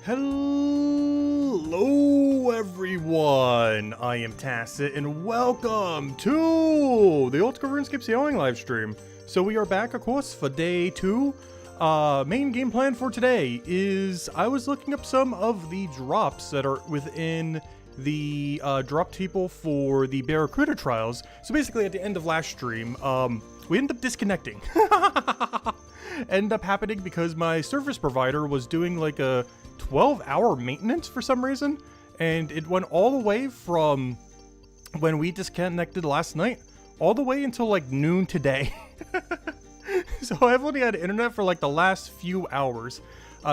Hello everyone, I am Tacit and welcome to the Oldschool Runescape sailing live stream. So we are back of course for day 2. Main game plan for today is I was looking up some of the drops that are within the drop table for the Barracuda trials. So basically at the end of last stream, we ended up disconnecting. Ended up happening because my service provider was doing like a 12-hour maintenance for some reason, and it went all the way from when we disconnected last night all the way until like noon today. So I've only had internet for like the last few hours.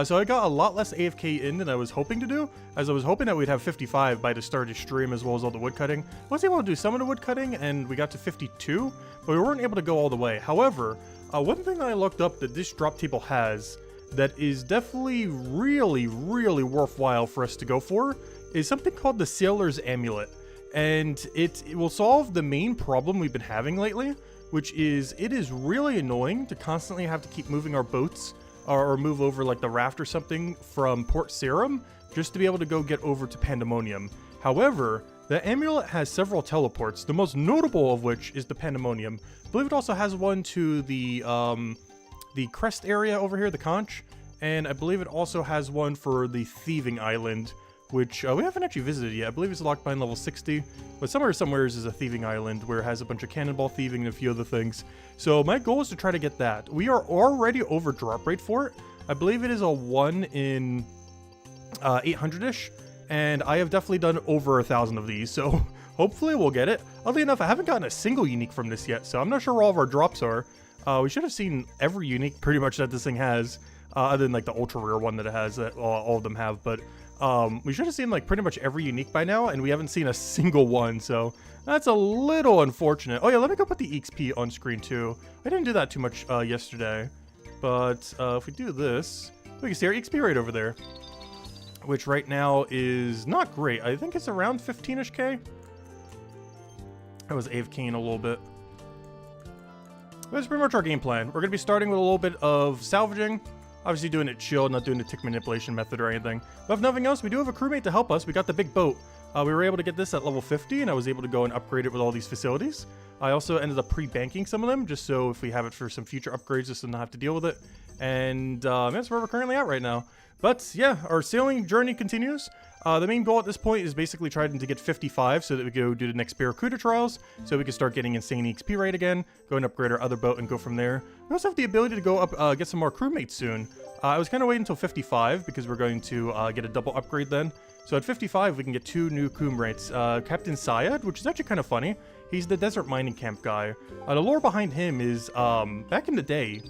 So I got a lot less AFK in than I was hoping to do, as I was hoping that we'd have 55 by the start of the stream as well as all the wood cutting. I was able to do some of the wood cutting and we got to 52, but we weren't able to go all the way. However, one thing that I looked up that this drop table has that is definitely really worthwhile for us to go for is something called the Sailor's Amulet. And it will solve the main problem we've been having lately, which is it is really annoying to constantly have to keep moving our boats or move over like the raft or something from Port Sarum just to be able to go get over to Pandemonium. However, the amulet has several teleports, the most notable of which is the Pandemonium. I believe it also has one to the crest area over here, the conch, and I believe it also has one for the thieving island, which we haven't actually visited yet. I believe it's locked behind level 60, but somewhere is a thieving island where it has a bunch of cannonball thieving and a few other things. So my goal is to try to get that. We are already over drop rate for it. I believe it is a 1 in 800-ish, and I have definitely done over 1,000 of these, so hopefully we'll get it. Oddly enough, I haven't gotten a single unique from this yet, so I'm not sure where all of our drops are. We should have seen every unique pretty much that this thing has, other than like the ultra rare one that it has that all of them have, but we should have seen like pretty much every unique by now, and we haven't seen a single one, so that's a little unfortunate. Oh yeah, let me go put the XP on screen too. I didn't do that too much yesterday, but if we do this, we can see our XP rate over there, which right now is not great. I think it's around 15-ish K. I was AFKing a little bit. That's pretty much our game plan. We're going to be starting with a little bit of salvaging. Obviously doing it chill, not doing the tick manipulation method or anything. But if nothing else, we do have a crewmate to help us. We got the big boat. We were able to get this at level 50, and I was able to go and upgrade it with all these facilities. I also ended up pre-banking some of them, just so if we have it for some future upgrades, just to not have to deal with it. And that's where we're currently at right now. But yeah, our sailing journey continues. The main goal at this point is basically trying to get 55 so that we go do the next Barracuda trials, so we can start getting insane XP rate again, go and upgrade our other boat and go from there. We also have the ability to go up, get some more crewmates soon. I was kind of waiting until 55 because we're going to get a double upgrade then. So at 55, we can get 2 new crewmates. Captain Syed, which is actually kind of funny. He's the desert mining camp guy. The lore behind him is, back in the day,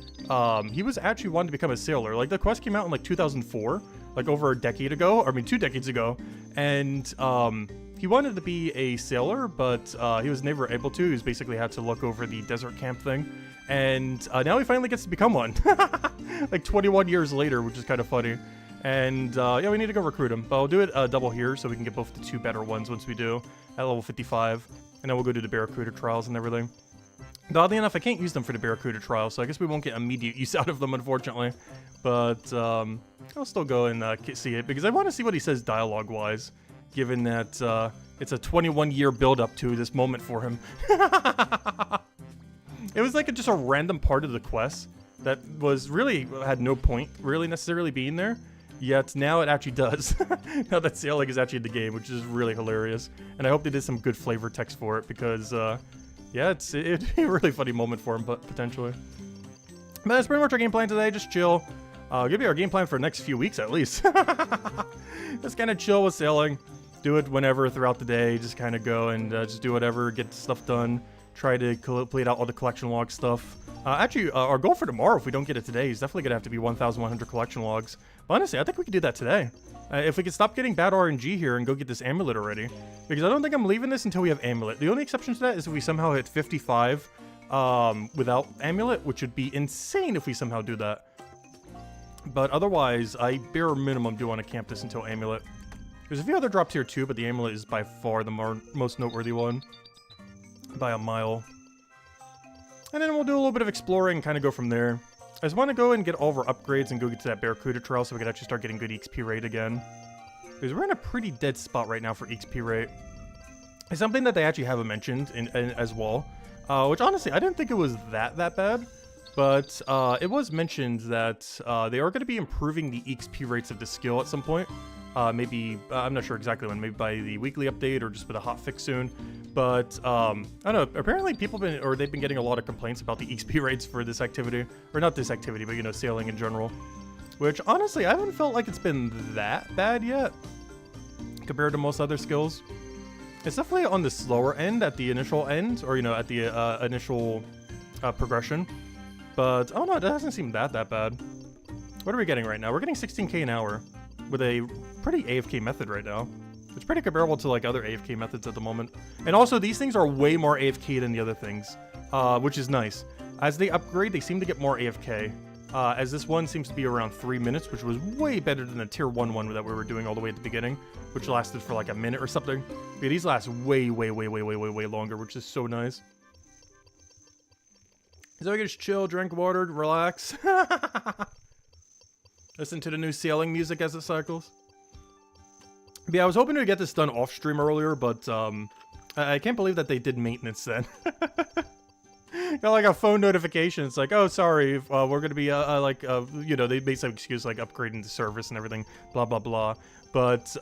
he was actually wanting to become a sailor. Like, the quest came out in, like, 2004, like, over a decade ago, or, I mean, 2 decades ago, and, he wanted to be a sailor, but, he was never able to. He was basically had to look over the desert camp thing, and, now he finally gets to become one, like, 21 years later, which is kind of funny. And, yeah, we need to go recruit him, but I'll do it, double here, so we can get both the 2 better ones once we do, at level 55. And then we'll go do the Barracuda trials and everything. Oddly enough, I can't use them for the Barracuda trials, so I guess we won't get immediate use out of them, unfortunately. But I'll still go and see it, because I want to see what he says dialogue-wise, given that it's a 21-year build-up to this moment for him. It was like just a random part of the quest that was really had no point really necessarily being there. Yet now it actually does. Now that sailing is actually in the game, which is really hilarious. And I hope they did some good flavor text for it because, yeah, it'd be a really funny moment for him, but potentially. But that's pretty much our game plan today. Just chill. Give me our game plan for the next few weeks at least. Just kind of chill with sailing. Do it whenever throughout the day. Just kind of go and just do whatever, get stuff done. Try to complete out all the collection log stuff. Actually, our goal for tomorrow, if we don't get it today, is definitely going to have to be 1,100 collection logs. But honestly, I think we could do that today. If we could stop getting bad RNG here and go get this amulet already. Because I don't think I'm leaving this until we have amulet. The only exception to that is if we somehow hit 55 without amulet, which would be insane if we somehow do that. But otherwise, I bare minimum do want to camp this until amulet. There's a few other drops here too, but the amulet is by far the most noteworthy one. By a mile. And then we'll do a little bit of exploring and kind of go from there. I just want to go and get all of our upgrades and go get to that Barracuda trail so we can actually start getting good XP rate again. Because we're in a pretty dead spot right now for XP rate. It's something that they actually haven't mentioned in as well. Which honestly, I didn't think it was that bad. But it was mentioned that they are going to be improving the XP rates of the skill at some point. Maybe, I'm not sure exactly when, maybe by the weekly update or just with a hotfix soon. But, I don't know, apparently they've been getting a lot of complaints about the XP rates for this activity. Or not this activity, but, you know, sailing in general. Which, honestly, I haven't felt like it's been that bad yet, compared to most other skills. It's definitely on the slower end at the initial end, or, you know, at the initial progression. But, oh no, it doesn't seem that bad. What are we getting right now? We're getting 16k an hour with a pretty AFK method right now. It's pretty comparable to like other AFK methods at the moment. And also, these things are way more AFK than the other things, which is nice. As they upgrade, they seem to get more AFK. As this one seems to be around 3 minutes, which was way better than the tier 1 one that we were doing all the way at the beginning, which lasted for like a minute or something. Yeah, these last way longer, which is so nice. So we can just chill, drink water, relax. Listen to the new sailing music as it cycles. But yeah, I was hoping to get this done off stream earlier, but I can't believe that they did maintenance then. Got like a phone notification. It's like, oh, sorry, we're gonna be you know, they made some excuse like upgrading the service and everything, blah blah blah. But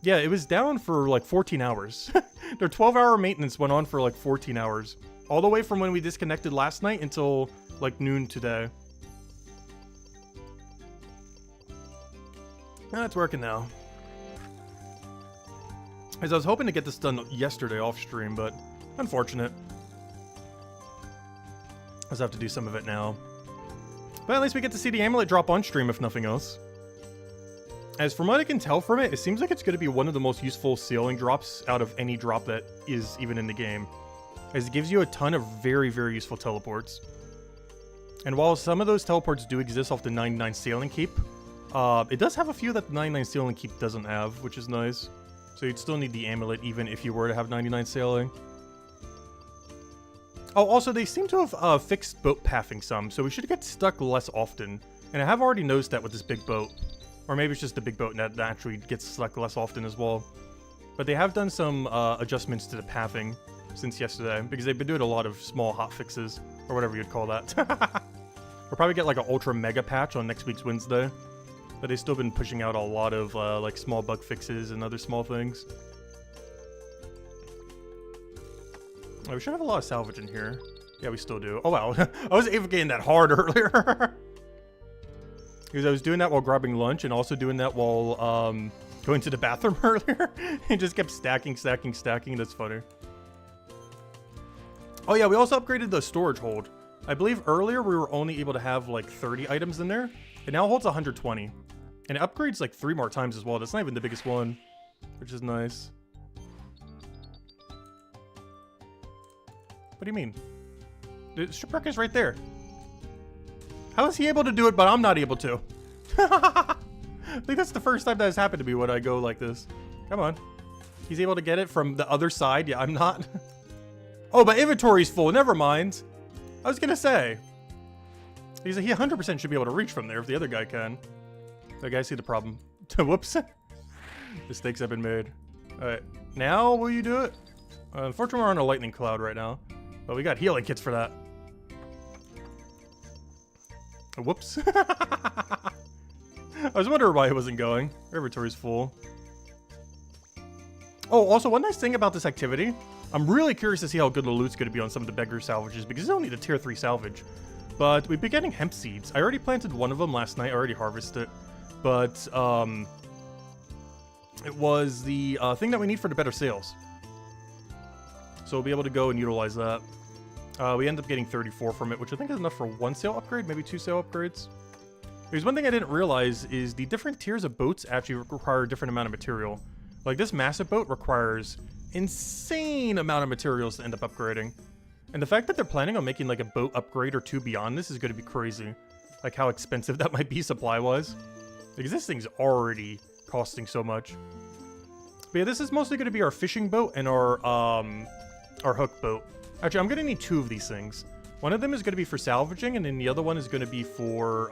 yeah, it was down for like 14 hours. Their 12-hour maintenance went on for like 14 hours. All the way from when we disconnected last night until like noon today. It's working now. As I was hoping to get this done yesterday off stream, but unfortunate. I just have to do some of it now. But at least we get to see the amulet drop on stream, if nothing else. As from what I can tell from it, it seems like it's going to be one of the most useful sailing drops out of any drop that is even in the game. As it gives you a ton of very useful teleports. And while some of those teleports do exist off the 99 sailing keep, it does have a few that the 99 sailing keep doesn't have, which is nice. So you'd still need the amulet even if you were to have 99 sailing. Oh, also they seem to have fixed boat pathing some, so we should get stuck less often. And I have already noticed that with this big boat. Or maybe it's just the big boat that naturally gets stuck less often as well. But they have done some adjustments to the pathing since yesterday, because they've been doing a lot of small hot fixes, or whatever you'd call that. We'll probably get like an ultra mega patch on next week's Wednesday, but they've still been pushing out a lot of like small bug fixes and other small things. Oh, we should have a lot of salvage in here. Yeah, we still do. Oh wow, I was even getting that hard earlier. Because I was doing that while grabbing lunch, and also doing that while going to the bathroom earlier. It just kept stacking. That's funny. Oh yeah, we also upgraded the storage hold. I believe earlier we were only able to have like 30 items in there. It now holds 120. And it upgrades like 3 more times as well. That's not even the biggest one, which is nice. What do you mean? The shipwreck is right there. How is he able to do it, but I'm not able to? I think that's the first time that has happened to me when I go like this. Come on. He's able to get it from the other side. Yeah, I'm not. Oh, but inventory's full. Never mind. I was gonna say. He 100% should be able to reach from there if the other guy can. Okay, I see the problem. Whoops. Mistakes have been made. Alright. Now, will you do it? Unfortunately, we're on a lightning cloud right now. But we got healing kits for that. Whoops. I was wondering why it wasn't going. Our inventory's full. Oh, also, one nice thing about this activity, I'm really curious to see how good the loot's going to be on some of the beggar salvages, because it's only the tier 3 salvage. But we've been getting hemp seeds. I already planted one of them last night. I already harvested it. But it was the thing that we need for the better sails. So we'll be able to go and utilize that. We end up getting 34 from it, which I think is enough for 1 sail upgrade, maybe 2 sail upgrades. There's one thing I didn't realize is the different tiers of boats actually require a different amount of material. Like this massive boat requires insane amount of materials to end up upgrading. And the fact that they're planning on making like a boat upgrade or 2 beyond this is going to be crazy. Like how expensive that might be supply-wise. Because this thing's already costing so much. But yeah, this is mostly going to be our fishing boat and our hook boat. Actually, I'm going to need 2 of these things. One of them is going to be for salvaging, and then the other one is going to be for,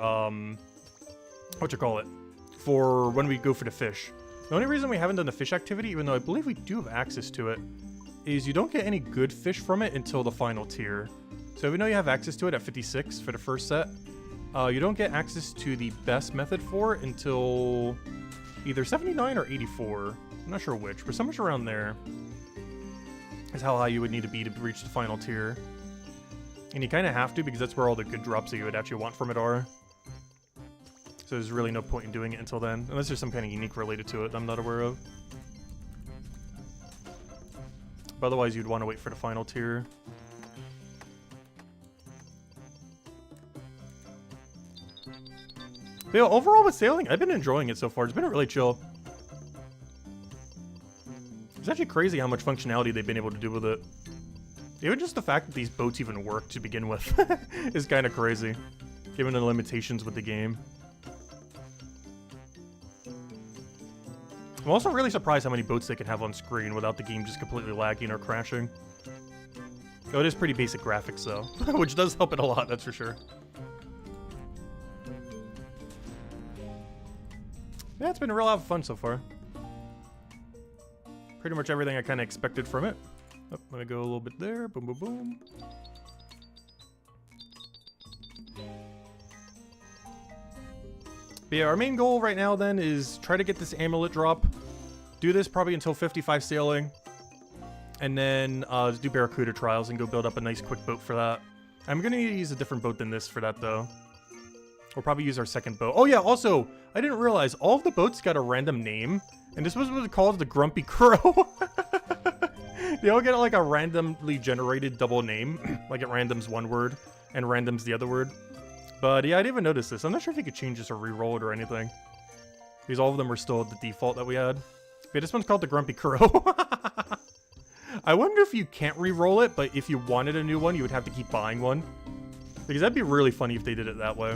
for when we go for the fish. The only reason we haven't done the fish activity, even though I believe we do have access to it, is you don't get any good fish from it until the final tier. So even though you have access to it at 56 for the first set, you don't get access to the best method for it until either 79 or 84. I'm not sure which, but somewhere around there is how high you would need to be to reach the final tier. And you kind of have to, because that's where all the good drops that you would actually want from it are. So there's really no point in doing it until then, unless there's some kind of unique related to it that I'm not aware of. But otherwise, you'd want to wait for the final tier. But yeah, overall with sailing, I've been enjoying it so far. It's been really chill. It's actually crazy how much functionality they've been able to do with it. Even just the fact that these boats even work to begin with is kind of crazy, given the limitations with the game. I'm also really surprised how many boats they can have on screen without the game just completely lagging or crashing. Oh, it is pretty basic graphics though, which does help it a lot, that's for sure. Yeah, it's been a real lot of fun so far. Pretty much everything I kind of expected from it. Oh, let me go a little bit there. Boom, boom, boom. But yeah, our main goal right now then is try to get this amulet drop. Do this probably until 55 sailing. And then do Barracuda trials and go build up a nice quick boat for that. I'm going to need to use a different boat than this for that though. We'll probably use our second boat. Oh yeah, also, I didn't realize all of the boats got a random name. And this was what it called the Grumpy Crow. They all get like a randomly generated double name. Like it randoms one word and randoms the other word. But yeah, I didn't even notice this. I'm not sure if you could change this or re-roll it or anything. Because all of them are still the default that we had. But this one's called the Grumpy Crow. I wonder if you can't re-roll it, but if you wanted a new one, you would have to keep buying one. Because that'd be really funny if they did it that way.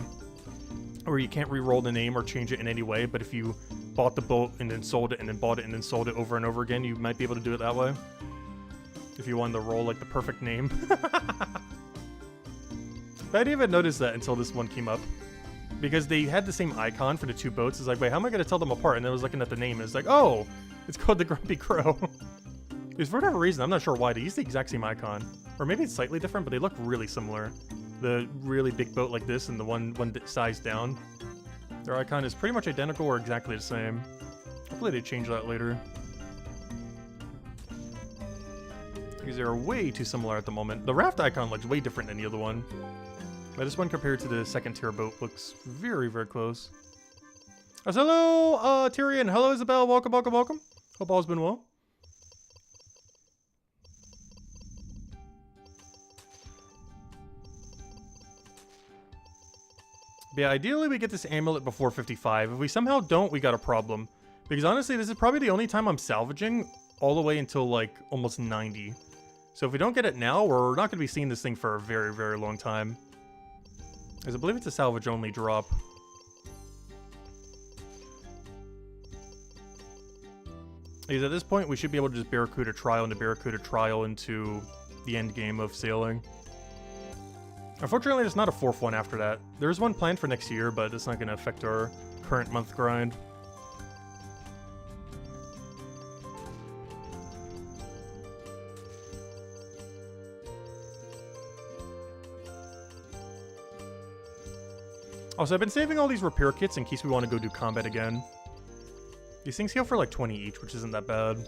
Or you can't re-roll the name or change it in any way, but if you bought the boat and then sold it and then bought it and then sold it over and over again, you might be able to do it that way. If you wanted to roll like the perfect name. But I didn't even notice that until this one came up. Because they had the same icon for the two boats. It's like, wait, how am I going to tell them apart? And then I was looking at the name and it's like, oh, it's called the Grumpy Crow. Because for whatever reason, I'm not sure why, they use the exact same icon. Or maybe it's slightly different, but they look really similar. The really big boat like this and the one size down. Their icon is pretty much identical or exactly the same. Hopefully they change that later. Because they're way too similar at the moment. The raft icon looks way different than the other one. But this one compared to the second tier boat looks very, very close. Oh, so hello, Tyrion. Hello, Isabel. Welcome, welcome, welcome. Hope all's been well. But yeah, ideally we get this amulet before 55. If we somehow don't, we got a problem. Because honestly, this is probably the only time I'm salvaging all the way until like almost 90. So if we don't get it now, we're not going to be seeing this thing for a very, very long time. Because I believe it's a salvage only drop. Because at this point, we should be able to just Barracuda trial into Barracuda trial into the end game of sailing. Unfortunately, there's not a fourth one after that. There's one planned for next year, but it's not going to affect our current month grind. Also, I've been saving all these repair kits in case we want to go do combat again. These things heal for like 20 each, which isn't that bad.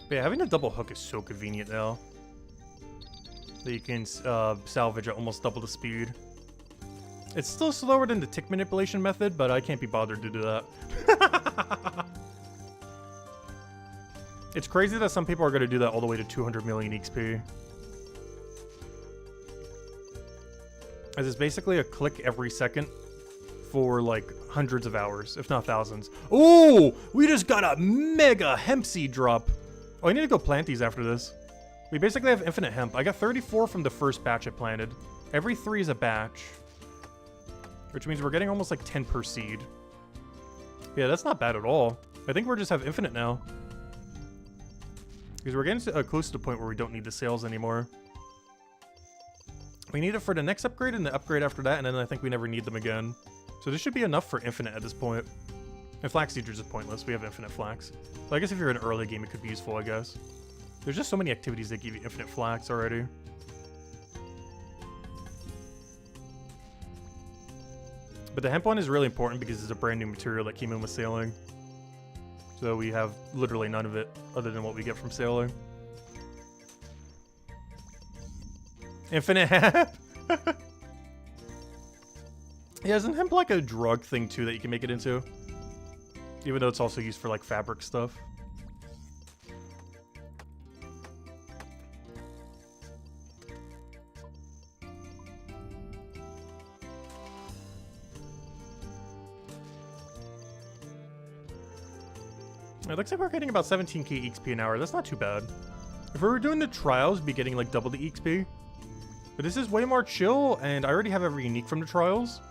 But yeah, having a double hook is so convenient now. That you can salvage at almost double the speed. It's still slower than the tick manipulation method, but I can't be bothered to do that. It's crazy that some people are going to do that all the way to 200 million XP. As it's basically a click every second for like hundreds of hours, if not thousands. Oh, we just got a mega hemp seed drop. Oh, I need to go plant these after this. We basically have infinite hemp. I got 34 from the first batch I planted. Every 3 is a batch. Which means we're getting almost like 10 per seed. Yeah, that's not bad at all. I think we're just have infinite now. Because we're getting close to the point where we don't need the sales anymore. We need it for the next upgrade and the upgrade after that, and then I think we never need them again. So this should be enough for infinite at this point. And flax seeds are just pointless. We have infinite flax. So I guess if you're in an early game, it could be useful, I guess. There's just so many activities that give you infinite flax already. But the hemp one is really important because it's a brand new material that came in with sailing. So we have literally none of it other than what we get from sailing. Infinite hemp? Yeah, isn't hemp like a drug thing too that you can make it into? Even though it's also used for like fabric stuff. It looks like we're getting about 17k XP an hour. That's not too bad. If we were doing the trials, we'd be getting like double the XP. But this is way more chill, and I already have every unique from the trials.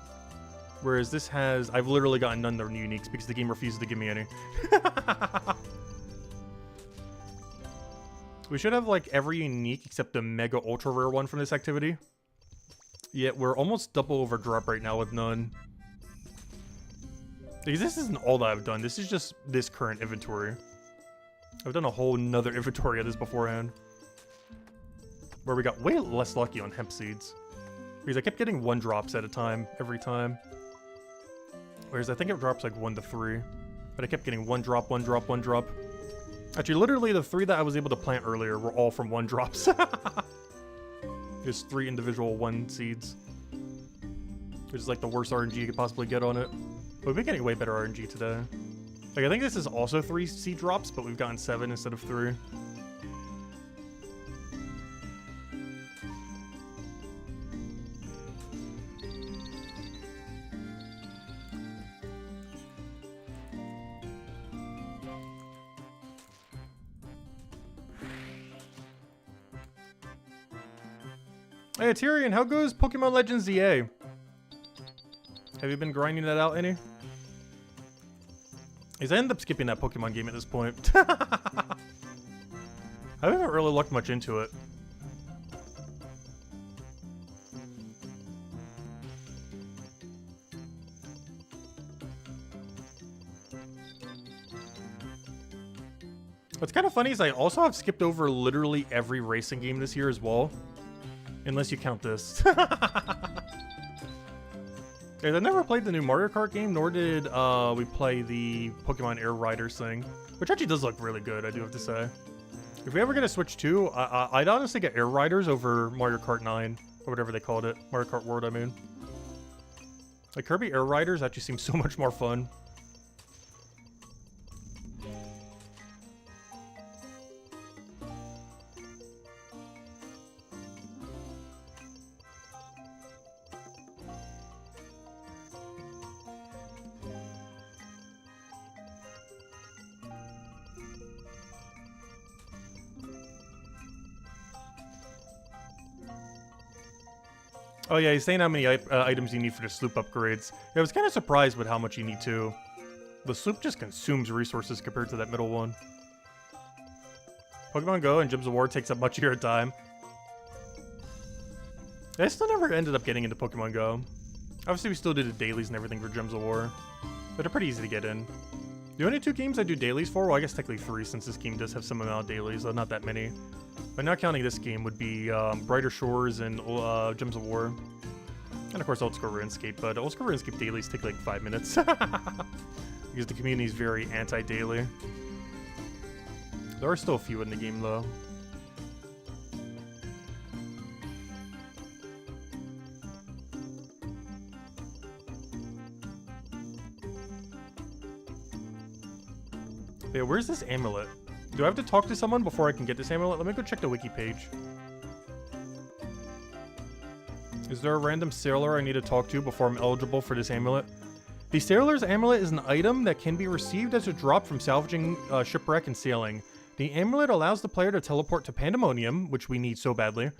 Whereas this has... I've literally gotten none of the uniques because the game refuses to give me any. We should have like every unique except the mega ultra rare one from this activity. Yet we're almost double over drop right now with none. Because this isn't all that I've done. This is just this current inventory. I've done a whole nother inventory of this beforehand. Where we got way less lucky on hemp seeds. Because I kept getting 1 drops at a time, every time. Whereas I think it drops like 1 to 3. But I kept getting 1 drop, 1 drop, 1 drop. Actually, literally the 3 that I was able to plant earlier were all from 1 drops. Just 3 individual 1 seeds. Which is like the worst RNG you could possibly get on it. But we've been getting way better RNG today. Like, I think this is also 3 seed drops, but we've gotten 7 instead of 3. Hey, Tyrion, how goes Pokemon Legends ZA? Have you been grinding that out any? Because I ended up skipping that Pokemon game at this point. I haven't really looked much into it. What's kind of funny is I also have skipped over literally every racing game this year as well. Unless you count this. Okay, I never played the new Mario Kart game, nor did we play the Pokemon Air Riders thing. Which actually does look really good, I do have to say. If we ever get a Switch 2, I'd honestly get Air Riders over Mario Kart 9. Or whatever they called it. Mario Kart World, I mean. Like, Kirby Air Riders actually seems so much more fun. Oh yeah, he's saying how many items you need for the sloop upgrades. Yeah, I was kind of surprised with how much you need to. The sloop just consumes resources compared to that middle one. Pokemon Go and Gyms of War takes up much of your time. I still never ended up getting into Pokemon Go. Obviously we still do the dailies and everything for Gyms of War. But they're pretty easy to get in. The only 2 games I do dailies for, well I guess technically 3 since this game does have some amount of dailies, though not that many. But not counting this game would be Brighter Shores and Gems of War. And of course Oldschool Runescape, but Oldschool Runescape dailies take like 5 minutes. Because the community is very anti-daily. There are still a few in the game though. Yeah, where's this amulet? Do I have to talk to someone before I can get this amulet? Let me go check the wiki page. Is there a random sailor I need to talk to before I'm eligible for this amulet? The Sailor's Amulet is an item that can be received as a drop from salvaging shipwreck and sailing. The amulet allows the player to teleport to Pandemonium, which we need so badly.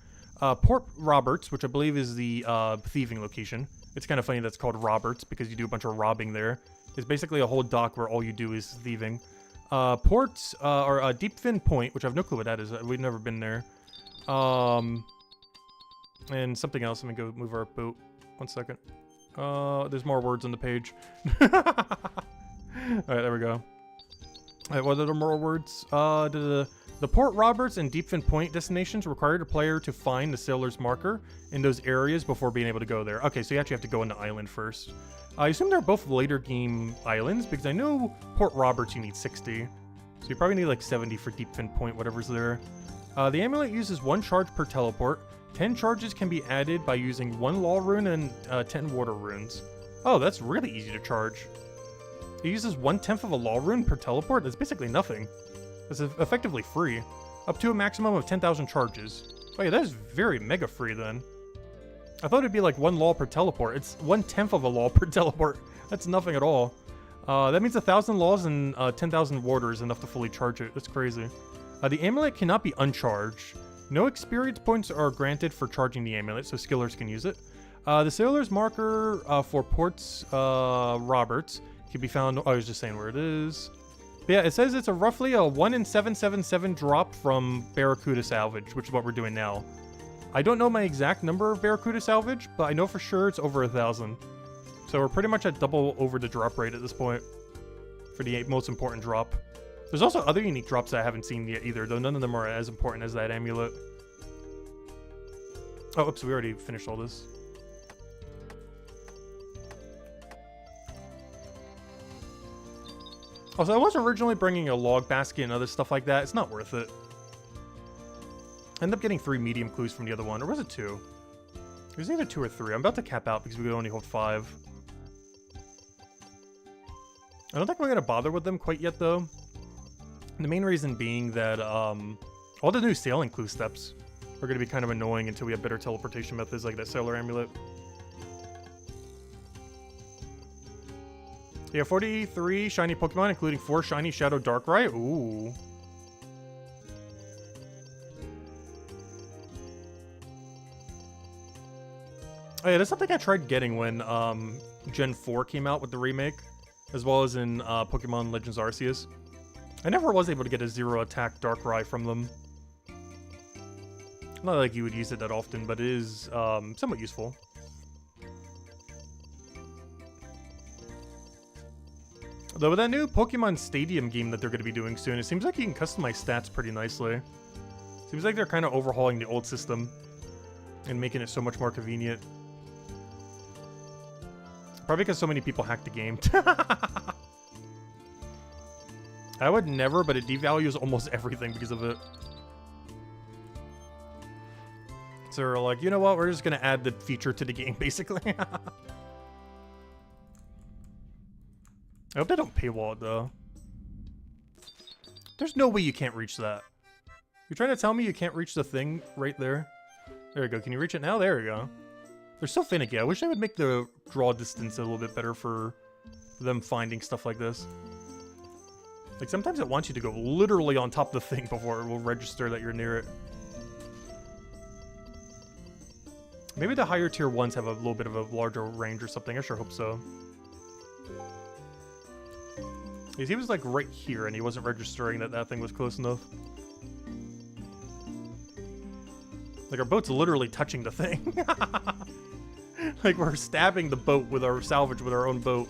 Port Roberts, which I believe is the thieving location. It's kind of funny that's called Roberts because you do a bunch of robbing there. It's basically a whole dock where all you do is thieving. Ports, or Deep Fin Point, which I have no clue what that is. We've never been there. And something else. Let me go move our boat. 1 second. There's more words on the page. Alright, there we go. Alright, what are the more words? The Port Roberts and Deep Fin Point destinations require the player to find the sailor's marker in those areas before being able to go there. Okay, so you actually have to go on the island first. I assume they're both later game islands, because I know Port Roberts you need 60. So you probably need like 70 for Deep Fin Point, whatever's there. The amulet uses 1 charge per teleport. 10 charges can be added by using 1 law rune and 10 water runes. Oh, that's really easy to charge. It uses 1/10 of a law rune per teleport? That's basically nothing. It's effectively free. Up to a maximum of 10,000 charges. Oh yeah, that is very mega free then. I thought it'd be like 1 law per teleport. It's 1/10 of a law per teleport. That's nothing at all. That means 1,000 laws and 10,000 water is enough to fully charge it. That's crazy. The amulet cannot be uncharged. No experience points are granted for charging the amulet, so skillers can use it. The sailor's marker for Ports Roberts can be found. Oh, I was just saying where it is. But yeah, it says it's roughly a 1 in 777 drop from Barracuda salvage, which is what we're doing now. I don't know my exact number of Barracuda salvage, but I know for sure it's over 1,000. So we're pretty much at double over the drop rate at this point for the most important drop. There's also other unique drops that I haven't seen yet either, though none of them are as important as that amulet. Oh, oops, we already finished all this. Also, I was originally bringing a log basket and other stuff like that. It's not worth it. I ended up getting 3 medium clues from the other one. Or was it 2? It was either 2 or 3. I'm about to cap out because we could only hold 5. I don't think we're going to bother with them quite yet, though. And the main reason being that all the new sailing clue steps are going to be kind of annoying until we have better teleportation methods like that sailor amulet. Yeah, 43 shiny Pokemon, including 4 shiny Shadow Darkrai. Ooh. Oh yeah, that's something I tried getting when Gen 4 came out with the remake, as well as in Pokemon Legends Arceus. I never was able to get a 0 attack Darkrai from them. Not like you would use it that often, but it is somewhat useful. Though with that new Pokemon Stadium game that they're going to be doing soon, it seems like you can customize stats pretty nicely. Seems like they're kind of overhauling the old system and making it so much more convenient. Probably because so many people hacked the game. I would never, but it devalues almost everything because of it. So they're like, you know what, we're just going to add the feature to the game, basically. I hope they don't paywall it, though. There's no way you can't reach that. You're trying to tell me you can't reach the thing right there? There you go. Can you reach it now? There you go. They're so finicky. I wish they would make the draw distance a little bit better for them finding stuff like this. Like, sometimes it wants you to go literally on top of the thing before it will register that you're near it. Maybe the higher tier ones have a little bit of a larger range or something. I sure hope so. He was like right here and he wasn't registering that that thing was close enough. Like our boat's literally touching the thing. Like we're stabbing the boat with our salvage with our own boat.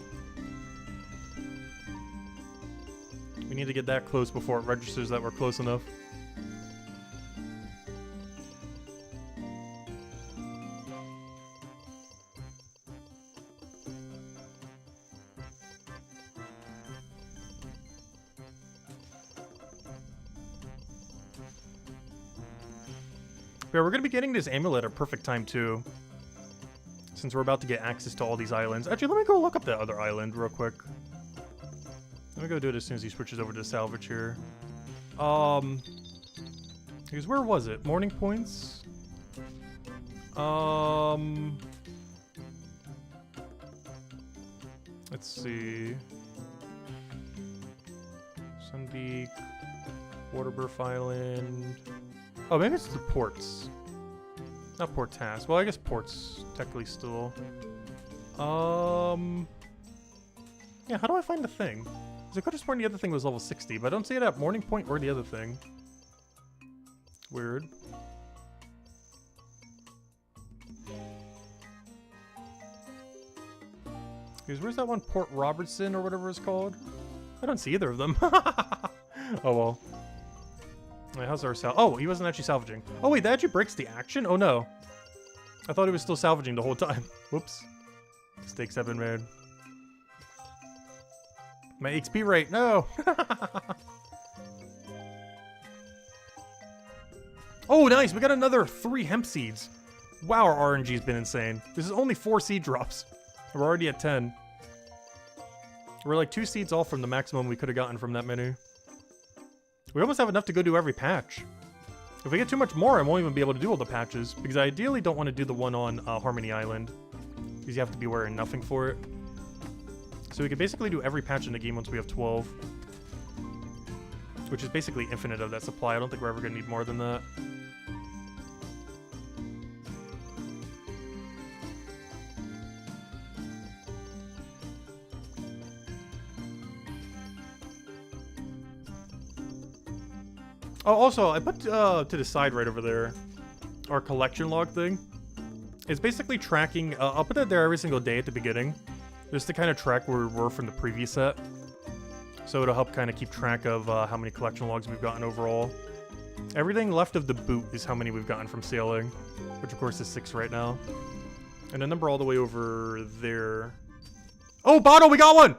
We need to get that close before it registers that we're close enough. Yeah, we're going to be getting this amulet at a perfect time, too. Since we're about to get access to all these islands. Actually, let me go look up that other island real quick. Let me go do it as soon as he switches over to salvage here. Because where was it? Morning Points? Let's see. Sunbeak. Waterberth Island. Oh, maybe it's the ports. Not Port Task. Well, I guess ports technically still. Yeah, how do I find the thing? Because I could have sworn the other thing was level 60, but I don't see it at Morning Point or the other thing. Weird. Because where's that one? Port Robertson or whatever it's called? I don't see either of them. Oh well. Wait, how's our Oh, he wasn't actually salvaging. Oh wait, that actually breaks the action? Oh no. I thought he was still salvaging the whole time. Whoops. Mistakes have been made. My XP rate, no! Oh, nice! We got another 3 hemp seeds. Wow, our RNG's been insane. This is only 4 seed drops. We're already at 10. We're like 2 seeds off from the maximum we could have gotten from that menu. We almost have enough to go do every patch. If we get too much more, I won't even be able to do all the patches, because I ideally don't want to do the one on Harmony Island, because you have to be wearing nothing for it. So we could basically do every patch in the game once we have 12. Which is basically infinite of that supply. I don't think we're ever going to need more than that. Oh, also, I put to the side right over there our collection log thing. It's basically tracking, I'll put that there every single day at the beginning, just to kind of track where we were from the previous set. So it'll help kind of keep track of how many collection logs we've gotten overall. Everything left of the boot is how many we've gotten from sailing, which of course is 6 right now. And a number all the way over there. Oh, bottle, we got one!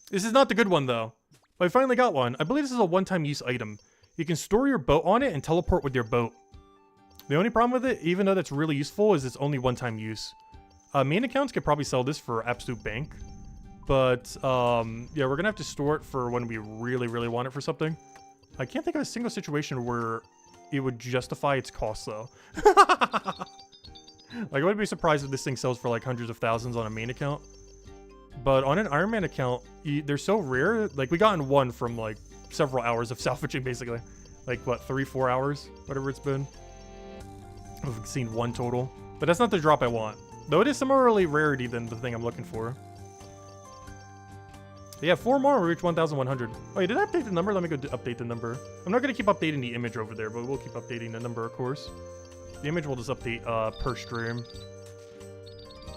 This is not the good one though. But I finally got one. I believe this is a one-time use item. You can store your boat on it and teleport with your boat. The only problem with it, even though that's really useful, is it's only one-time use. Main accounts could probably sell this for absolute bank. But, yeah, we're gonna have to store it for when we really, really want it for something. I can't think of a single situation where it would justify its cost, though. Like, I wouldn't be surprised if this thing sells for, like, hundreds of thousands on a main account. But on an Iron Man account, they're so rare. Like, we gotten one from, like, several hours of salvaging, basically. Like, what, 3-4 hours? Whatever it's been. I've seen one total. But that's not the drop I want. Though it is similarly rarity than the thing I'm looking for. Yeah, 4 more, we reach 1,100. Oh, yeah, did I update the number? Let me go update the number. I'm not going to keep updating the image over there, but we'll keep updating the number, of course. The image will just update per stream.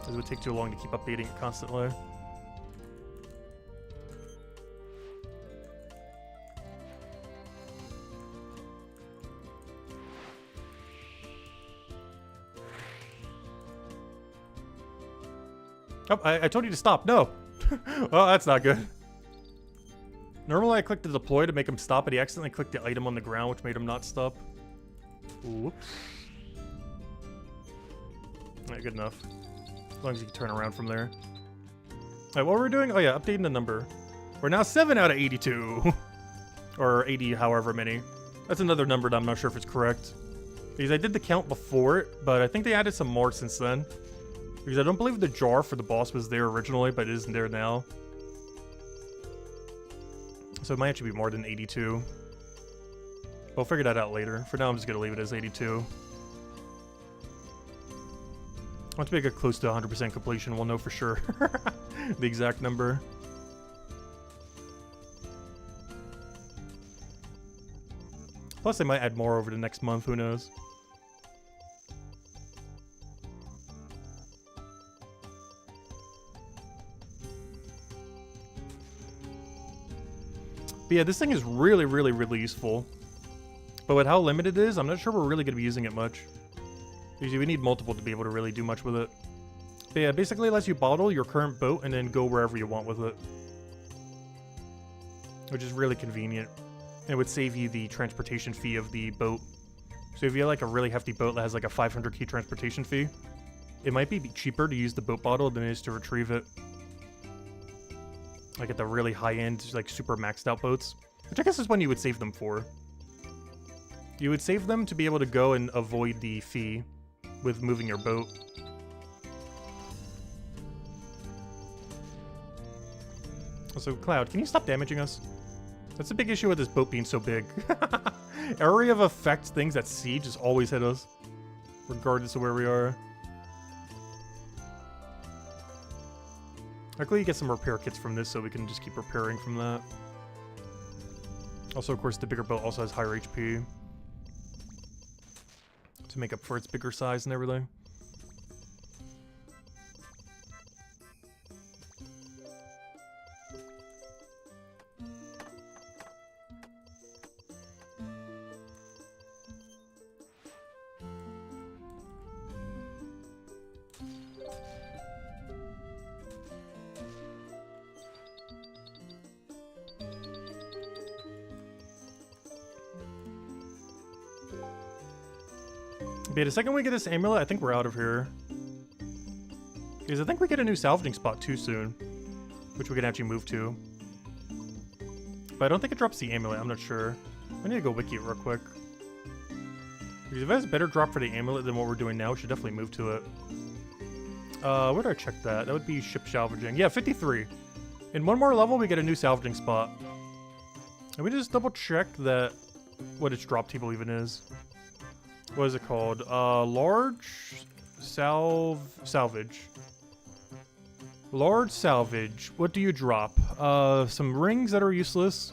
It would take too long to keep updating it constantly. Oh, I told you to stop. No. Oh, that's not good. Normally I click the deploy to make him stop, but he accidentally clicked the item on the ground, which made him not stop. Whoops. Alright, good enough. As long as you can turn around from there. Alright, what we're doing? Oh yeah, updating the number. We're now 7 out of 82. Or 80, however many. That's another number that I'm not sure if it's correct. Because I did the count before it, but I think they added some more since then. Because I don't believe the jar for the boss was there originally, but it isn't there now. So it might actually be more than 82. We'll figure that out later. For now, I'm just going to leave it as 82. Once we get close to 100% completion, we'll know for sure the exact number. Plus, they might add more over the next month. Who knows? But yeah, this thing is really, really, really useful. But with how limited it is, I'm not sure we're really going to be using it much. Usually we need multiple to be able to really do much with it. But yeah, basically it lets you bottle your current boat and then go wherever you want with it. Which is really convenient. And it would save you the transportation fee of the boat. So if you have like a really hefty boat that has like a 500 key transportation fee, it might be cheaper to use the boat bottle than it is to retrieve it. Like at the really high-end, like super maxed out boats. Which I guess is when you would save them for. You would save them to be able to go and avoid the fee with moving your boat. Also, Cloud, can you stop damaging us? That's a big issue with this boat being so big. Area of effect things at sea just always hit us, regardless of where we are. Luckily, you get some repair kits from this, so we can just keep repairing from that. Also, of course, the bigger boat also has higher HP to make up for its bigger size and everything. Okay, the second we get this amulet, I think we're out of here. Because I think we get a new salvaging spot too soon, which we can actually move to. But I don't think it drops the amulet, I'm not sure. I need to go wiki it real quick. Because if it has a better drop for the amulet than what we're doing now, we should definitely move to it. Where do I check that? That would be ship salvaging. Yeah, 53. In one more level, we get a new salvaging spot. And we just double check that what its drop table even is. What is it called? Large salvage. Large salvage. What do you drop? Some rings that are useless.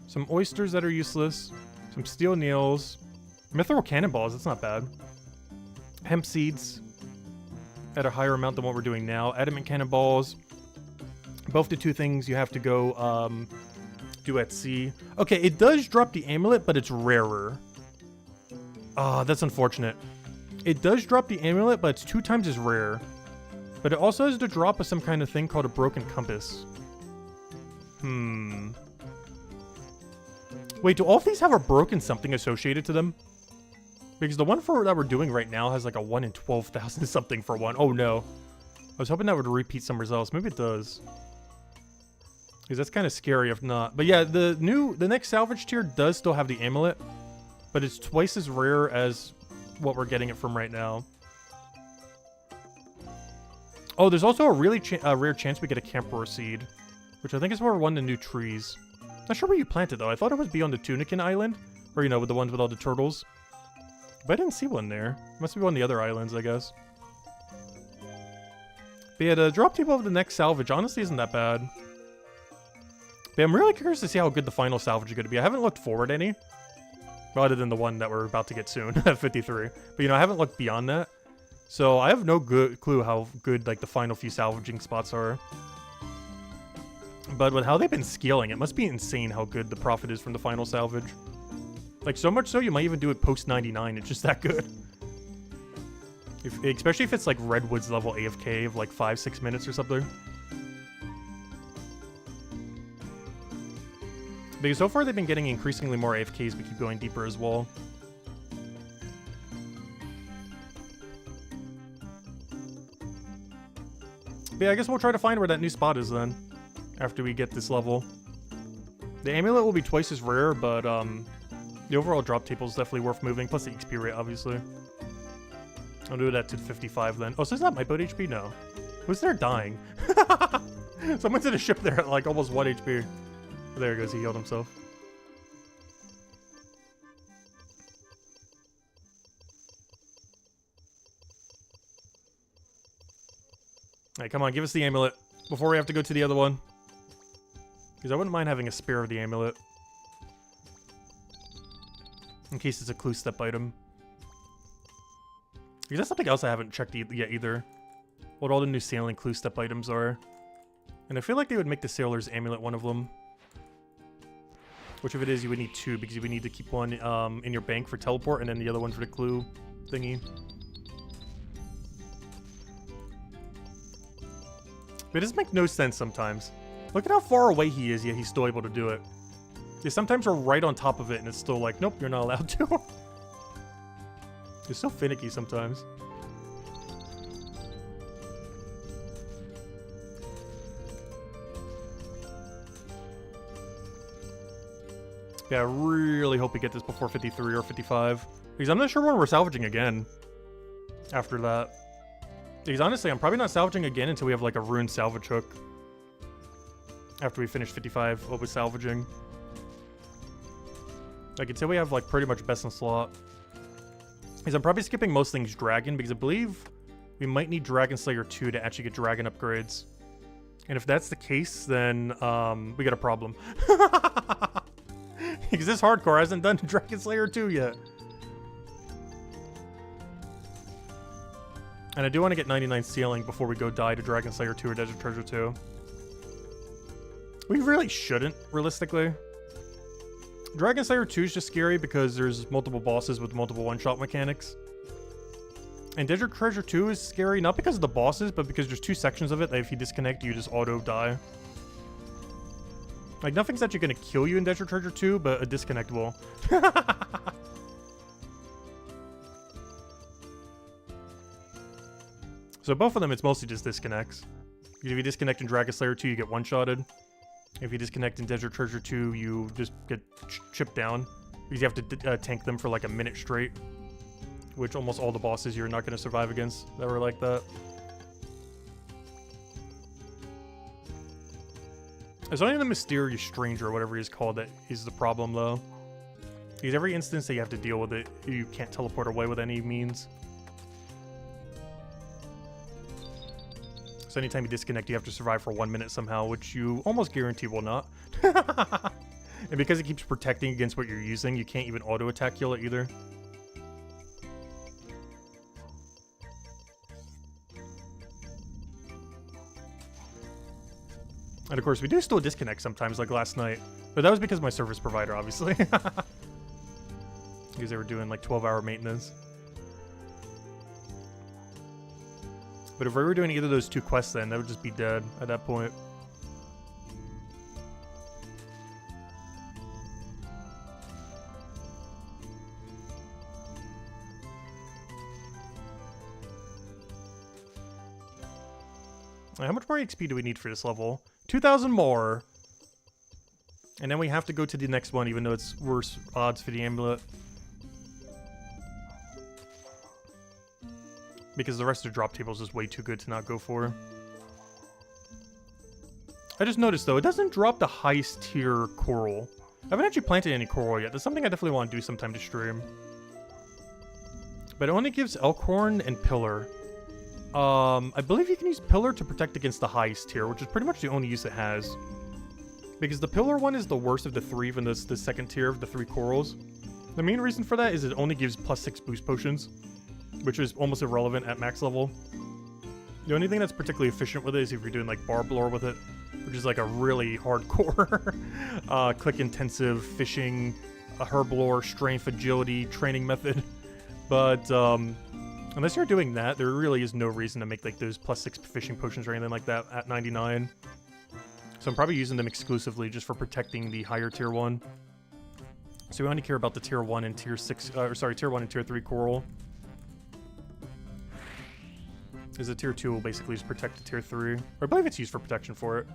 Some oysters that are useless. Some steel nails. Mithril cannonballs, that's not bad. Hemp seeds. At a higher amount than what we're doing now. Adamant cannonballs. Both the two things you have to go do at sea. Okay, it does drop the amulet, but it's rarer. Ah, that's unfortunate. It does drop the amulet, but it's 2 times as rare. But it also has the drop of some kind of thing called a broken compass. Wait, do all of these have a broken something associated to them? Because the one that we're doing right now has like a 1 in 12,000 something for one. Oh no. I was hoping that would repeat somewhere else. Maybe it does. Because that's kind of scary if not. But yeah, the next salvage tier does still have the amulet. But it's twice as rare as what we're getting it from right now. Oh, there's also a really rare chance we get a camphor seed. Which I think is where we're one of the new trees. Not sure where you plant it though. I thought it would be on the Tunican Island. Or, you know, with the ones with all the turtles. But I didn't see one there. Must be one of the other islands, I guess. But yeah, the drop table of the next salvage honestly isn't that bad. But I'm really curious to see how good the final salvage is going to be. I haven't looked forward any. Other than the one that we're about to get soon, at 53. But, you know, I haven't looked beyond that. So, I have no clue how good, like, the final few salvaging spots are. But with how they've been scaling, it must be insane how good the profit is from the final salvage. Like, so much so, you might even do it post-99. It's just that good. Especially if it's, like, Redwood's level AFK of, like, 5-6 minutes or something. Because so far they've been getting increasingly more AFKs, but keep going deeper as well. But yeah, I guess we'll try to find where that new spot is then. After we get this level. The amulet will be twice as rare, but the overall drop table is definitely worth moving. Plus the XP rate, obviously. I'll do that to 55 then. Oh, so is that my boat HP? No. Who's there dying? Someone's in a ship there at like almost 1 HP. There he goes, he healed himself. Alright, come on, give us the amulet before we have to go to the other one. Because I wouldn't mind having a spare of the amulet. In case it's a clue step item. Because that's something else I haven't checked yet either. What all the new sailing clue step items are. And I feel like they would make the sailor's amulet one of them. Which if it is, you would need 2, because you would need to keep one in your bank for teleport, and then the other one for the clue thingy. But it doesn't make no sense sometimes. Look at how far away he is, yet he's still able to do it. Yeah, sometimes we're right on top of it, and it's still like, nope, you're not allowed to. It's so finicky sometimes. Yeah, I really hope we get this before 53 or 55. Because I'm not sure when we're salvaging again. After that. Because honestly, I'm probably not salvaging again until we have like a ruined salvage hook. After we finish 55, what was salvaging. I can say we have like pretty much best in slot. Because I'm probably skipping most things dragon, because I believe we might need Dragon Slayer 2 to actually get dragon upgrades. And if that's the case, then we got a problem. Because this hardcore hasn't done Dragon Slayer 2 yet. And I do want to get 99 Sealing before we go die to Dragon Slayer 2 or Desert Treasure 2. We really shouldn't, realistically. Dragon Slayer 2 is just scary because there's multiple bosses with multiple one-shot mechanics. And Desert Treasure 2 is scary, not because of the bosses, but because there's 2 sections of it that if you disconnect, you just auto-die. Like, nothing's actually going to kill you in Desert Treasure 2, but a disconnect will. So both of them, it's mostly just disconnects. If you disconnect in Dragon Slayer 2, you get one-shotted. If you disconnect in Desert Treasure 2, you just get chipped down. Because you have to tank them for like a minute straight. Which almost all the bosses you're not going to survive against that were like that. It's only the Mysterious Stranger, or whatever he's called, that is the problem, though. Because every instance that you have to deal with it, you can't teleport away with any means. So anytime you disconnect, you have to survive for 1 minute somehow, which you almost guarantee will not. And because it keeps protecting against what you're using, you can't even auto-attack kill it either. And of course, we do still disconnect sometimes, like last night. But that was because of my service provider, obviously. Because they were doing like 12-hour maintenance. But if we were doing either of those 2 quests then, that would just be dead at that point. How much more XP do we need for this level? 2,000 more. And then we have to go to the next one, even though it's worse odds for the amulet. Because the rest of the drop table is just way too good to not go for. I just noticed, though, it doesn't drop the highest tier coral. I haven't actually planted any coral yet. That's something I definitely want to do sometime to stream. But it only gives Elkhorn and Pillar. I believe you can use Pillar to protect against the highest tier, which is pretty much the only use it has. Because the Pillar one is the worst of the 3, even though it's the second tier of the 3 corals. The main reason for that is it only gives +6 boost potions, which is almost irrelevant at max level. The only thing that's particularly efficient with it is if you're doing like barb lore with it, which is like a really hardcore click-intensive fishing, herb lore, strength, agility, training method. But unless you're doing that, there really is no reason to make like those +6 fishing potions or anything like that at 99. So I'm probably using them exclusively just for protecting the higher tier 1. So we only care about the tier 1 and tier 6, tier 1 and tier 3 coral. Because the tier 2 will basically just protect the tier 3. Or I believe it's used for protection for it.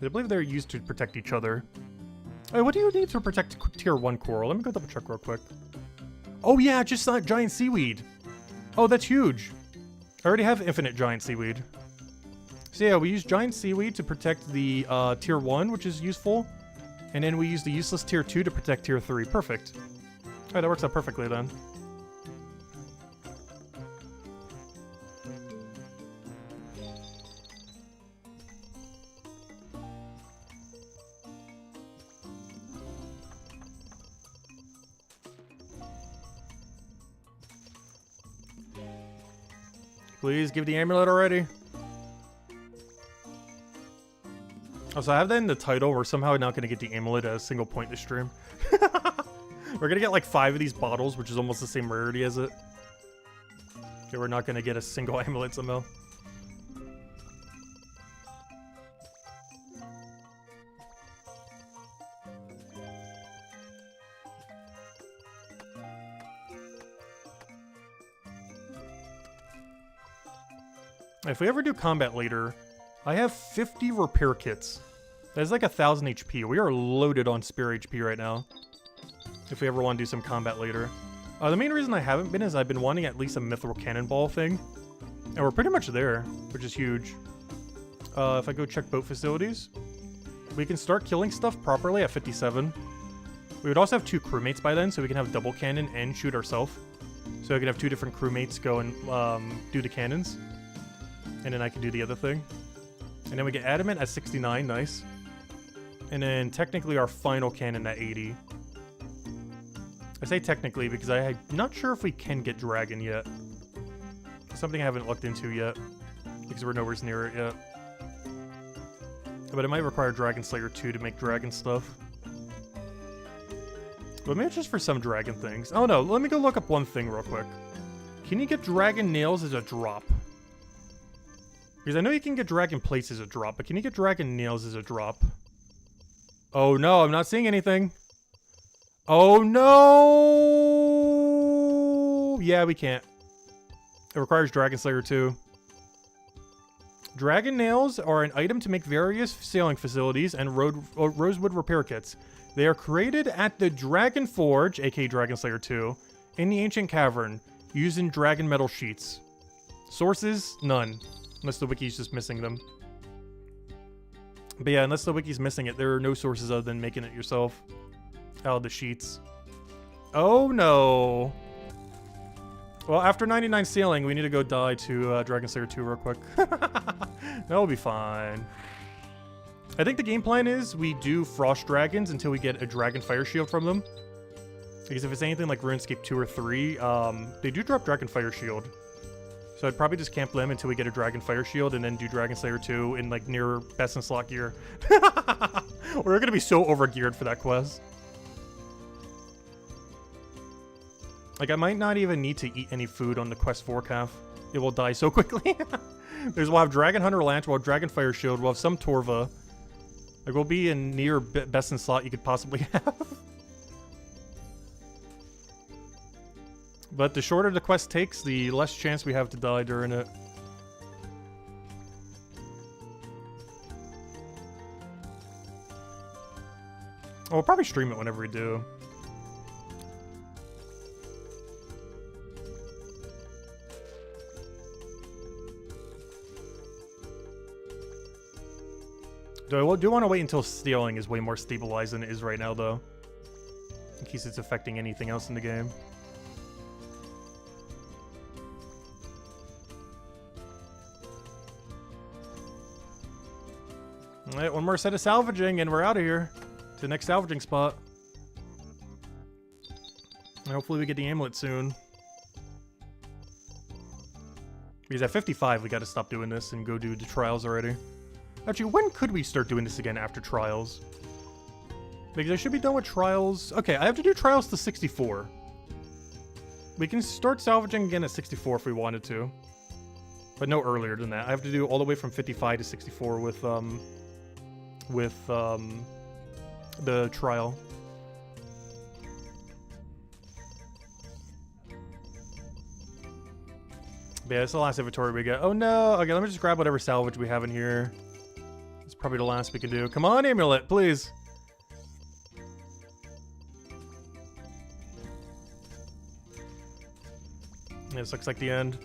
I believe they're used to protect each other. Hey, what do you need to protect tier 1 coral? Let me go double check real quick. Oh yeah, just that giant seaweed. Oh, that's huge. I already have infinite giant seaweed. So yeah, we use giant seaweed to protect the tier 1, which is useful. And then we use the useless tier 2 to protect tier 3. Perfect. Alright, that works out perfectly then. Please give the amulet already. Also, I have that in the title. We're somehow not going to get the amulet at a single point this stream. We're going to get like 5 of these bottles, which is almost the same rarity as it. Okay, we're not going to get a single amulet somehow. If we ever do combat later, I have 50 repair kits. That's like 1,000 HP. We are loaded on spare HP right now. If we ever want to do some combat later. The main reason I haven't been is I've been wanting at least a mithril cannonball thing. And we're pretty much there, which is huge. If I go check boat facilities, we can start killing stuff properly at 57. We would also have 2 crewmates by then, so we can have double cannon and shoot ourselves. So I could have 2 different crewmates go and do the cannons. And then I can do the other thing. And then we get adamant at 69, nice. And then technically our final cannon at 80. I say technically because I'm not sure if we can get dragon yet. Something I haven't looked into yet. Because we're nowhere near it yet. But it might require Dragon Slayer 2 to make dragon stuff. But maybe just for some dragon things. Oh no, let me go look up one thing real quick. Can you get dragon nails as a drop? Because I know you can get dragon plates as a drop, but can you get dragon nails as a drop? Oh no, I'm not seeing anything. Oh no! Yeah, we can't. It requires Dragon Slayer 2. Dragon nails are an item to make various sailing facilities and rosewood repair kits. They are created at the Dragon Forge, aka Dragon Slayer 2, in the Ancient Cavern, using dragon metal sheets. Sources? None. Unless the wiki's just missing them. But yeah, unless the wiki's missing it, there are no sources other than making it yourself. Out of the sheets. Oh no. Well, after 99 sailing, we need to go die to Dragon Slayer 2 real quick. That'll be fine. I think the game plan is we do Frost Dragons until we get a Dragon Fire Shield from them. Because if it's anything like RuneScape 2 or 3, they do drop Dragon Fire Shield. So I'd probably just camp them until we get a Dragon Fire Shield and then do Dragon Slayer 2 in like near best in slot gear. We're gonna be so overgeared for that quest. Like I might not even need to eat any food on the quest 4 calf. It will die so quickly. We'll have Dragon Hunter Lance, we'll have Dragon Fire Shield, we'll have some Torva. Like we'll be in near best in slot you could possibly have. But the shorter the quest takes, the less chance we have to die during it. We'll probably stream it whenever we do. I do want to wait until stealing is way more stabilized than it is right now, though. In case it's affecting anything else in the game. Alright, one more set of salvaging and we're out of here. To the next salvaging spot. And hopefully we get the amulet soon. Because at 55 we gotta stop doing this and go do the trials already. Actually, when could we start doing this again after trials? Because I should be done with trials. Okay, I have to do trials to 64. We can start salvaging again at 64 if we wanted to. But no earlier than that. I have to do all the way from 55 to 64 with the trial. But yeah, it's the last inventory we get. Oh no! Okay, let me just grab whatever salvage we have in here. It's probably the last we can do. Come on, Amulet, please! Yeah, this looks like the end.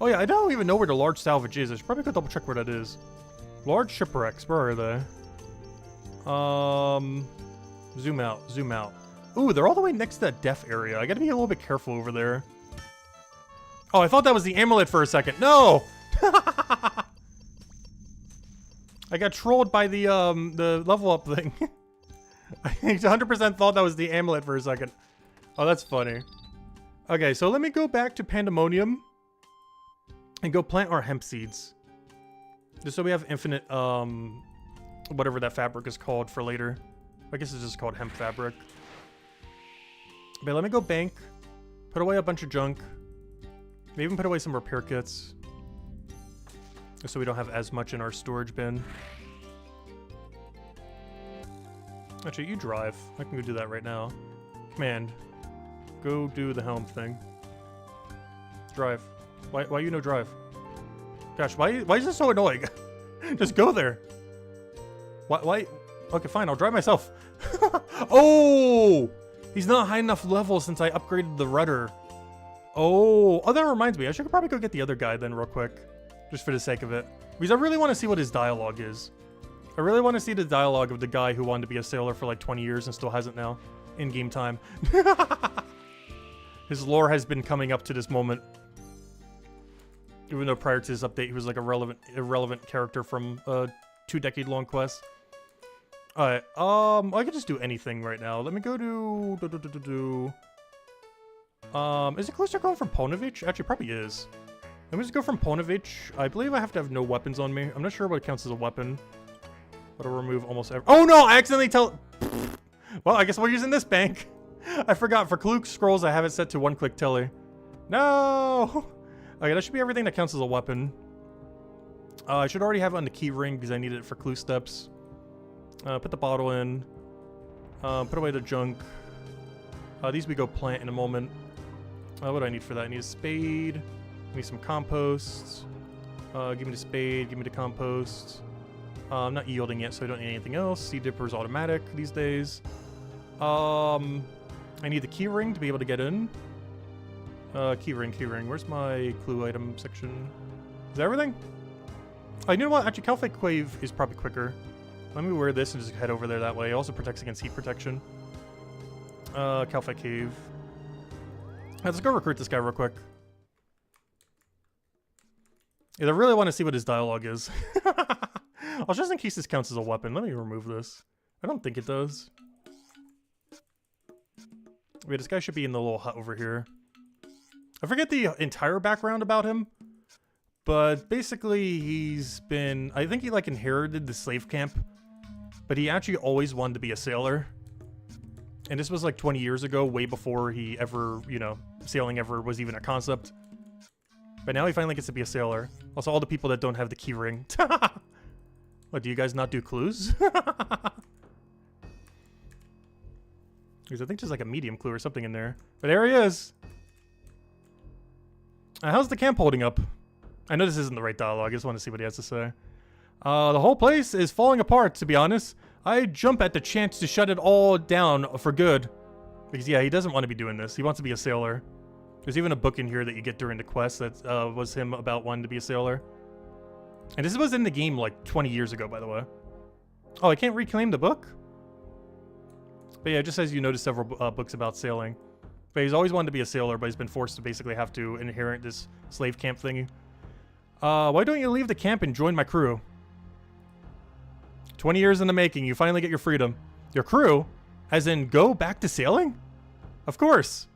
Oh yeah, I don't even know where the large salvage is. I should probably go double check where that is. Large shipwrecks, where are they? Zoom out, zoom out. Ooh, they're all the way next to that death area. I gotta be a little bit careful over there. Oh, I thought that was the amulet for a second. No! I got trolled by the level up thing. I 100% thought that was the amulet for a second. Oh, that's funny. Okay, so let me go back to Pandemonium and go plant our hemp seeds. Just so we have infinite, whatever that fabric is called for later. I guess it's just called hemp fabric. But let me go bank, put away a bunch of junk, maybe even put away some repair kits. So we don't have as much in our storage bin. Actually, you drive. I can go do that right now. Command. Go do the helm thing. Drive. Why you no drive? Gosh, why is this so annoying? Just go there. Why? Okay, fine. I'll drive myself. Oh! He's not high enough level since I upgraded the rudder. Oh, that reminds me. I should probably go get the other guy then real quick. Just for the sake of it. Because I really want to see what his dialogue is. I really want to see the dialogue of the guy who wanted to be a sailor for like 20 years and still hasn't now. in-game time. His lore has been coming up to this moment. Even though prior to this update, he was like a irrelevant character from a 2-decade-long quest. Alright, I could just do anything right now. Let me go to... is it closer going from Ponovich? Actually, probably is. Let me just go from Ponovich. I believe I have to have no weapons on me. I'm not sure what counts as a weapon. But I'll remove almost every... Oh no! I accidentally tell... Well, I guess we're using this bank. I forgot. For Clue Scrolls, I have it set to one-click telly. No! Okay, that should be everything that counts as a weapon. I should already have it on the key ring because I need it for clue steps. Put the bottle in. Put away the junk. These we go plant in a moment. What do I need for that? I need a spade. I need some compost. Give me the spade. Give me the compost. I'm not yielding yet, so I don't need anything else. Seed dipper is automatic these days. I need the key ring to be able to get in. Key ring. Where's my clue item section? Is that everything? Oh, you know what? Actually, Calfate Quave is probably quicker. Let me wear this and just head over there that way. It also protects against heat protection. Calfate Cave. Let's go recruit this guy real quick. Yeah, I really want to see what his dialogue is. I'll just in case this counts as a weapon. Let me remove this. I don't think it does. Wait, this guy should be in the little hut over here. I forget the entire background about him, but basically he's been... I think he like inherited the slave camp, but he actually always wanted to be a sailor. And this was like 20 years ago, way before he ever, you know, sailing ever was even a concept. But now he finally gets to be a sailor. Also, all the people that don't have the key ring. What, do you guys not do clues? Because I think there's like a medium clue or something in there. But there he is. How's the camp holding up? I know this isn't the right dialogue. I just want to see what he has to say. The whole place is falling apart, to be honest. I jump at the chance to shut it all down for good. Because, yeah, he doesn't want to be doing this. He wants to be a sailor. There's even a book in here that you get during the quest that was him about wanting to be a sailor. And this was in the game like 20 years ago, by the way. Oh, I can't reclaim the book? But yeah, it just says you notice several books about sailing. But he's always wanted to be a sailor, but he's been forced to basically have to inherit this slave camp thingy. Why don't you leave the camp and join my crew? 20 years in the making, you finally get your freedom. Your crew? As in, go back to sailing? Of course.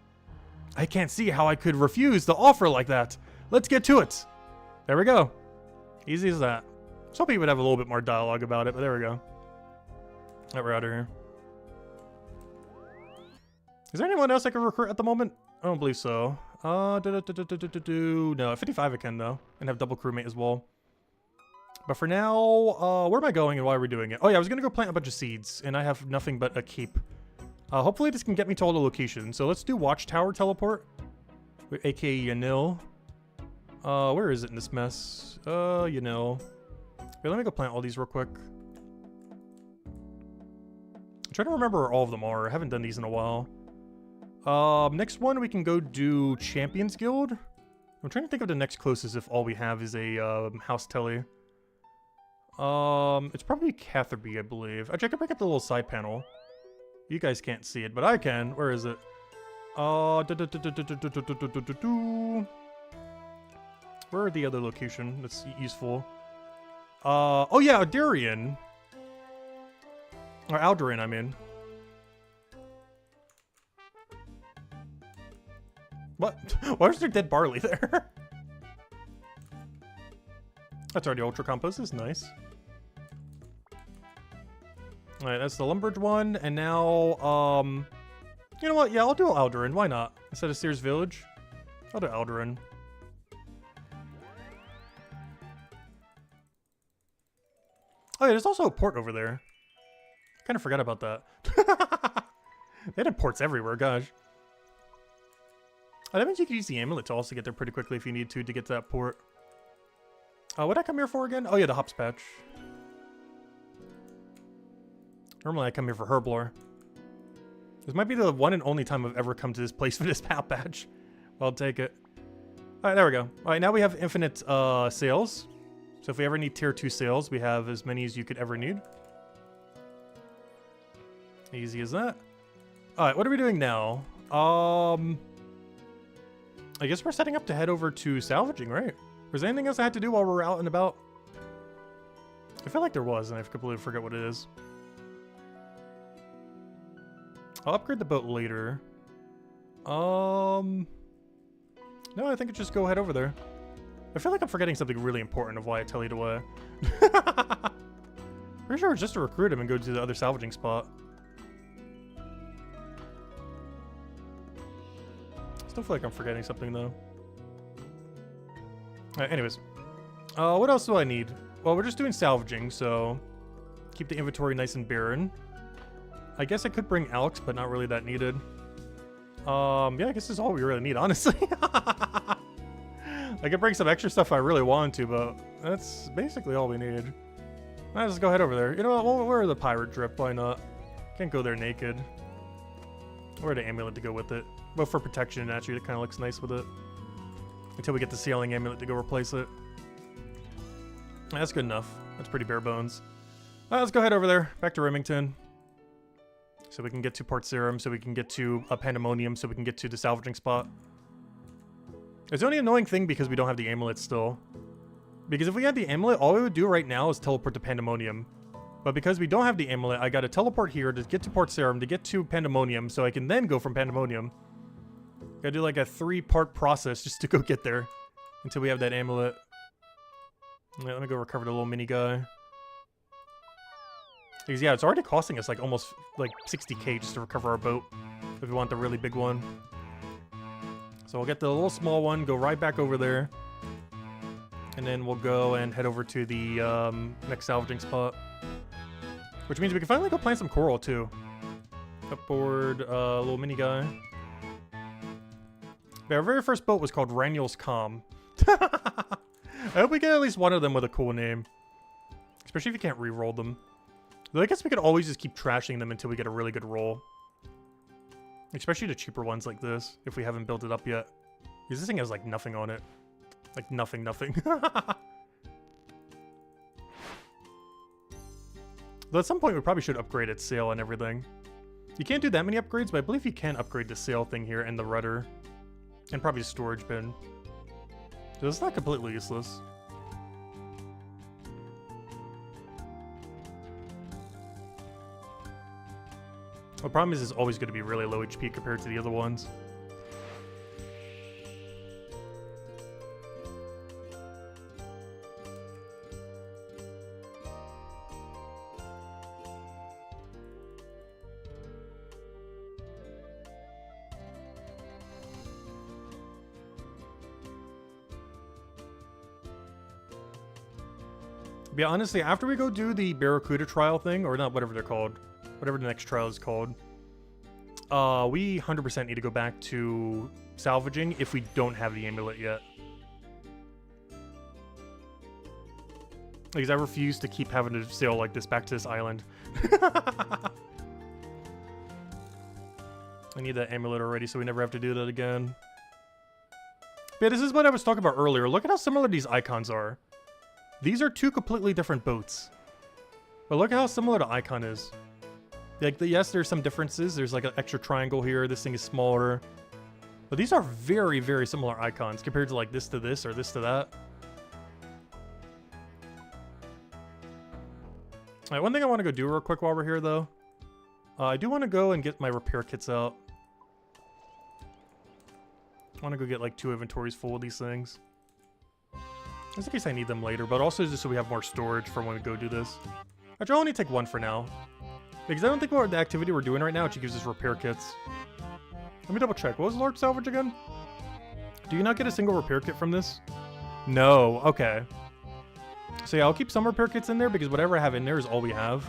I can't see how I could refuse the offer like that. Let's get to it. There we go. Easy as that. I was hoping we would have a little bit more dialogue about it, but there we go. Alright, we're out of here. Is there anyone else I can recruit at the moment? I don't believe so. No, at 55 I can though, and have double crewmate as well. But for now, where am I going and why are we doing it? Oh yeah, I was gonna go plant a bunch of seeds, and I have nothing but a cape. Hopefully this can get me to all the locations. So let's do Watchtower Teleport, aka Yanil. Where is it in this mess? Yanil. Wait, let me go plant all these real quick. I'm trying to remember where all of them are. I haven't done these in a while. Next one we can go do Champions Guild. I'm trying to think of the next closest if all we have is a house telly. It's probably Catherby, I believe. Actually, I can break up the little side panel. You guys can't see it, but I can. Where is it? Where are the other location that's useful? Oh yeah, Durian. Or Aldurin, I mean. What? Why is there dead barley there? That's already ultra compost. This is nice. Alright, that's the Lumbridge one. And now, you know what? Yeah, I'll do Aldurin. Why not? Instead of Sears Village, I'll do Aldurin. Oh yeah, there's also a port over there. Kind of forgot about that. They had ports everywhere, gosh. Oh, that means you can use the amulet to also get there pretty quickly if you need to get to that port. What'd I come here for again? Oh yeah, the hops patch. Normally I come here for Herblore. This might be the one and only time I've ever come to this place for this hop patch. Well, I'll take it. Alright, there we go. Alright, now we have infinite sails. So if we ever need tier 2 sails, we have as many as you could ever need. Easy as that. Alright, what are we doing now? I guess we're setting up to head over to salvaging, right? Was there anything else I had to do while we're out and about? I feel like there was, and I completely forget what it is. I'll upgrade the boat later. No, I think it's just go head over there. I feel like I'm forgetting something really important of why I tell you to, Pretty sure it's just to recruit him and go to the other salvaging spot. Still feel like I'm forgetting something, though. Alright, anyways. What else do I need? Well, we're just doing salvaging, so... keep the inventory nice and barren. I guess I could bring Alex, but not really that needed. Yeah, I guess this is all we really need, honestly. I could bring some extra stuff if I really wanted to, but that's basically all we need. Let's just go head over there. You know what? We'll wear the pirate drip. Why not? Can't go there naked. Wear the amulet to go with it. But for protection, naturally, it kind of looks nice with it. Until we get the sailing amulet to go replace it. That's good enough. That's pretty bare bones. Let's go head over there. Back to Remington. So we can get to Port Serum. So we can get to Pandemonium. So we can get to the salvaging spot. It's the only annoying thing because we don't have the amulet still. Because if we had the amulet, all we would do right now is teleport to Pandemonium. But because we don't have the amulet, I gotta teleport here to get to Port Serum, to get to Pandemonium, so I can then go from Pandemonium. Gotta do like a 3-part process just to go get there. Until we have that amulet. Yeah, let me go recover the little mini guy. Because yeah, it's already costing us like almost like 60k just to recover our boat. If we want the really big one. So we'll get the little small one, go right back over there. And then we'll go and head over to the next salvaging spot. Which means we can finally go plant some coral too. Upboard, little mini guy. But our very first boat was called Ranul's Calm. I hope we get at least one of them with a cool name. Especially if you can't re-roll them. Though I guess we could always just keep trashing them until we get a really good roll. Especially the cheaper ones like this, if we haven't built it up yet. Because this thing has like nothing on it. Like nothing. Though at some point we probably should upgrade its sail and everything. You can't do that many upgrades, but I believe you can upgrade the sail thing here and the rudder. And probably a storage bin. So it's not completely useless. The problem is it's always going to be really low HP compared to the other ones. But yeah, honestly, after we go do the Barracuda trial thing, or not, whatever they're called, whatever the next trial is called, we 100% need to go back to salvaging if we don't have the amulet yet. Because I refuse to keep having to sail like this back to this island. I need that amulet already so we never have to do that again. But yeah, this is what I was talking about earlier. Look at how similar these icons are. These are two completely different boats. But look at how similar the icon is. Like, yes, there's some differences. There's like an extra triangle here. This thing is smaller. But these are very, very similar icons compared to like this to this or this to that. Alright, one thing I want to go do real quick while we're here, though. I do want to go and get my repair kits out. I want to go get like 2 inventories full of these things. Just in case I need them later, but also just so we have more storage for when we go do this. Actually, I'll only take 1 for now. Because I don't think what the activity we're doing right now actually gives us repair kits. Let me double check. What was large salvage again? Do you not get a single repair kit from this? No. Okay. So yeah, I'll keep some repair kits in there because whatever I have in there is all we have.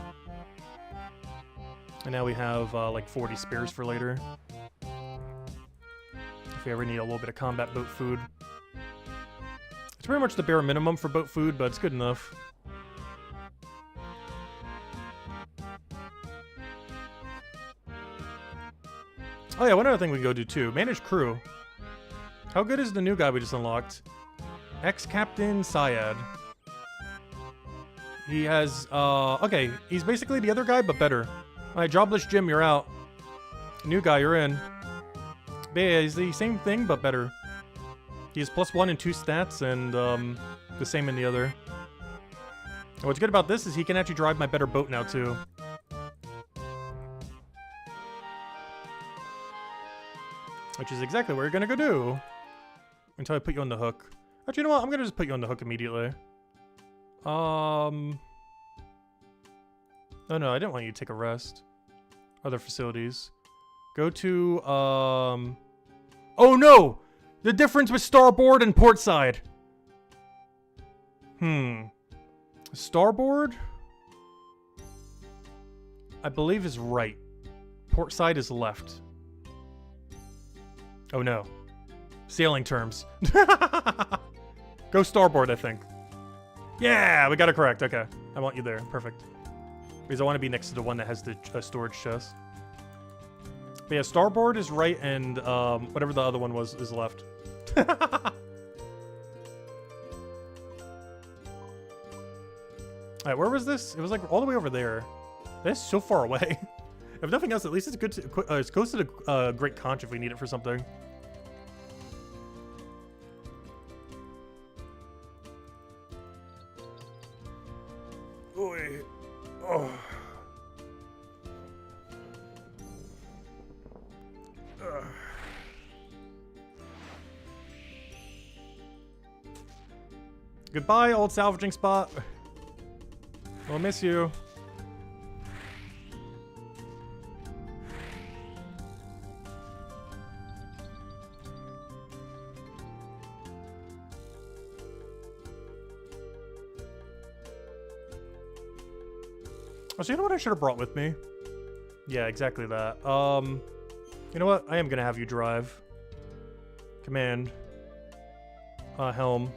And now we have like 40 spares for later. If we ever need a little bit of combat boat food. It's pretty much the bare minimum for boat food, but it's good enough. Oh yeah, one other thing we can go do too. Manage crew. How good is the new guy we just unlocked? Ex-Captain Syed. He has, okay, he's basically the other guy, but better. Alright, Jobless Jim, you're out. New guy, you're in. But yeah, he's the same thing, but better. He has +1 in 2 stats, and the same in the other. And what's good about this is he can actually drive my better boat now, too. Which is exactly what you're gonna go do. Until I put you on the hook. Actually, you know what? I'm gonna just put you on the hook immediately. Oh no, I didn't want you to take a rest. Other facilities. Go to, oh no! The difference with starboard and port side. Starboard, I believe, is right. Port side is left. Oh no. Sailing terms. Go starboard, I think. Yeah, we got it correct. Okay. I want you there. Perfect. Because I want to be next to the one that has the storage chest. But yeah, starboard is right, and whatever the other one was is left. Alright, where was this? It was like all the way over there. That's so far away. If nothing else, at least it's good to it's close to the Great Conch if we need it for something. Oy. Oh. Goodbye, old salvaging spot. We'll miss you. Oh, so you know what I should have brought with me? Yeah, exactly that. You know what? I am gonna have you drive. Command. Helm.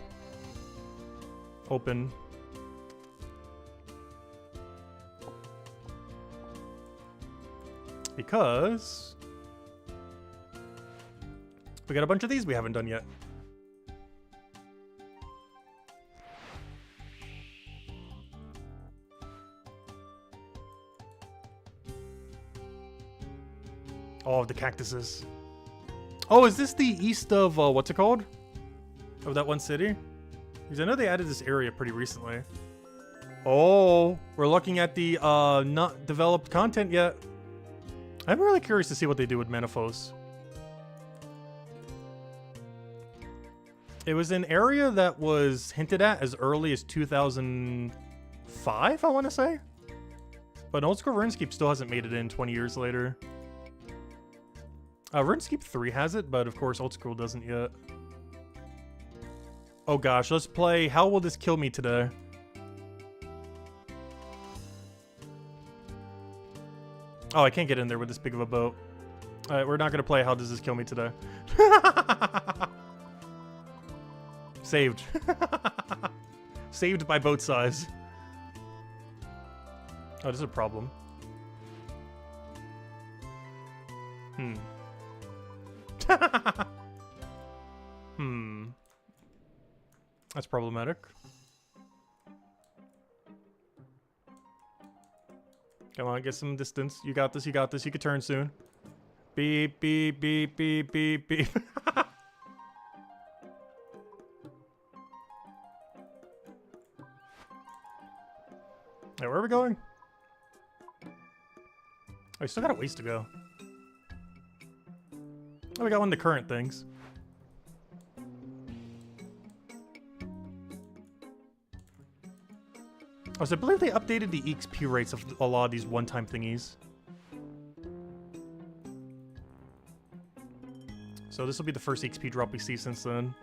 Open. Because we got a bunch of these we haven't done yet. Oh, the cactuses. Oh, is this the east of, what's it called? Of that one city? Because I know they added this area pretty recently. Oh, we're looking at the, not developed content yet. I'm really curious to see what they do with Maniphos. It was an area that was hinted at as early as 2005, I want to say. But Oldschool Runescape still hasn't made it in 20 years later. Runescape 3 has it, but of course Oldschool doesn't yet. Oh gosh, let's play How Will This Kill Me Today? Oh, I can't get in there with this big of a boat. Alright, we're not gonna play How Does This Kill Me Today? Saved. Saved by boat size. Oh, this is a problem. That's problematic. Come on, get some distance. You got this, you got this. You can turn soon. Beep, beep, beep, beep, beep, beep. Hey, where are we going? Oh, we still got a ways to go. Oh, we got one of the current things. Oh, so I believe they updated the EXP rates of a lot of these one-time thingies. So this will be the first EXP drop we see since then.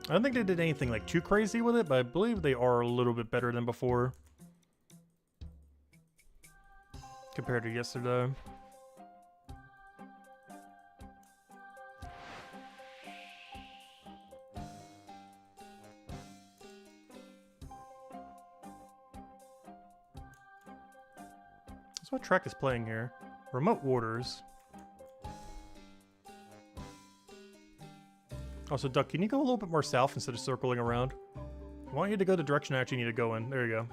I don't think they did anything like too crazy with it, but I believe they are a little bit better than before. Compared to yesterday. So what track is playing here? Remote Waters. Also, Duck, can you go a little bit more south instead of circling around? I want you to go the direction I actually need to go in. There you go.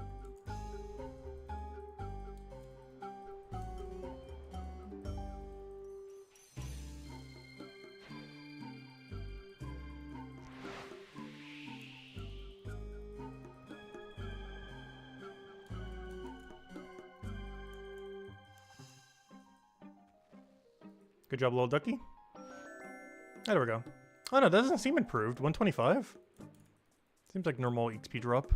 Good job, little ducky. Oh, there we go. Oh no, that doesn't seem improved. 125? Seems like normal XP drop.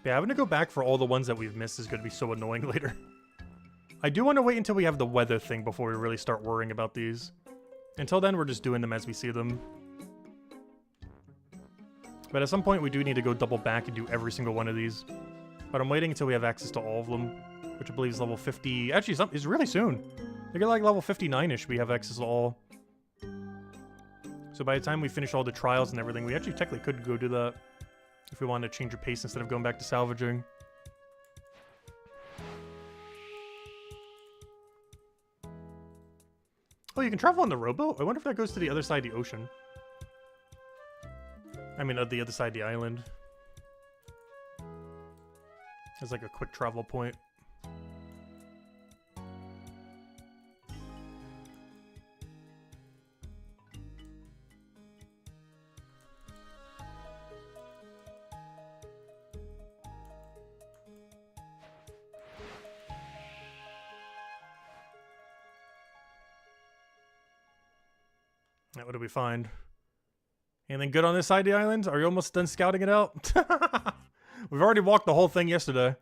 Yeah, having to go back for all the ones that we've missed is going to be so annoying later. I do want to wait until we have the weather thing before we really start worrying about these. Until then, we're just doing them as we see them. But at some point, we do need to go double back and do every single one of these. But I'm waiting until we have access to all of them, which I believe is level 50. Actually, it's really soon. I think like level 59-ish, we have access to all. So by the time we finish all the trials and everything, we actually technically could go do that. If we wanted to change your pace instead of going back to salvaging. Oh, you can travel on the rowboat? I wonder if that goes to the other side of the ocean. I mean, the other side of the island. It's like a quick travel point. What do we find? Anything good on this side of the island? Are you almost done scouting it out? We've already walked the whole thing yesterday.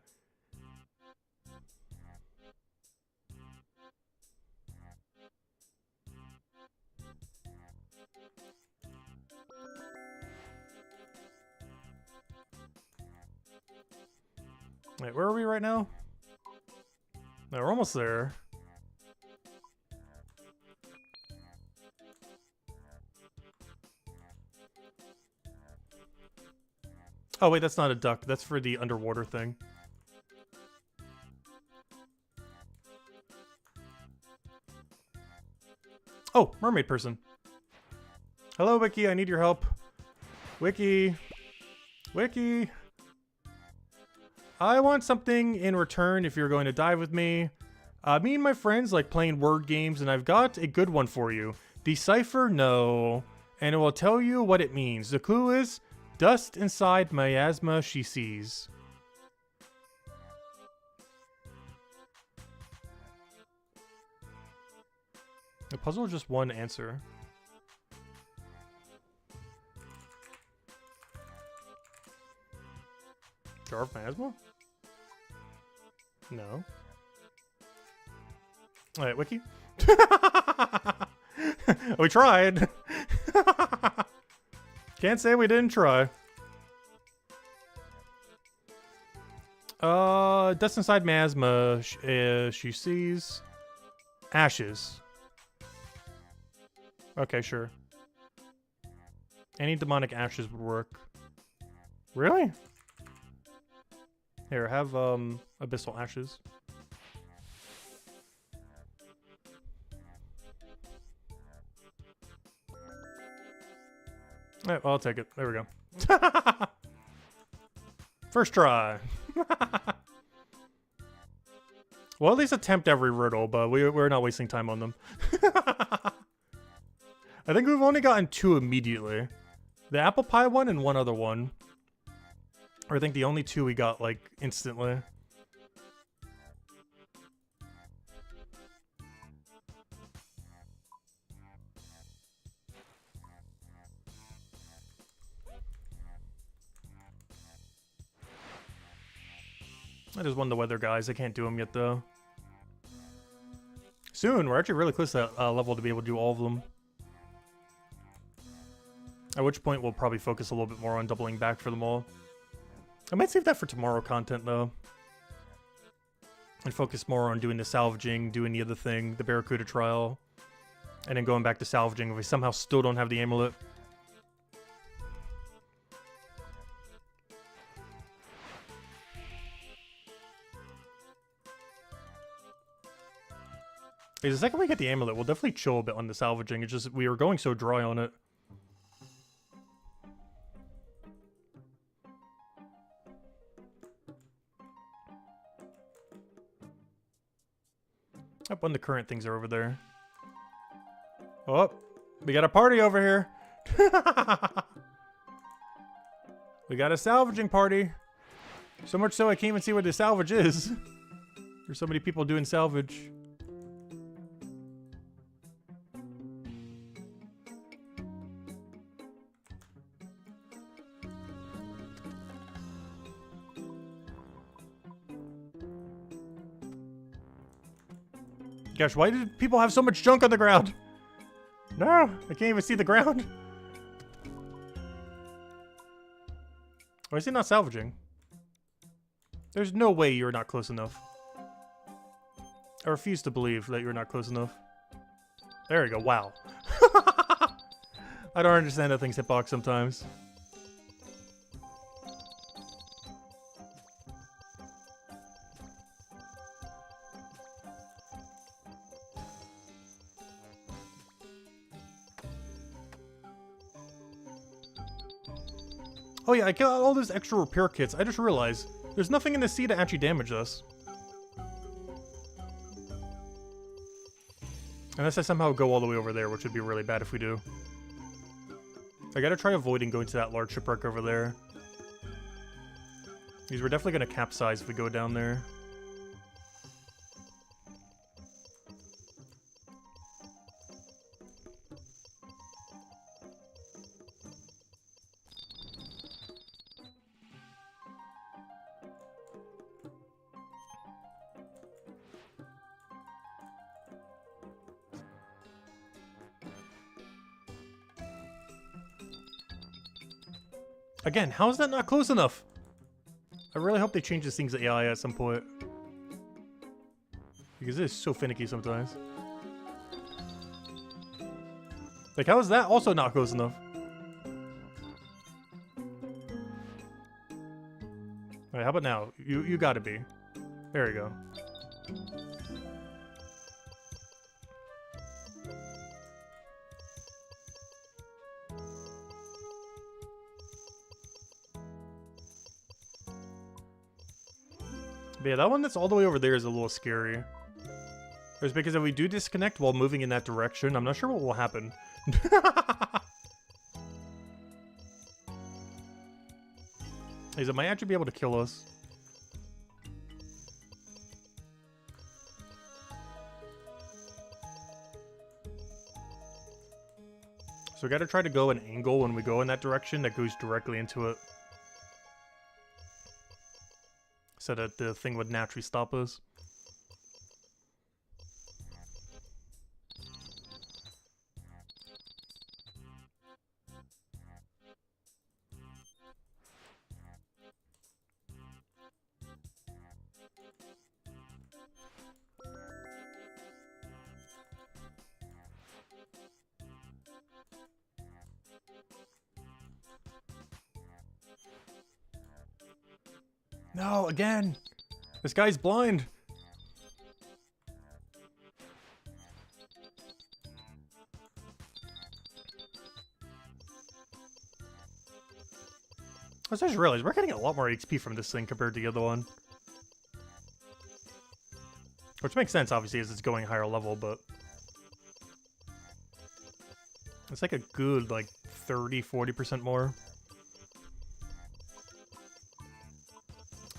Wait, where are we right now? No, we're almost there. Oh wait, that's not a duck. That's for the underwater thing. Oh, mermaid person. Hello, Wiki. I need your help. Wiki. Wiki. I want something in return if you're going to dive with me. Me and my friends like playing word games, and I've got a good one for you. Decipher no, and it will tell you what it means. The clue is dust inside miasma she sees. The puzzle is just one answer. Jar of miasma? No. Alright, Wiki. We tried. Can't say we didn't try. Dust inside miasma. She sees ashes. Okay, sure. Any demonic ashes would work. Really? Here, have abyssal ashes. Alright, well, I'll take it. There we go. First try. Well, at least attempt every riddle, but we're not wasting time on them. I think we've only gotten 2 immediately. The apple pie one and one other one. Or I think the only 2 we got, like, instantly. I just won the weather guys. I can't do them yet, though. Soon. We're actually really close to that level to be able to do all of them. At which point we'll probably focus a little bit more on doubling back for them all. I might save that for tomorrow content, though. And focus more on doing the salvaging, doing the other thing, the Barracuda trial. And then going back to salvaging if we somehow still don't have the amulet. The second we get the amulet, we'll definitely chill a bit on the salvaging. It's just, we were going so dry on it. Up when the current things are over there. Oh, we got a party over here. We got a salvaging party. So much so I can't even see what the salvage is. There's so many people doing salvage. Gosh, why did people have so much junk on the ground? No, I can't even see the ground. Why is he not salvaging? There's no way you're not close enough. I refuse to believe that you're not close enough. There we go, wow. I don't understand how things hitbox sometimes. Oh yeah, I got all those extra repair kits. I just realized there's nothing in the sea to actually damage us. Unless I somehow go all the way over there, which would be really bad if we do. I gotta try avoiding going to that large shipwreck over there. Because we're definitely gonna capsize if we go down there. Again, how is that not close enough? I really hope they change this thing's AI at some point. Because it is so finicky sometimes. Like, how is that also not close enough? Alright, how about now? You gotta be. There you go. But yeah, that one that's all the way over there is a little scary. It's because if we do disconnect while moving in that direction, I'm not sure what will happen. It might actually be able to kill us. So we gotta try to go an angle when we go in that direction that goes directly into it. So that the thing would naturally stop us. No, again! This guy's blind! I just realized we're getting a lot more XP from this thing compared to the other one. Which makes sense, obviously, as it's going higher level, but... it's like a good, like, 30-40% more.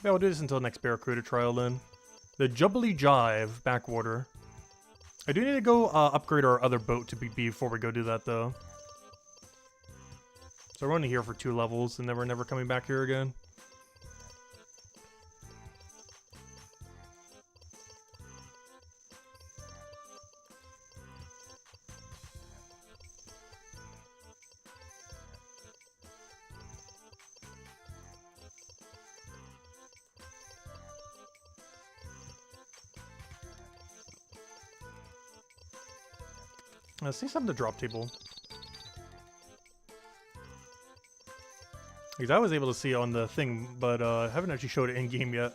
Yeah, we'll do this until next Barracuda trial then. The Jubilee Jive backwater. I do need to go upgrade our other boat to BB before we go do that though. So we're only here for 2 levels and then we're never coming back here again. Let's see some of the drop table. Because I was able to see it on the thing, but I haven't actually showed it in game yet.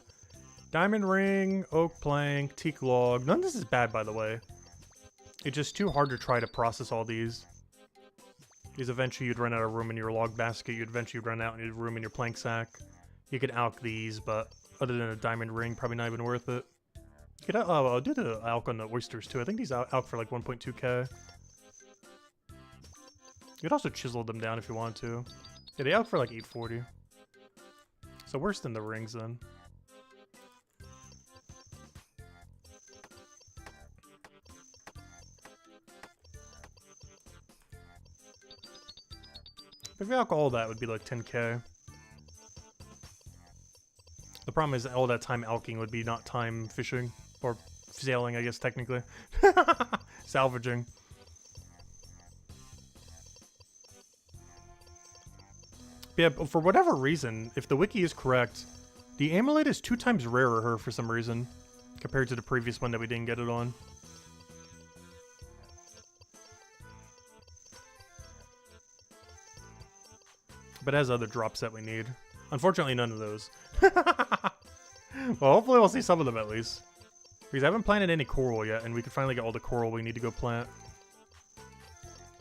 Diamond ring, oak plank, teak log. None of this is bad, by the way. It's just too hard to try to process all these. Because eventually you'd run out of room in your log basket. You'd eventually run out of room in your plank sack. You could alch these, but other than a diamond ring, probably not even worth it. You could I'll do the alch on the oysters too. I think these alch for like 1.2k. You could also chisel them down if you want to. Yeah, they alch for like 840. So worse than the rings then. If we alcohol that would be like 10k. The problem is all that time alking would be not time fishing. Or sailing, I guess, technically. Salvaging. Yeah, but for whatever reason, if the wiki is correct, the Amulet is 2 times rarer here for some reason, compared to the previous one that we didn't get it on. But it has other drops that we need. Unfortunately, none of those. Well, hopefully we'll see some of them at least. Because I haven't planted any coral yet, and we can finally get all the coral we need to go plant.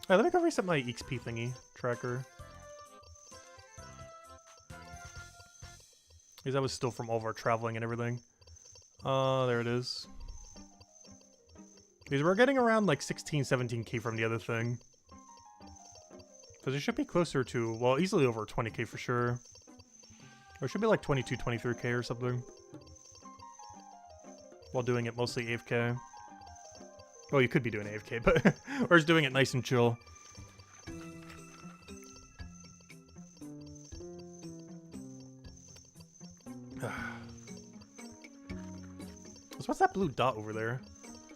Alright, let me go reset my XP thingy tracker. Because that was still from all of our traveling and everything. There it is. Because we're getting around like 16, 17k from the other thing. Because it should be closer to, well, easily over 20k for sure. Or it should be like 22, 23k or something. While doing it mostly AFK. Well, you could be doing AFK, but or just doing it nice and chill. So what's that blue dot over there?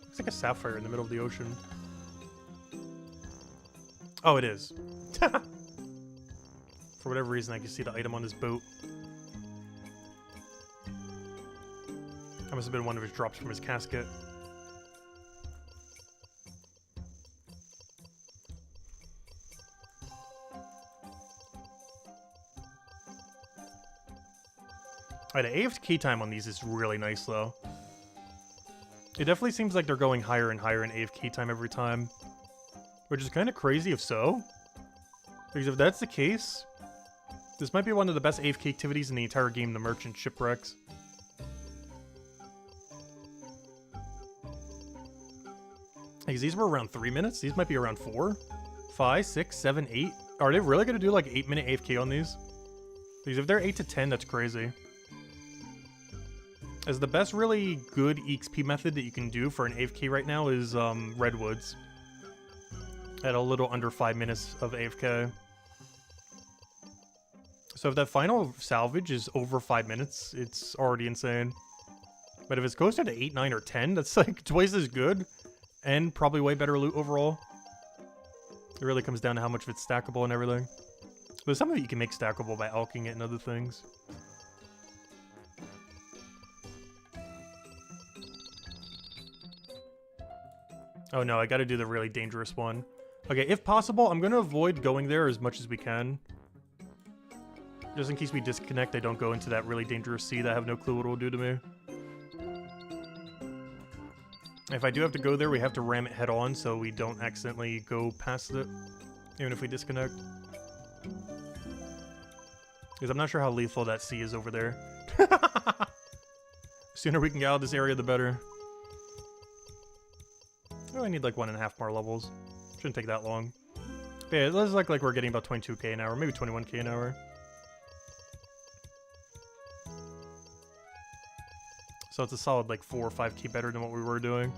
Looks like a sapphire in the middle of the ocean. Oh, it is. For whatever reason, I can see the item on this boat. That must have been one of his drops from his casket. Alright, the AFK time on these is really nice, though. It definitely seems like they're going higher and higher in AFK time every time. Which is kind of crazy if so. Because if that's the case, this might be one of the best AFK activities in the entire game, the Merchant Shipwrecks. Because these were around 3 minutes. These might be around 4, 5, 6, 7, 8. Are they really going to do like 8-minute AFK on these? Because if they're 8 to 10, that's crazy. As the best really good EXP method that you can do for an AFK right now is Redwoods. At a little under 5 minutes of AFK. So if that final salvage is over 5 minutes, it's already insane. But if it's closer to 8, 9, or 10, that's like twice as good. And probably way better loot overall. It really comes down to how much of it's stackable and everything. But some of it you can make stackable by alking it and other things. Oh no, I gotta do the really dangerous one. Okay, if possible, I'm gonna avoid going there as much as we can. Just in case we disconnect, I don't go into that really dangerous sea that I have no clue what it will do to me. If I do have to go there, we have to ram it head on so we don't accidentally go past it, even if we disconnect. Because I'm not sure how lethal that sea is over there. The sooner we can get out of this area, the better. Oh, I need like 1.5 more levels. Shouldn't take that long. But yeah, it looks like we're getting about 22k an hour, maybe 21k an hour. So it's a solid like 4 or 5k better than what we were doing.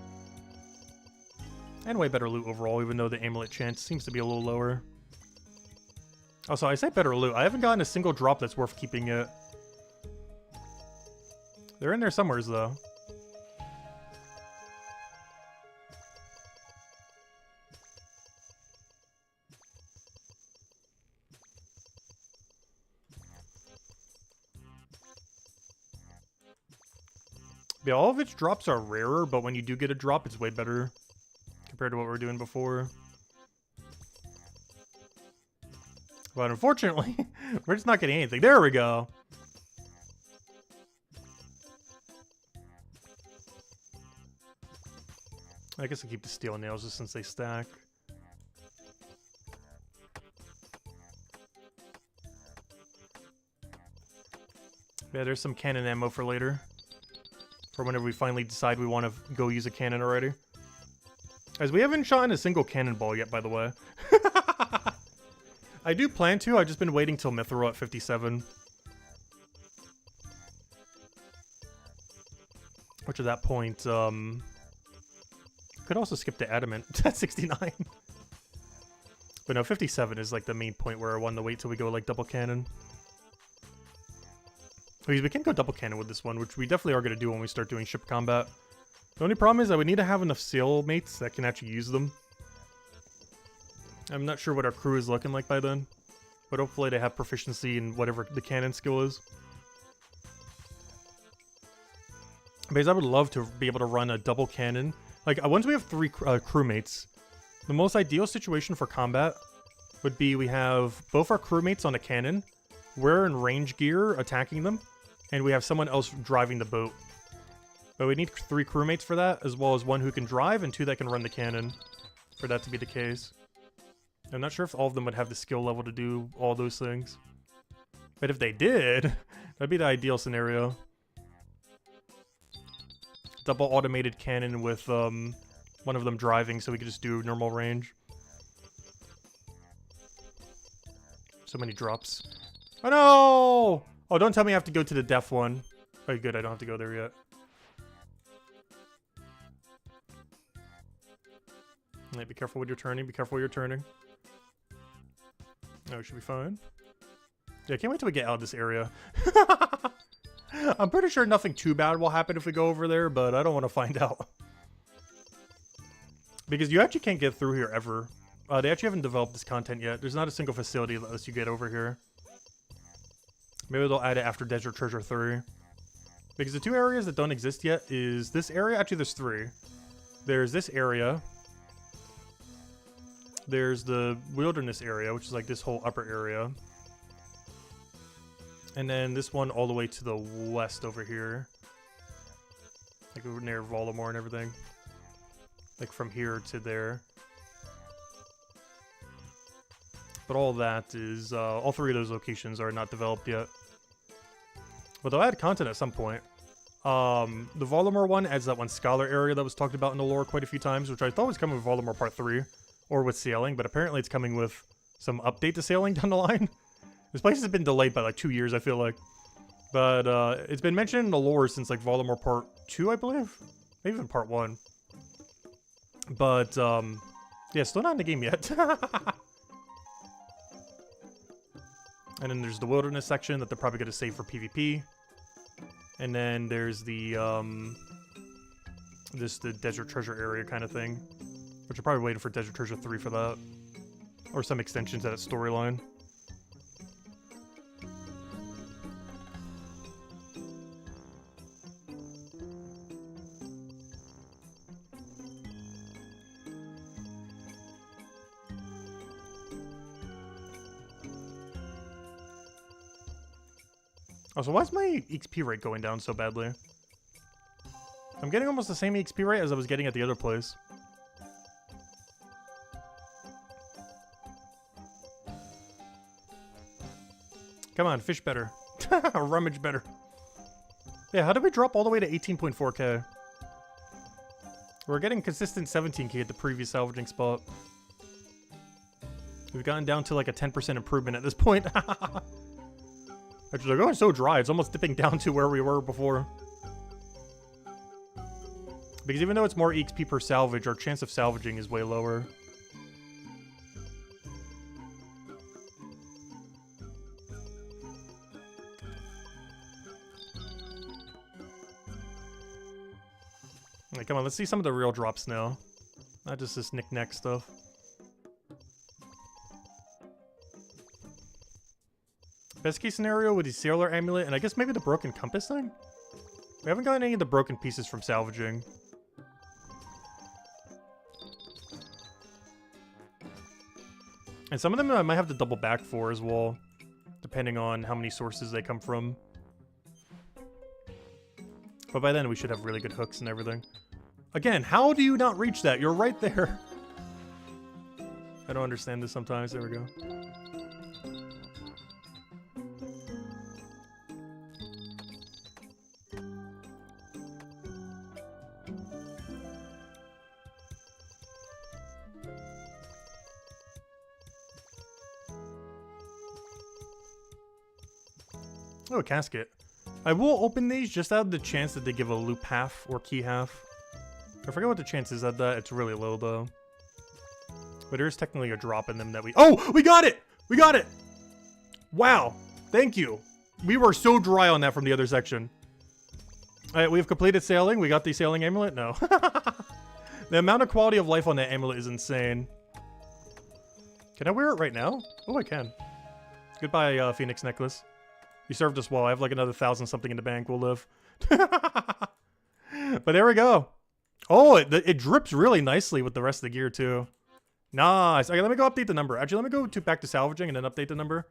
And way better loot overall, even though the amulet chance seems to be a little lower. Also, I say better loot. I haven't gotten a single drop that's worth keeping yet. They're in there somewheres though. Yeah, all of its drops are rarer, but when you do get a drop, it's way better compared to what we were doing before. But unfortunately, we're just not getting anything. There we go. I guess I keep the steel nails just since they stack. Yeah, there's some cannon ammo for later. For whenever we finally decide we want to go use a cannon already. As we haven't shot in a single cannonball yet, by the way. I do plan to, I've just been waiting till Mithril at 57. which at that point, could also skip to Adamant at 69. But no, 57 is like the main point where I wanted to wait till we go like double cannon. Because we can go double cannon with this one, which we definitely are going to do when we start doing ship combat. The only problem is I would need to have enough sail mates that can actually use them. I'm not sure what our crew is looking like by then, but hopefully they have proficiency in whatever the cannon skill is. Because I would love to be able to run a double cannon. Like, once we have 3 crewmates, the most ideal situation for combat would be we have both our crewmates on a cannon, we're in range gear attacking them, and we have someone else driving the boat. But we need 3 crewmates for that, as well as 1 who can drive and 2 that can run the cannon, for that to be the case. I'm not sure if all of them would have the skill level to do all those things. But if they did, that'd be the ideal scenario. Double automated cannon with one of them driving so we could just do normal range. So many drops. Oh no! Oh, don't tell me I have to go to the death one. Oh, good, I don't have to go there yet. Right, be careful when you're turning, be careful when you're turning. Oh, it should be fine. Yeah, I can't wait till we get out of this area. I'm pretty sure nothing too bad will happen if we go over there, but I don't want to find out. Because you actually can't get through here ever. They actually haven't developed this content yet. There's not a single facility that lets you get over here. Maybe they'll add it after Desert Treasure 3. Because the 2 areas that don't exist yet is this area. Actually, there's 3. There's this area. There's the wilderness area, which is like this whole upper area. And then this one all the way to the west over here. Like over near Voldemort and everything. Like from here to there. But all that is, all 3 of those locations are not developed yet. But they'll add content at some point. The Voldemort one adds that one scholar area that was talked about in the lore quite a few times, which I thought was coming with Voldemort Part 3. Or with sailing, but apparently it's coming with some update to sailing down the line. This place has been delayed by like 2 years, I feel like. But it's been mentioned in the lore since like Voldemort Part 2, I believe? Maybe even Part 1. But, yeah, still not in the game yet. And then there's the wilderness section that they're probably going to save for PvP. And then there's the, the Desert Treasure area kind of thing. Which are probably waiting for Desert Treasure 3 for that. Or some extensions to that storyline. Oh, so why is my XP rate going down so badly? I'm getting almost the same XP rate as I was getting at the other place. Come on, fish better. Rummage better. Yeah, how did we drop all the way to 18.4k? We're getting consistent 17k at the previous salvaging spot. We've gotten down to like a 10% improvement at this point. Actually, they're going so dry, it's almost dipping down to where we were before. Because even though it's more XP per salvage, our chance of salvaging is way lower. Like, come on, let's see some of the real drops now. Not just this knick-knack stuff. Best case scenario with the Sailor Amulet, and I guess maybe the Broken Compass thing? We haven't gotten any of the broken pieces from salvaging. And some of them I might have to double back for as well, depending on how many sources they come from. But by then we should have really good hooks and everything. Again, how do you not reach that? You're right there. I don't understand this sometimes. There we go. Oh, a casket. I will open these just out of the chance that they give a loop half or key half. I forget what the chance is of that. It's really low though. But there is technically a drop in them that we... Oh! We got it! We got it! Wow. Thank you. We were so dry on that from the other section. Alright, we've completed sailing. We got the sailing amulet? No. The amount of quality of life on that amulet is insane. Can I wear it right now? Oh, I can. Goodbye, Phoenix Necklace. You served us well. I have like another 1,000 something in the bank. We'll live. But there we go. Oh, it drips really nicely with the rest of the gear too. Nice. Okay, let me go update the number. Actually, let me go back to salvaging and then update the number.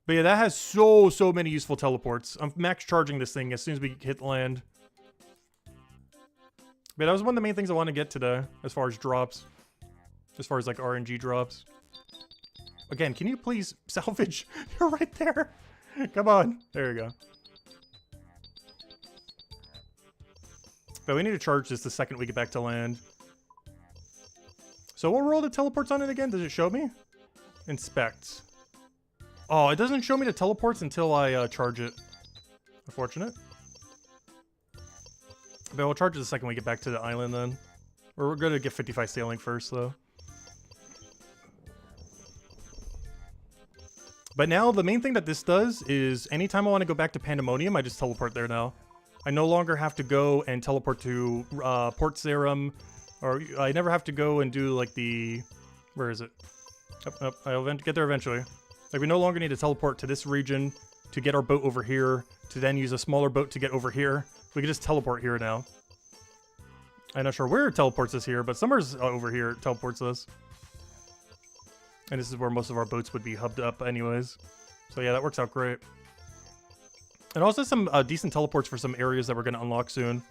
But yeah, that has so many useful teleports. I'm max charging this thing as soon as we hit land. But that was one of the main things I want to get today, as far as drops. As far as like RNG drops. Again, can you please salvage? You're right there. Come on. There you go. But we need to charge this the second we get back to land. So what were all the teleports on it again? Does it show me? Inspect. Oh, it doesn't show me the teleports until I charge it. Unfortunate. But we'll charge it the second we get back to the island then. We're going to get 55 sailing first though. But now the main thing that this does is anytime I want to go back to Pandemonium, I just teleport there now. I no longer have to go and teleport to Port Sarum, or I never have to go and do like the... Where is it? I'll get there eventually. Like we no longer need to teleport to this region to get our boat over here, to then use a smaller boat to get over here. We can just teleport here now. I'm not sure where it teleports us here, but somewhere's over here it teleports us. And this is where most of our boats would be hubbed up anyways. So yeah, that works out great. And also some decent teleports for some areas that we're going to unlock soon.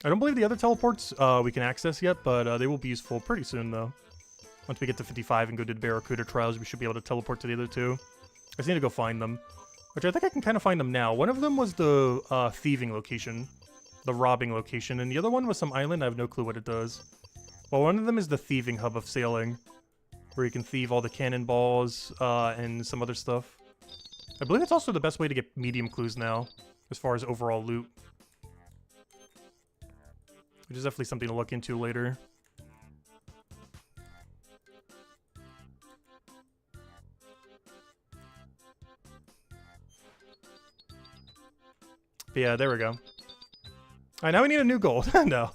I don't believe the other teleports we can access yet, but they will be useful pretty soon though. Once we get to 55 and go to the Barracuda trials, we should be able to teleport to the other two. I just need to go find them. Which I think I can kind of find them now. One of them was the thieving location. The robbing location. And the other one was some island. I have no clue what it does. Well, one of them is the thieving hub of sailing. Where you can thieve all the cannonballs and some other stuff. I believe it's also the best way to get medium clues now. As far as overall loot. Which is definitely something to look into later. But yeah, there we go. Alright, now we need a new goal. No.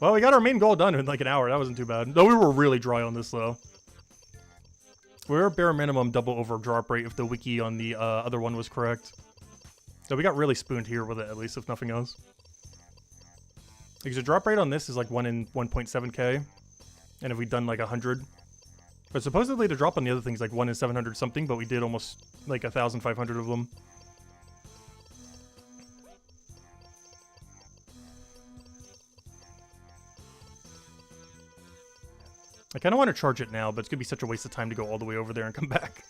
Well, we got our main goal done in like an hour. That wasn't too bad. Though we were really dry on this, though. We're bare minimum double over drop rate if the wiki on the other one was correct. So we got really spooned here with it, at least, if nothing else. Because the drop rate on this is like 1 in 1.7k. And if we'd done like 100. But supposedly the drop on the other thing's like 1 in 700 something, but we did almost like 1,500 of them. I kind of want to charge it now, but it's going to be such a waste of time to go all the way over there and come back.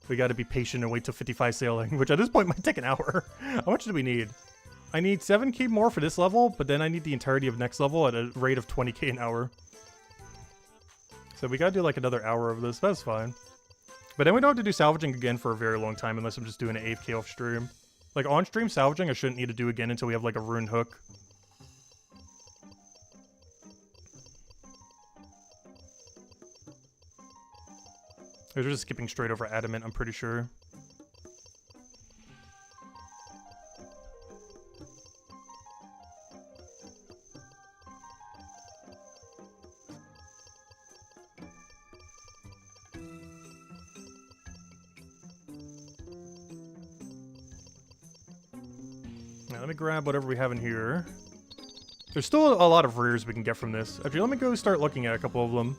We got to be patient and wait till 55 sailing, which at this point might take an hour. How much do we need? I need 7k more for this level, but then I need the entirety of next level at a rate of 20k an hour. So we got to do like another hour of this. That's fine. But then we don't have to do salvaging again for a very long time unless I'm just doing an AFK off stream. Like on stream salvaging I shouldn't need to do again until we have like a rune hook. We're just skipping straight over adamant, I'm pretty sure. Now let me grab whatever we have in here. There's still a lot of rears we can get from this. Actually, let me go start looking at a couple of them.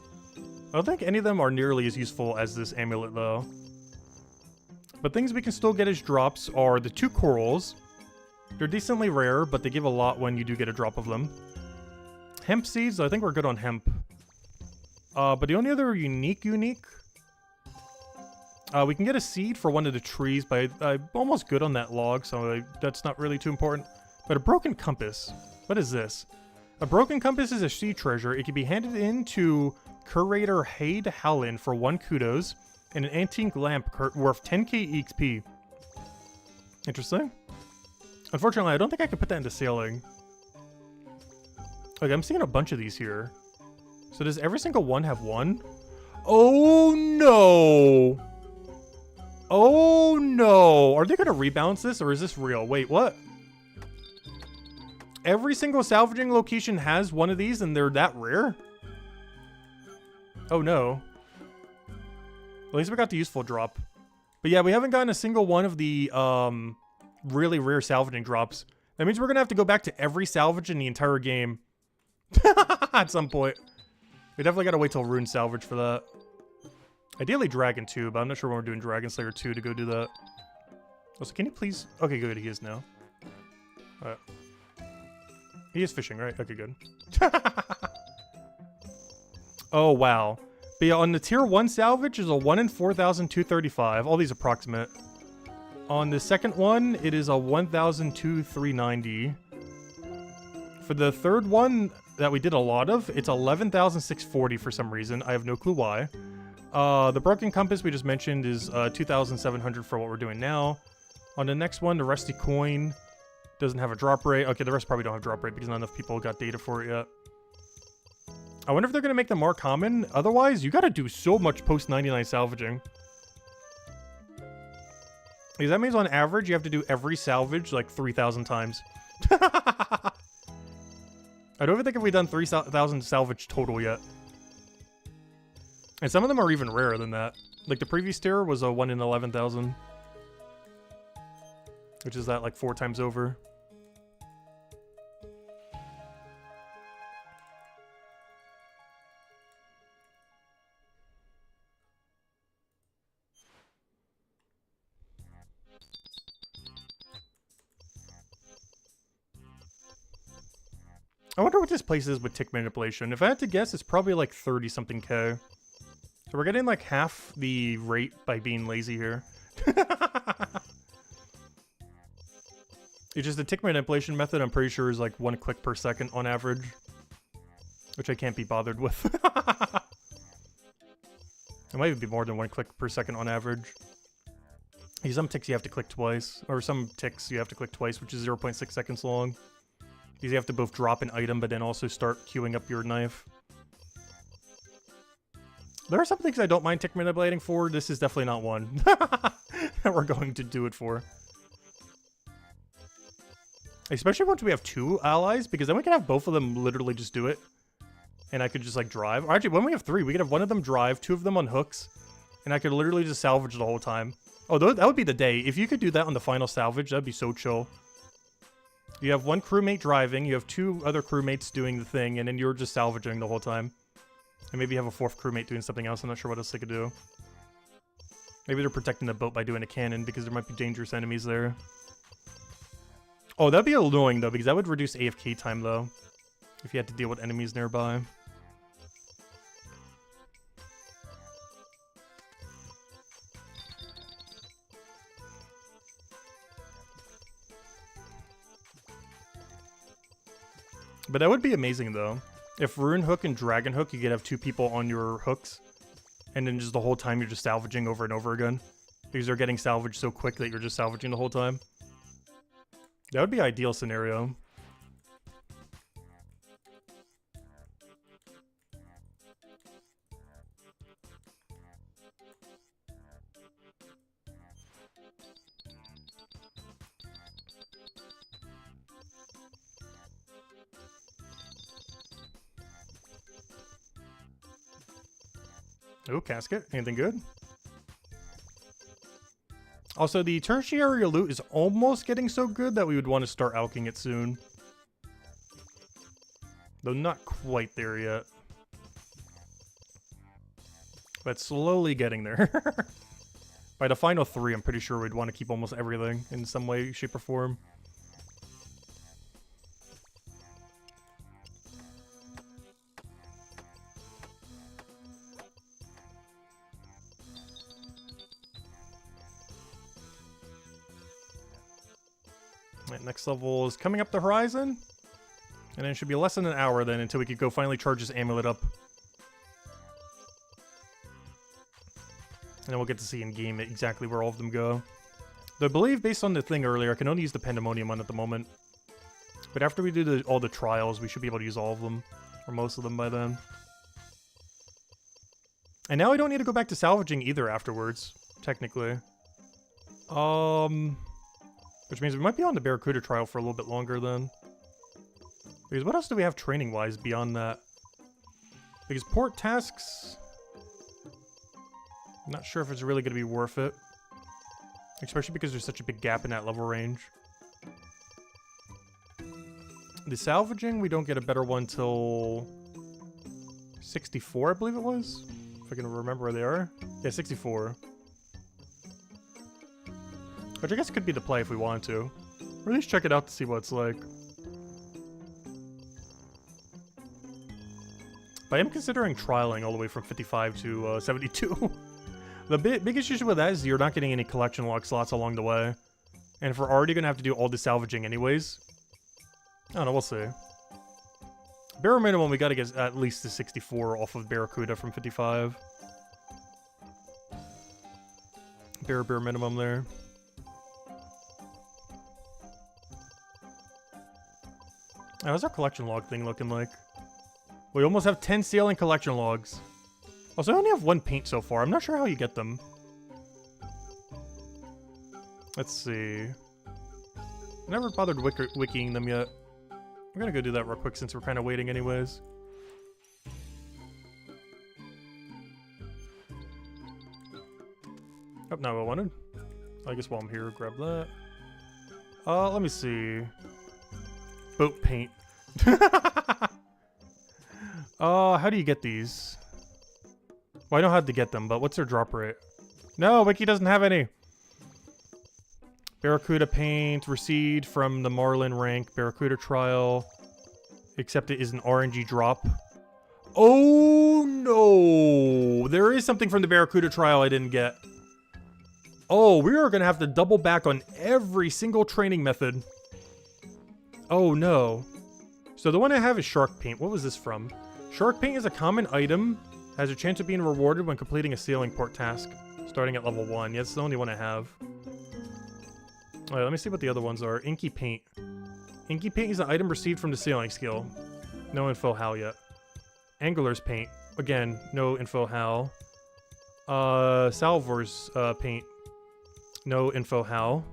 I don't think any of them are nearly as useful as this amulet, though. But things we can still get as drops are the 2 corals. They're decently rare, but they give a lot when you do get a drop of them. Hemp seeds, I think we're good on hemp. But the only other unique... we can get a seed for one of the trees, but I'm almost good on that log, so that's not really too important. But a broken compass. What is this? A broken compass is a sea treasure. It can be handed in to Curator Haid Howland for 1 kudos, and an antique lamp worth 10k EXP. Interesting. Unfortunately, I don't think I can put that into sailing. Okay, I'm seeing a bunch of these here. So does every single one have one? Oh no! Oh no! Are they gonna rebalance this, or is this real? Wait, what? Every single salvaging location has one of these, and they're that rare? Oh no. At least we got the useful drop. But yeah, we haven't gotten a single one of the really rare salvaging drops. That means we're gonna have to go back to every salvage in the entire game. At some point. We definitely gotta wait till Rune Salvage for that. Ideally Dragon 2, but I'm not sure when we're doing Dragon Slayer 2 to go do that. Also, can you please... Okay, good, he is now. Alright. He is fishing, right? Okay, good. Oh, wow. But yeah, on the tier 1 salvage is a 1 in 4,235. All these approximate. On the second one, it is a 1,002,390. For the third one that we did a lot of, it's 11,640 for some reason. I have no clue why. The Broken Compass we just mentioned is 2,700 for what we're doing now. On the next one, the Rusty Coin doesn't have a drop rate. Okay, the rest probably don't have drop rate because not enough people got data for it yet. I wonder if they're going to make them more common. Otherwise, you got to do so much post-99 salvaging. Because that means on average, you have to do every salvage like 3,000 times. I don't even think we've done 3,000 salvage total yet. And some of them are even rarer than that. Like the previous tier was a 1 in 11,000. Which is that like 4 times over. I wonder what this place is with tick manipulation. If I had to guess, it's probably like 30-something K. So we're getting like half the rate by being lazy here. It's just the tick manipulation method, I'm pretty sure, is like 1 click per second on average. Which I can't be bothered with. It might even be more than 1 click per second on average. Some ticks you have to click twice. Or some ticks you have to click twice, which is 0.6 seconds long. These you have to both drop an item, but then also start queuing up your knife. There are some things I don't mind tick manipulating for. This is definitely not one that we're going to do it for. Especially once we have 2 allies, because then we can have both of them literally just do it. And I could just like drive. Or actually, when we have 3, we could have one of them drive, 2 of them on hooks. And I could literally just salvage the whole time. Oh, that would be the day. If you could do that on the final salvage, that'd be so chill. You have 1 crewmate driving, you have 2 other crewmates doing the thing, and then you're just salvaging the whole time. And maybe you have a 4th crewmate doing something else, I'm not sure what else they could do. Maybe they're protecting the boat by doing a cannon, because there might be dangerous enemies there. Oh, that'd be annoying, though, because that would reduce AFK time, though. If you had to deal with enemies nearby. But that would be amazing, though. If Rune Hook and Dragon Hook, you could have 2 people on your hooks. And then just the whole time you're just salvaging over and over again. Because they're getting salvaged so quick that you're just salvaging the whole time. That would be ideal scenario. Oh, casket. Anything good? Also, the tertiary loot is almost getting so good that we would want to start alching it soon. Though not quite there yet. But slowly getting there. By the final 3, I'm pretty sure we'd want to keep almost everything in some way, shape, or form. Right, next level is coming up the horizon. And then it should be less than an hour then until we could go finally charge this amulet up. And then we'll get to see in game exactly where all of them go. I believe, based on the thing earlier, I can only use the Pandemonium one at the moment. But after we do all the trials, we should be able to use all of them. Or most of them by then. And now I don't need to go back to salvaging either afterwards, technically. Which means we might be on the Barracuda trial for a little bit longer then. Because what else do we have training-wise beyond that? Because port tasks... I'm not sure if it's really going to be worth it. Especially because there's such a big gap in that level range. The salvaging, we don't get a better one till 64, I believe it was. If I can remember where they are. Yeah, 64. Which I guess could be the play if we wanted to. Or at least check it out to see what it's like. But I am considering trialing all the way from 55 to 72. The biggest issue with that is you're not getting any collection log slots along the way. And if we're already going to have to do all the salvaging anyways, I don't know, we'll see. Bare minimum, we got to get at least the 64 off of Barracuda from 55. Bare minimum there. How's our collection log thing looking like? We almost have 10 sailing collection logs. Also, I only have 1 paint so far. I'm not sure how you get them. Let's see. I never bothered wikiing them yet. We're gonna go do that real quick since we're kind of waiting anyways. Oh, not what I wanted. I guess while I'm here, grab that. Let me see. Boat paint. How do you get these? Well, I know how to get them, but what's their drop rate? No, Wiki doesn't have any. Barracuda paint, recede from the Marlin rank, Barracuda trial. Except it is an RNG drop. Oh no! There is something from the Barracuda trial I didn't get. Oh, we are gonna have to double back on every single training method. Oh no. So the one I have is shark paint. What was this from? Shark paint is a common item. Has a chance of being rewarded when completing a sailing port task. Starting at level 1. Yeah, it's the only one I have. Alright, let me see what the other ones are. Inky paint. Inky paint is an item received from the sailing skill. No info how yet. Angler's paint. Again, no info how. Salvor's paint. No info how.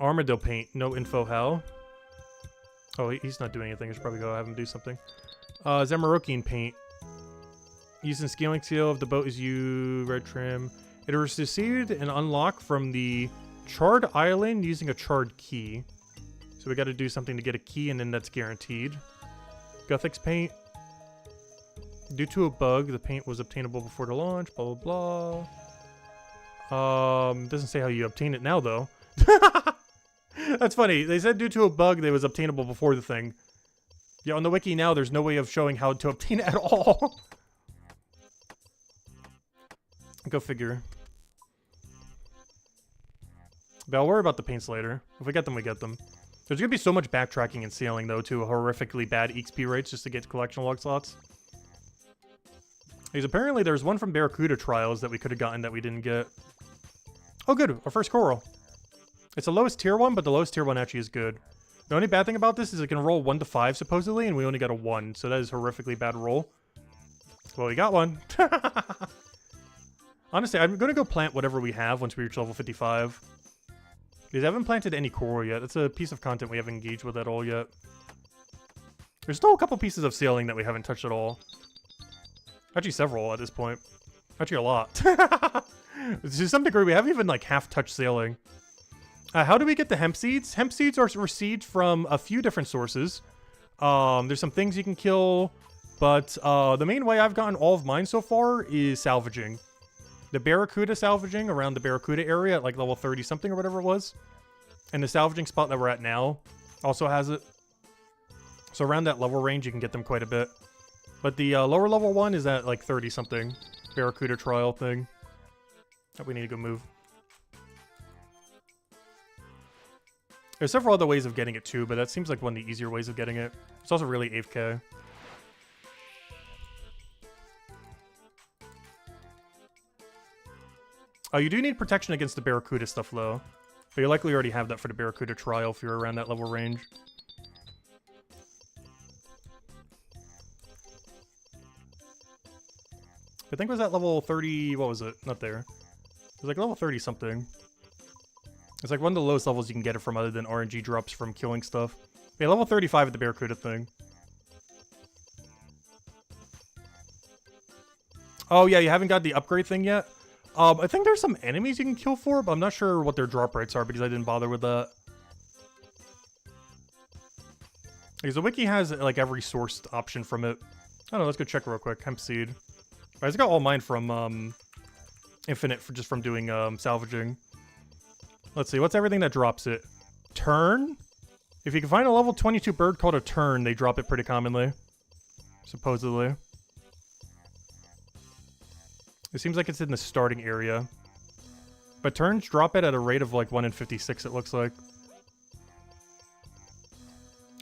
Armadillo paint. No info how. Oh, he's not doing anything. I should probably go have him do something. Zamarokine paint. Using scaling seal if the boat is red trim. It is received and unlocked from the charred island using a charred key. So we got to do something to get a key, and then that's guaranteed. Guthix paint. Due to a bug, the paint was obtainable before the launch. Blah blah blah. Doesn't say how you obtain it now though. That's funny. They said due to a bug, that was obtainable before the thing. Yeah, on the wiki now, there's no way of showing how to obtain it at all. Go figure. But I'll worry about the paints later. If we get them, we get them. There's gonna be so much backtracking and sailing, though, to horrifically bad XP rates just to get collection log slots. Because apparently there's one from Barracuda trials that we could have gotten that we didn't get. Oh, good. Our first coral. It's the lowest tier one, but the lowest tier one actually is good. The only bad thing about this is it can roll 1 to 5, supposedly, and we only got a 1. So that is a horrifically bad roll. Well, we got one. Honestly, I'm going to go plant whatever we have once we reach level 55. Because I haven't planted any coral yet. That's a piece of content we haven't engaged with at all yet. There's still a couple pieces of sailing that we haven't touched at all. Actually, several at this point. Actually, a lot. To some degree, we haven't even, like, half-touched sailing. How do we get the hemp seeds? Hemp seeds are received from a few different sources. There's some things you can kill, but the main way I've gotten all of mine so far is salvaging. The Barracuda salvaging around the Barracuda area at like level 30 something or whatever it was. And the salvaging spot that we're at now also has it. So around that level range you can get them quite a bit. But the lower level one is at like 30 something. Barracuda trial thing. That we need to go move. There's several other ways of getting it too, but that seems like one of the easier ways of getting it. It's also really AFK. Oh, you do need protection against the Barracuda stuff, though. But you likely already have that for the Barracuda trial if you're around that level range. I think it was at level 30... What was it? Not there. It was like level 30 something. It's like one of the lowest levels you can get it from other than RNG drops from killing stuff. Yeah, level 35 at the Barracuda thing. Oh yeah, you haven't got the upgrade thing yet? I think there's some enemies you can kill for, but I'm not sure what their drop rates are because I didn't bother with that. Because the wiki has like every sourced option from it. I don't know, let's go check real quick. Hemp seed. I just got all mine from Infinite just from doing salvaging. Let's see, what's everything that drops it? Tern? If you can find a level 22 bird called a tern, they drop it pretty commonly. Supposedly. It seems like it's in the starting area. But terns drop it at a rate of like 1 in 56, it looks like.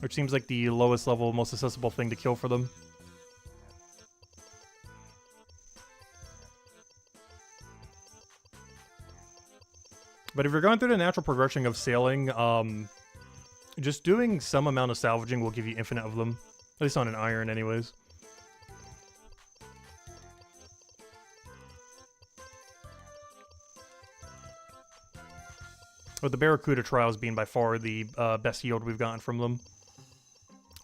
Which seems like the lowest level, most accessible thing to kill for them. But if you're going through the natural progression of sailing, just doing some amount of salvaging will give you infinite of them. At least on an iron anyways. With the Barracuda trials being by far the best yield we've gotten from them.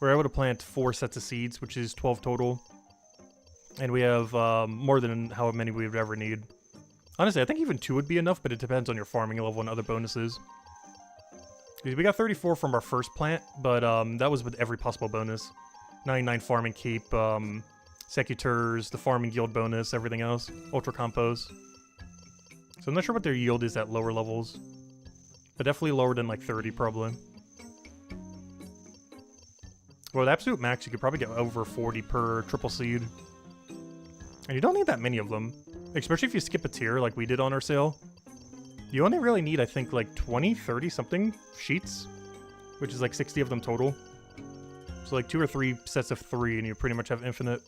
We're able to plant 4 sets of seeds, which is 12 total. And we have more than how many we would ever need. Honestly, I think even 2 would be enough, but it depends on your farming level and other bonuses. We got 34 from our first plant, but that was with every possible bonus. 99 farming keep, secutors, the farming yield bonus, everything else. Ultra compost. So I'm not sure what their yield is at lower levels. But definitely lower than like 30 probably. Well, the absolute max, you could probably get over 40 per triple seed. And you don't need that many of them. Especially if you skip a tier like we did on our sale. You only really need, I think, like 20, 30 something sheets. Which is like 60 of them total. So like 2 or 3 sets of 3 and you pretty much have infinite.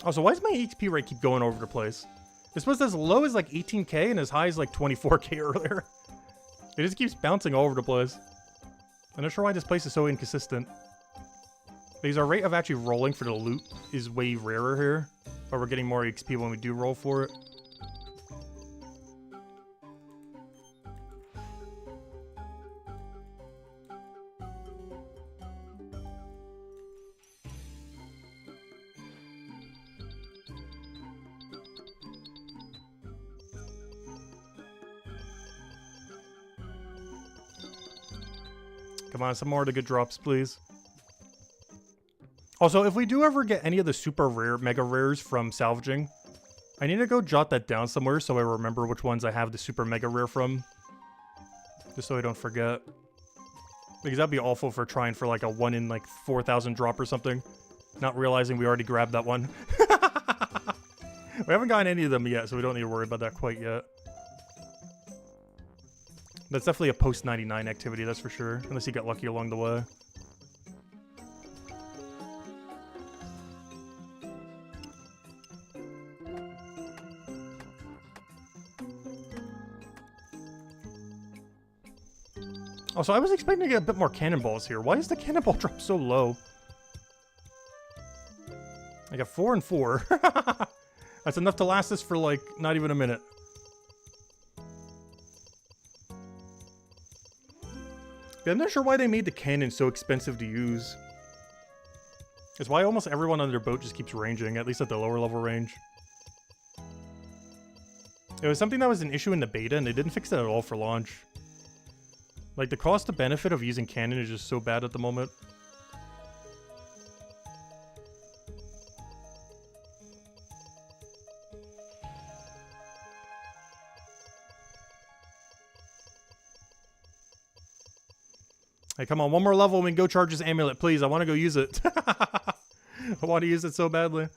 Also, why does my HP rate keep going over the place? This was as low as like 18k and as high as like 24k earlier. It just keeps bouncing all over the place. I'm not sure why this place is so inconsistent. Because our rate of actually rolling for the loot is way rarer here. But we're getting more XP when we do roll for it. Come on, some more of the good drops, please. Also, if we do ever get any of the super rare, mega rares from salvaging, I need to go jot that down somewhere so I remember which ones I have the super mega rare from. Just so I don't forget. Because that'd be awful for trying for like a 1 in like 4,000 drop or something. Not realizing we already grabbed that one. We haven't gotten any of them yet, so we don't need to worry about that quite yet. That's definitely a post-99 activity, that's for sure. Unless you get lucky along the way. Also, I was expecting to get a bit more cannonballs here. Why is the cannonball drop so low? I got 4 and 4. That's enough to last us for, like, not even a minute. Yeah, I'm not sure why they made the cannon so expensive to use. It's why almost everyone on their boat just keeps ranging, at least at the lower level range. It was something that was an issue in the beta, and they didn't fix it at all for launch. Like, the cost to benefit of using cannon is just so bad at the moment. Hey, come on, one more level and we can go charge this amulet, please. I want to go use it. I want to use it so badly.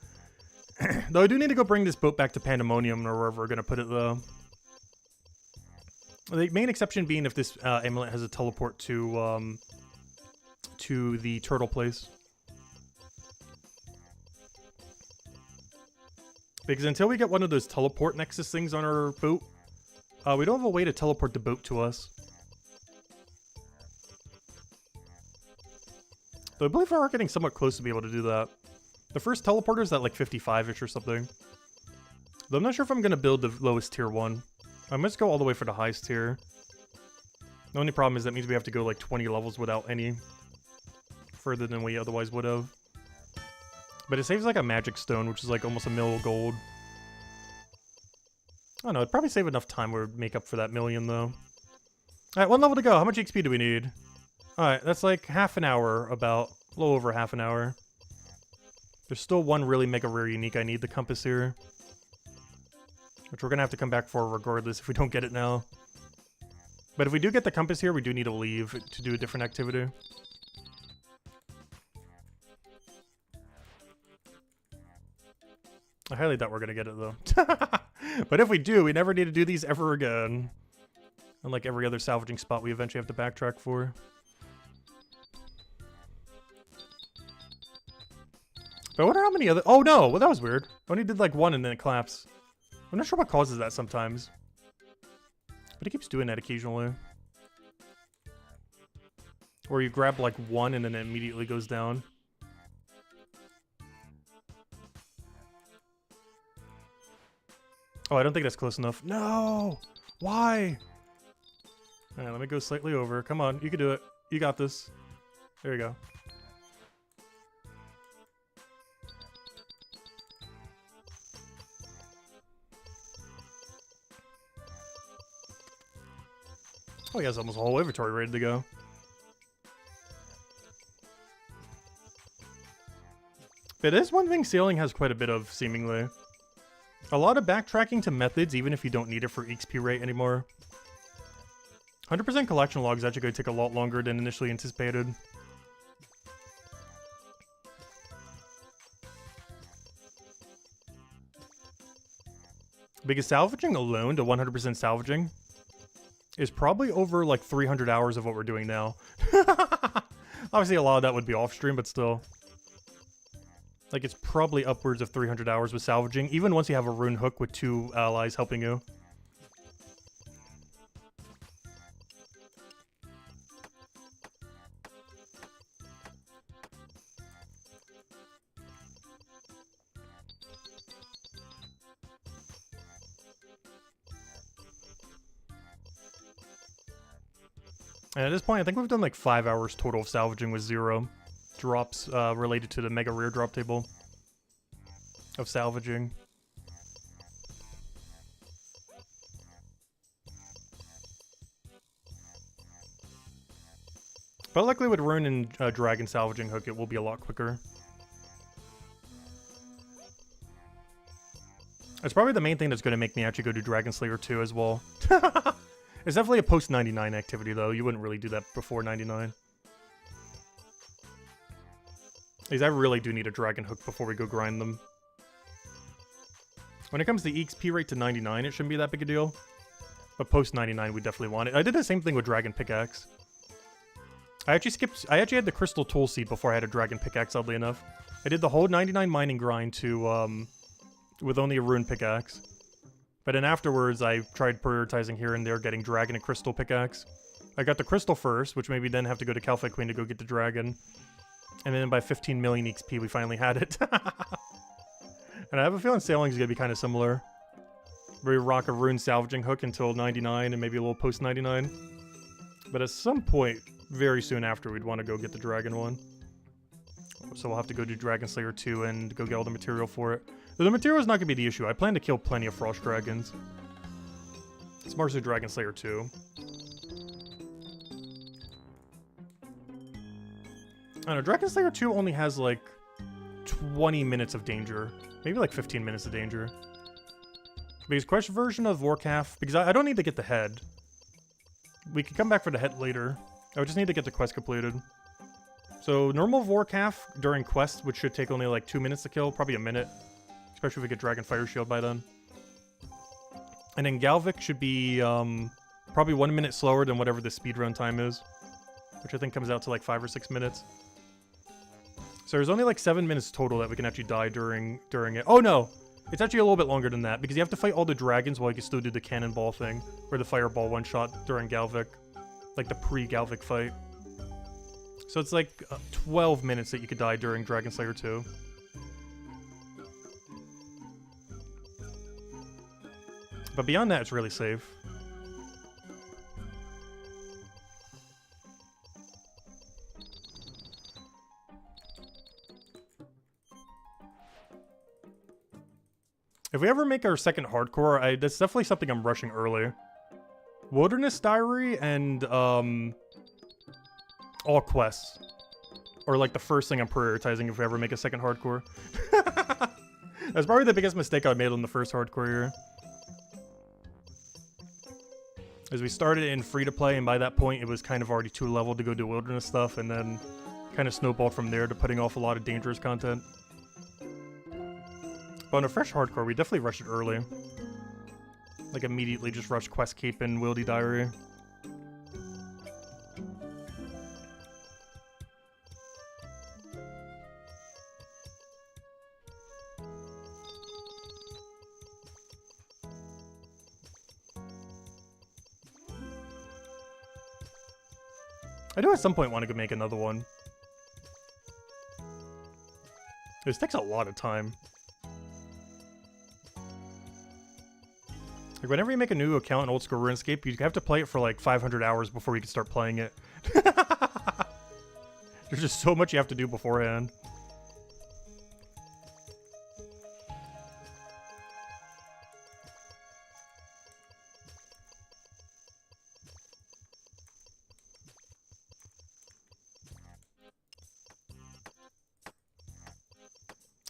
Though I do need to go bring this boat back to Pandemonium or wherever we're going to put it, though. The main exception being if this amulet has a teleport to to the turtle place. Because until we get one of those teleport nexus things on our boat, we don't have a way to teleport the boat to us. Though I believe we are getting somewhat close to be able to do that. The first teleporter is at like 55-ish or something. Though I'm not sure if I'm going to build the lowest tier one. I must go all the way for the highest tier. The only problem is that means we have to go like 20 levels without any further than we otherwise would have. But it saves like a magic stone, which is like almost a mil gold. I don't know, it'd probably save enough time where it would make up for that million though. Alright, 1 level to go. How much XP do we need? Alright, that's like half an hour, about. A little over half an hour. There's still one really mega rare unique I need, the compass here. Which we're gonna have to come back for regardless if we don't get it now. But if we do get the compass here, we do need to leave to do a different activity. I highly doubt we're gonna get it though. But if we do, we never need to do these ever again. Unlike every other salvaging spot we eventually have to backtrack for. But I wonder how many other— oh no! Well, that was weird. I only did like one and then it collapsed. I'm not sure what causes that sometimes. But it keeps doing that occasionally. Or you grab like one and then it immediately goes down. Oh, I don't think that's close enough. No! Why? Alright, let me go slightly over. Come on, you can do it. You got this. There you go. Oh, he has almost a whole inventory ready to go. But it is one thing sailing has quite a bit of, seemingly. A lot of backtracking to methods, even if you don't need it for XP rate anymore. 100% collection log is actually going to take a lot longer than initially anticipated. Because salvaging alone to 100% salvaging is probably over like 300 hours of what we're doing now. Obviously a lot of that would be off stream, but still. Like, it's probably upwards of 300 hours with salvaging, even once you have a rune hook with 2 allies helping you. And at this point, I think we've done like 5 hours total of salvaging with 0 drops related to the mega rare drop table of salvaging. But luckily with rune and dragon salvaging hook, it will be a lot quicker. It's probably the main thing that's going to make me actually go do Dragon Slayer 2 as well. It's definitely a post 99 activity though. You wouldn't really do that before 99. Because I really do need a dragon hook before we go grind them. When it comes to XP rate to 99, it shouldn't be that big a deal. But post 99, we definitely want it. I did the same thing with dragon pickaxe. I actually had the crystal tool seed before I had a dragon pickaxe, oddly enough. I did the whole 99 mining grind to, with only a rune pickaxe. But then afterwards, I tried prioritizing here and there, getting dragon and crystal pickaxe. I got the crystal first, which made me then have to go to Calphite Queen to go get the dragon. And then by 15 million XP, we finally had it. And I have a feeling sailing is going to be kind of similar. We rock a rune salvaging hook until 99 and maybe a little post 99. But at some point, very soon after, we'd want to go get the dragon one. So we'll have to go do Dragon Slayer 2 and go get all the material for it. The material is not going to be the issue. I plan to kill plenty of frost dragons. It's more so Dragon Slayer 2. I don't know, Dragon Slayer 2 only has like 20 minutes of danger. Maybe like 15 minutes of danger. Because quest version of Warcraft, because I don't need to get the head. We can come back for the head later. I would just need to get the quest completed. So normal Warcraft during quest, which should take only like 2 minutes to kill, probably a minute. Especially if we get Dragon Fire Shield by then. And then Galvic should be probably 1 minute slower than whatever the speedrun time is. which I think comes out to like 5 or 6 minutes. So there's only like 7 minutes total that we can actually die during it. Oh no! It's actually a little bit longer than that, because you have to fight all the dragons while you can still do the cannonball thing, or the fireball one-shot during Galvic. Like the pre-Galvic fight. So it's like 12 minutes that you could die during Dragon Slayer 2. But beyond that, it's really safe. If we ever make our second hardcore, that's definitely something I'm rushing early. Wilderness Diary and all quests or like the first thing I'm prioritizing if we ever make a second hardcore. That's probably the biggest mistake I made on the first hardcore year. As we started in free-to-play, and by that point it was kind of already too leveled to go do wilderness stuff, and then kind of snowballed from there to putting off a lot of dangerous content. But on a fresh hardcore, we definitely rushed it early. Like immediately just rushed Quest Cape and Wildy Diary. I do at some point want to go make another one. This takes a lot of time. Like whenever you make a new account in Oldschool Runescape, you have to play it for like 500 hours before you can start playing it. There's just so much you have to do beforehand.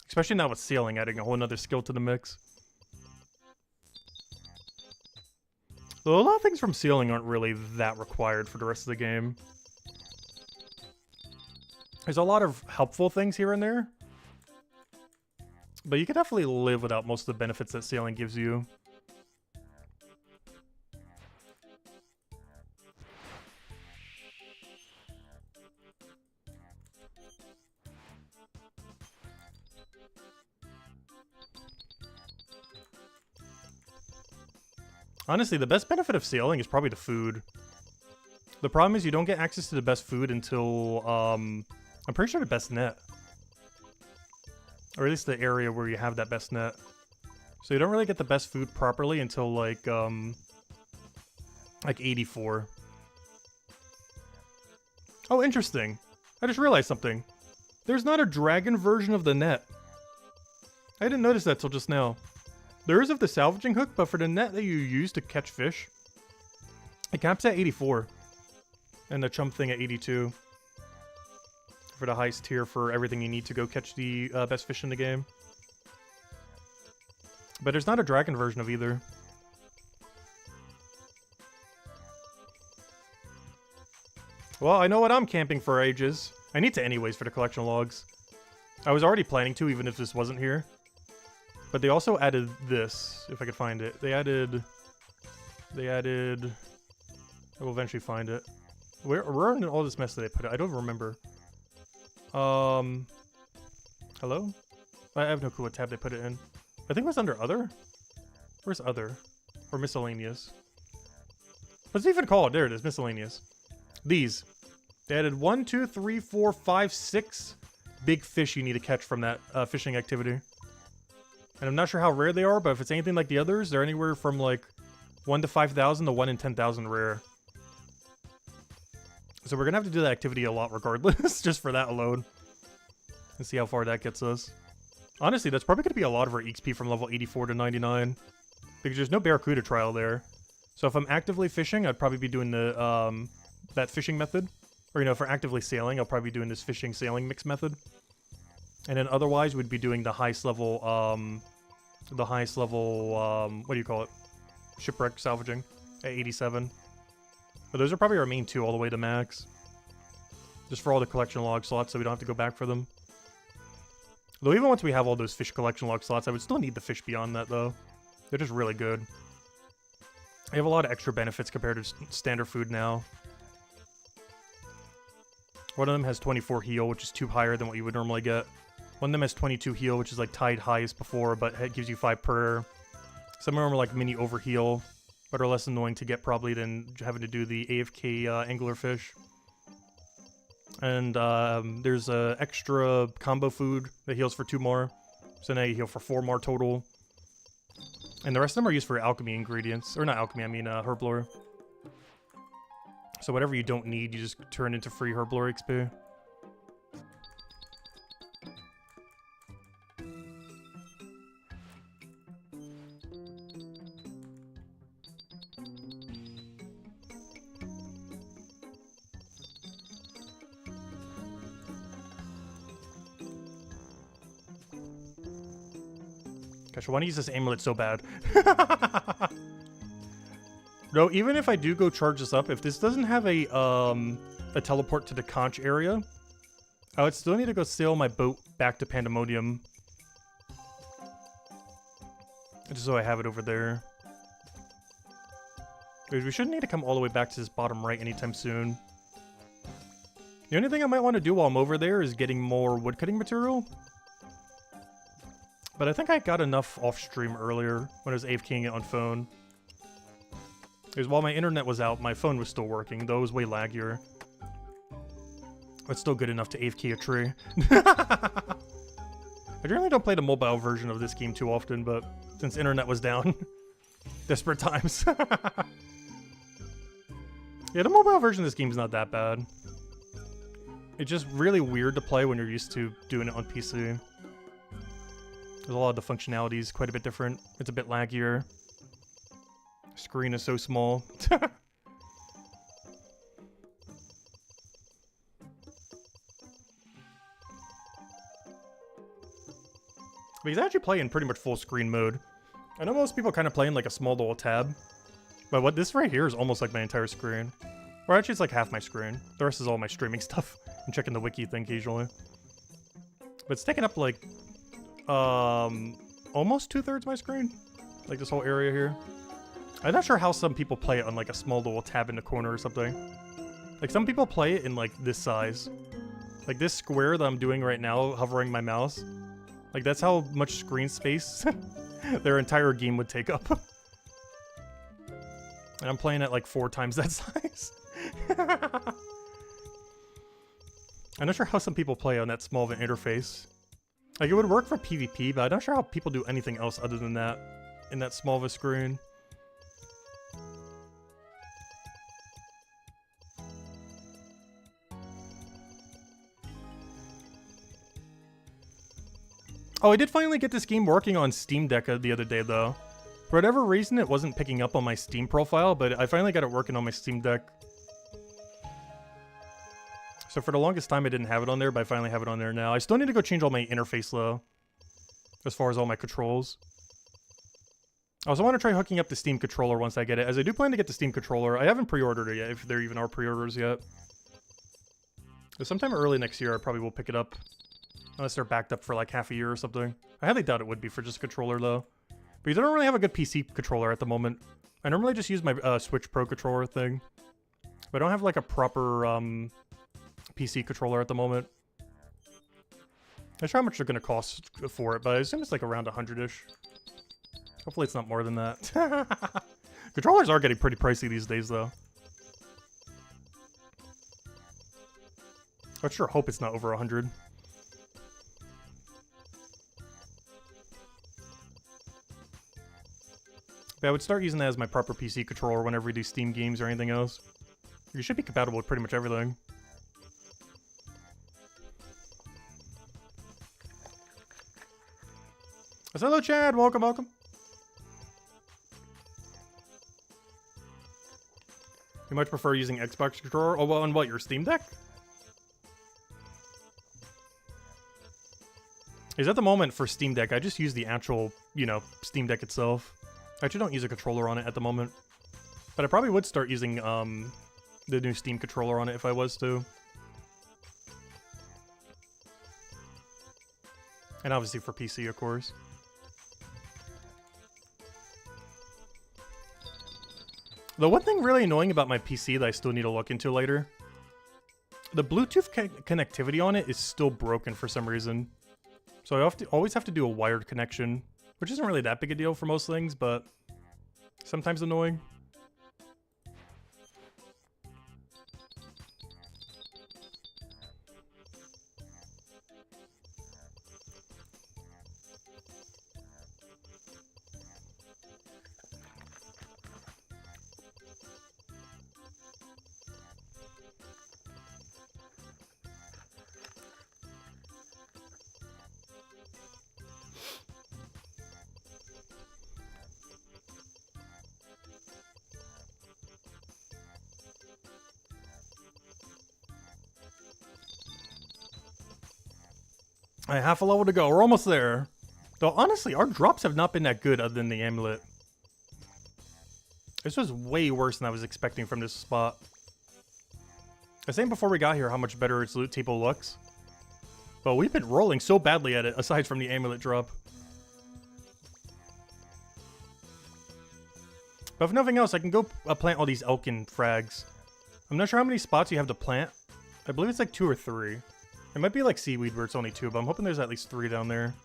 Especially now with sealing, adding a whole nother skill to the mix. Though a lot of things from sealing aren't really that required for the rest of the game. There's a lot of helpful things here and there. But you can definitely live without most of the benefits that sealing gives you. Honestly, the best benefit of sealing is probably the food. The problem is you don't get access to the best food until, I'm pretty sure the best net. Or at least the area where you have that best net. So you don't really get the best food properly until like 84. Oh, interesting. I just realized something. There's not a dragon version of the net. I didn't notice that till just now. There is of the salvaging hook, but for the net that you use to catch fish, it caps at 84. And the chump thing at 82. For the highest tier for everything you need to go catch the best fish in the game. But there's not a dragon version of either. Well, I know what I'm camping for ages. I need to anyways for the collection logs. I was already planning to, even if this wasn't here. But they also added this, if I could find it. They added... I will eventually find it. Where in all this mess did they put it? I don't remember. Hello? I have no clue what tab they put it in. I think it was under Other? Where's Other? Or Miscellaneous? What's it even called? There it is, Miscellaneous. These. They added 1, 2, 3, 4, 5, 6 big fish you need to catch from that fishing activity. And I'm not sure how rare they are, but if it's anything like the others, they're anywhere from like 1 to 5,000 to 1 in 10,000 rare. So we're gonna have to do that activity a lot regardless, just for that alone. And see how far that gets us. Honestly, that's probably gonna be a lot of our XP from level 84 to 99. Because there's no Barracuda trial there. So if I'm actively fishing, I'd probably be doing the that fishing method. Or, you know, if we're actively sailing, I'll probably be doing this fishing-sailing mix method. And then otherwise, we'd be doing the highest level, what do you call it? Shipwreck salvaging at 87. But those are probably our main two all the way to max. Just for all the collection log slots so we don't have to go back for them. Though even once we have all those fish collection log slots, I would still need the fish beyond that though. They're just really good. They have a lot of extra benefits compared to standard food now. One of them has 24 heal, which is 2 higher than what you would normally get. One of them has 22 heal, which is like tied highest before, but it gives you 5 per. Some of them are like mini overheal, but are less annoying to get probably than having to do the AFK anglerfish. And there's a extra combo food that heals for 2 more. So now you heal for 4 more total. And the rest of them are used for alchemy ingredients. Or not alchemy, I mean herb lore. So whatever you don't need, you just turn into free herb lore XP. Gosh, I want to use this amulet so bad. No, even if I do go charge this up, if this doesn't have a teleport to the conch area, I would still need to go sail my boat back to Pandemonium. Just so I have it over there. Because we shouldn't need to come all the way back to this bottom right anytime soon. The only thing I might want to do while I'm over there is getting more woodcutting material. But I think I got enough off-stream earlier when I was AFKing it on phone. Because while my internet was out, my phone was still working, though it was way laggier. But still good enough to AFK a tree. I generally don't play the mobile version of this game too often, but since internet was down, desperate times. Yeah, the mobile version of this game is not that bad. It's just really weird to play when you're used to doing it on PC. There's a lot of the functionalities quite a bit different. It's a bit laggier. Screen is so small. Because I actually play in pretty much full screen mode. I know most people kind of play in like a small little tab. But what this right here is almost like my entire screen. Or actually it's like half my screen. The rest is all my streaming stuff. I'm checking the wiki thing occasionally. But it's taking up like almost 2/3 my screen. Like this whole area here. I'm not sure how some people play it on like a small little tab in the corner or something. Like some people play it in like this size. Like this square that I'm doing right now, hovering my mouse. Like that's how much screen space their entire game would take up. And I'm playing at like 4 times that size. I'm not sure how some people play on that small of an interface. Like, it would work for PvP, but I'm not sure how people do anything else other than that in that small of a screen. Oh, I did finally get this game working on Steam Deck the other day, though. For whatever reason, it wasn't picking up on my Steam profile, but I finally got it working on my Steam Deck. So for the longest time, I didn't have it on there, but I finally have it on there now. I still need to go change all my interface, though, as far as all my controls. I also want to try hooking up the Steam controller once I get it, as I do plan to get the Steam controller. I haven't pre-ordered it yet, if there even are pre-orders yet. But sometime early next year, I probably will pick it up. Unless they're backed up for like half a year or something. I highly doubt it would be for just a controller, though. Because I don't really have a good PC controller at the moment. I normally just use my Switch Pro controller thing. But I don't have like a proper PC controller at the moment. I'm not sure how much they're going to cost for it, but I assume it's like around 100-ish. Hopefully it's not more than that. Controllers are getting pretty pricey these days, though. I sure hope it's not over 100. But I would start using that as my proper PC controller whenever we do Steam games or anything else. You should be compatible with pretty much everything. Hello, Chad. Welcome, welcome. You much prefer using Xbox controller? Oh, well, on what, your Steam Deck? Is at the moment for Steam Deck, I just use the actual, you know, Steam Deck itself. I actually don't use a controller on it at the moment. But I probably would start using the new Steam controller on it if I was to. And obviously for PC, of course. The one thing really annoying about my PC that I still need to look into later, The Bluetooth connectivity on it is still broken for some reason. So I always have to do a wired connection, which isn't really that big a deal for most things, but sometimes annoying. I half a level to go. We're almost there. Though, honestly, our drops have not been that good other than the amulet. This was way worse than I was expecting from this spot. I was saying before we got here how much better its loot table looks. But we've been rolling so badly at it, aside from the amulet drop. But if nothing else, I can go plant all these elkin frags. I'm not sure how many spots you have to plant. I believe it's like 2 or 3. It might be like seaweed where it's only 2, but I'm hoping there's at least 3 down there.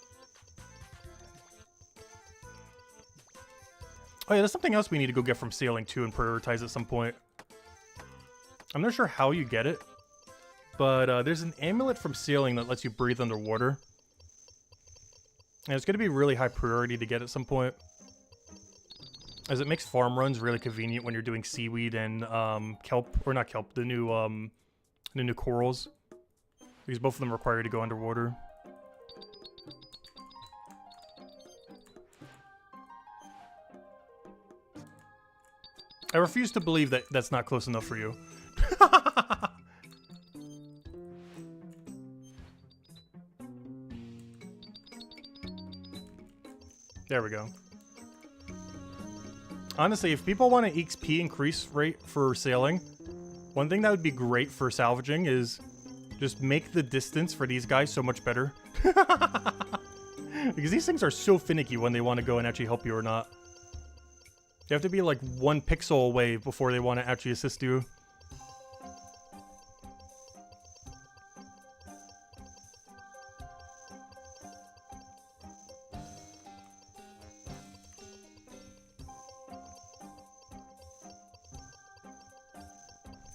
Oh yeah, there's something else we need to go get from sailing too and prioritize at some point. I'm not sure how you get it, but there's an amulet from sailing that lets you breathe underwater. And it's going to be really high priority to get at some point, as it makes farm runs really convenient when you're doing seaweed and kelp, or not kelp, the new corals. Because both of them require you to go underwater. I refuse to believe that that's not close enough for you. There we go. Honestly, if people want an XP increase rate for sailing, one thing that would be great for salvaging is just make the distance for these guys so much better. Because these things are so finicky when they want to go and actually help you or not. You have to be like 1 pixel away before they want to actually assist you.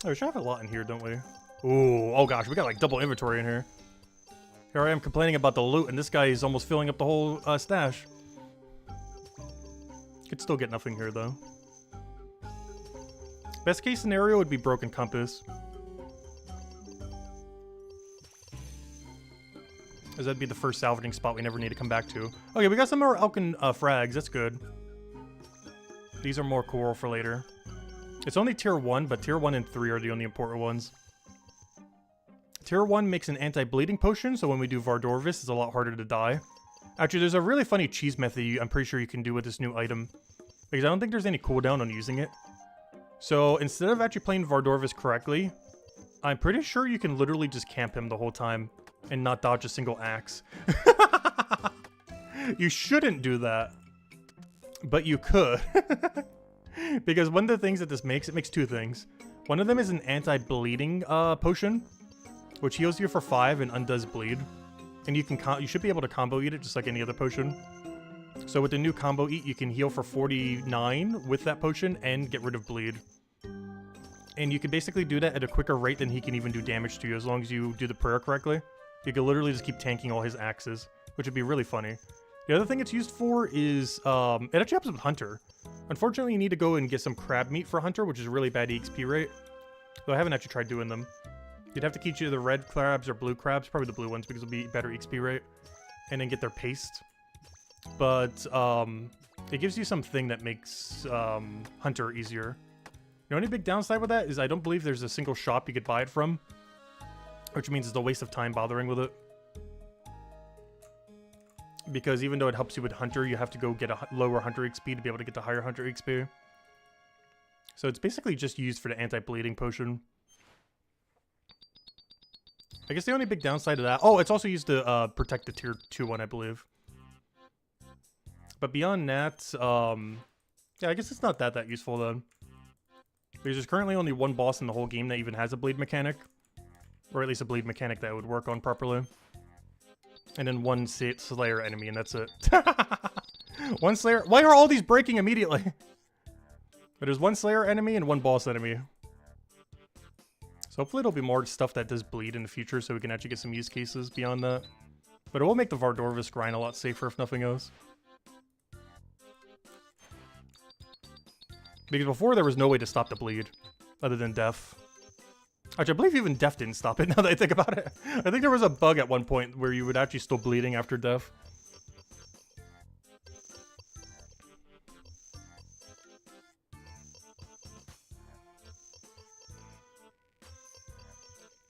Oh, we should have a lot in here, don't we? Ooh, oh gosh, we got like double inventory in here. Here I am complaining about the loot, and this guy is almost filling up the whole stash. Could still get nothing here, though. Best case scenario would be broken compass, as that'd be the first salvaging spot we never need to come back to. Okay, we got some more elkin frags, that's good. These are more coral for later. It's only tier 1, but tier 1 and 3 are the only important ones. Tier 1 makes an anti-bleeding potion, so when we do Vardorvis, it's a lot harder to die. Actually, there's a really funny cheese method I'm pretty sure you can do with this new item, because I don't think there's any cooldown on using it. So instead of actually playing Vardorvis correctly, I'm pretty sure you can literally just camp him the whole time and not dodge a single axe. You shouldn't do that, but you could. Because one of the things that this makes, it makes 2 things. One of them is an anti-bleeding potion, which heals you for 5 and undoes bleed. And you should be able to combo eat it just like any other potion. So with the new combo eat, you can heal for 49 with that potion and get rid of bleed. And you can basically do that at a quicker rate than he can even do damage to you, as long as you do the prayer correctly. You can literally just keep tanking all his axes, which would be really funny. The other thing it's used for is, it actually helps with Hunter. Unfortunately, you need to go and get some crab meat for Hunter, which is a really bad EXP rate. Though I haven't actually tried doing them. You'd have to keep either red crabs or blue crabs, probably the blue ones because it'll be better XP rate. And then get their paste. But, it gives you something that makes, Hunter easier. The only big downside with that is I don't believe there's a single shop you could buy it from. Which means it's a waste of time bothering with it. Because even though it helps you with Hunter, you have to go get a lower Hunter XP to be able to get the higher Hunter XP. So it's basically just used for the anti-bleeding potion. I guess the only big downside of that... Oh, it's also used to protect the tier 2 one, I believe. But beyond that, yeah, I guess it's not that useful then. Because there's currently only one boss in the whole game that even has a bleed mechanic. Or at least a bleed mechanic that would work on properly. And then one Slayer enemy, and that's it. One Slayer. Why are all these breaking immediately? But there's one Slayer enemy and one boss enemy. So hopefully there'll be more stuff that does bleed in the future so we can actually get some use cases beyond that. But it will make the Vardorvis grind a lot safer if nothing else. Because before there was no way to stop the bleed, other than death. Actually, I believe even death didn't stop it now that I think about it. I think there was a bug at one point where you would actually still bleeding after death.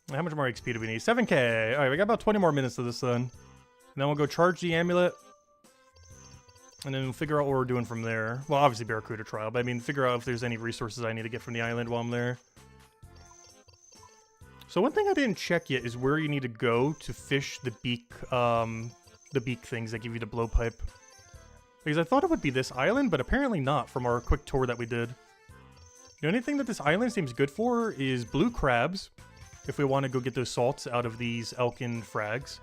How much more XP do we need? 7k! Alright, we got about 20 more minutes of this then. And then we'll go charge the amulet. And then we'll figure out what we're doing from there. Well, obviously Barracuda trial, but I mean, figure out if there's any resources I need to get from the island while I'm there. So one thing I didn't check yet is where you need to go to fish the beak things that give you the blowpipe. Because I thought it would be this island, but apparently not from our quick tour that we did. The only thing that this island seems good for is blue crabs, if we want to go get those salts out of these Elkin frags.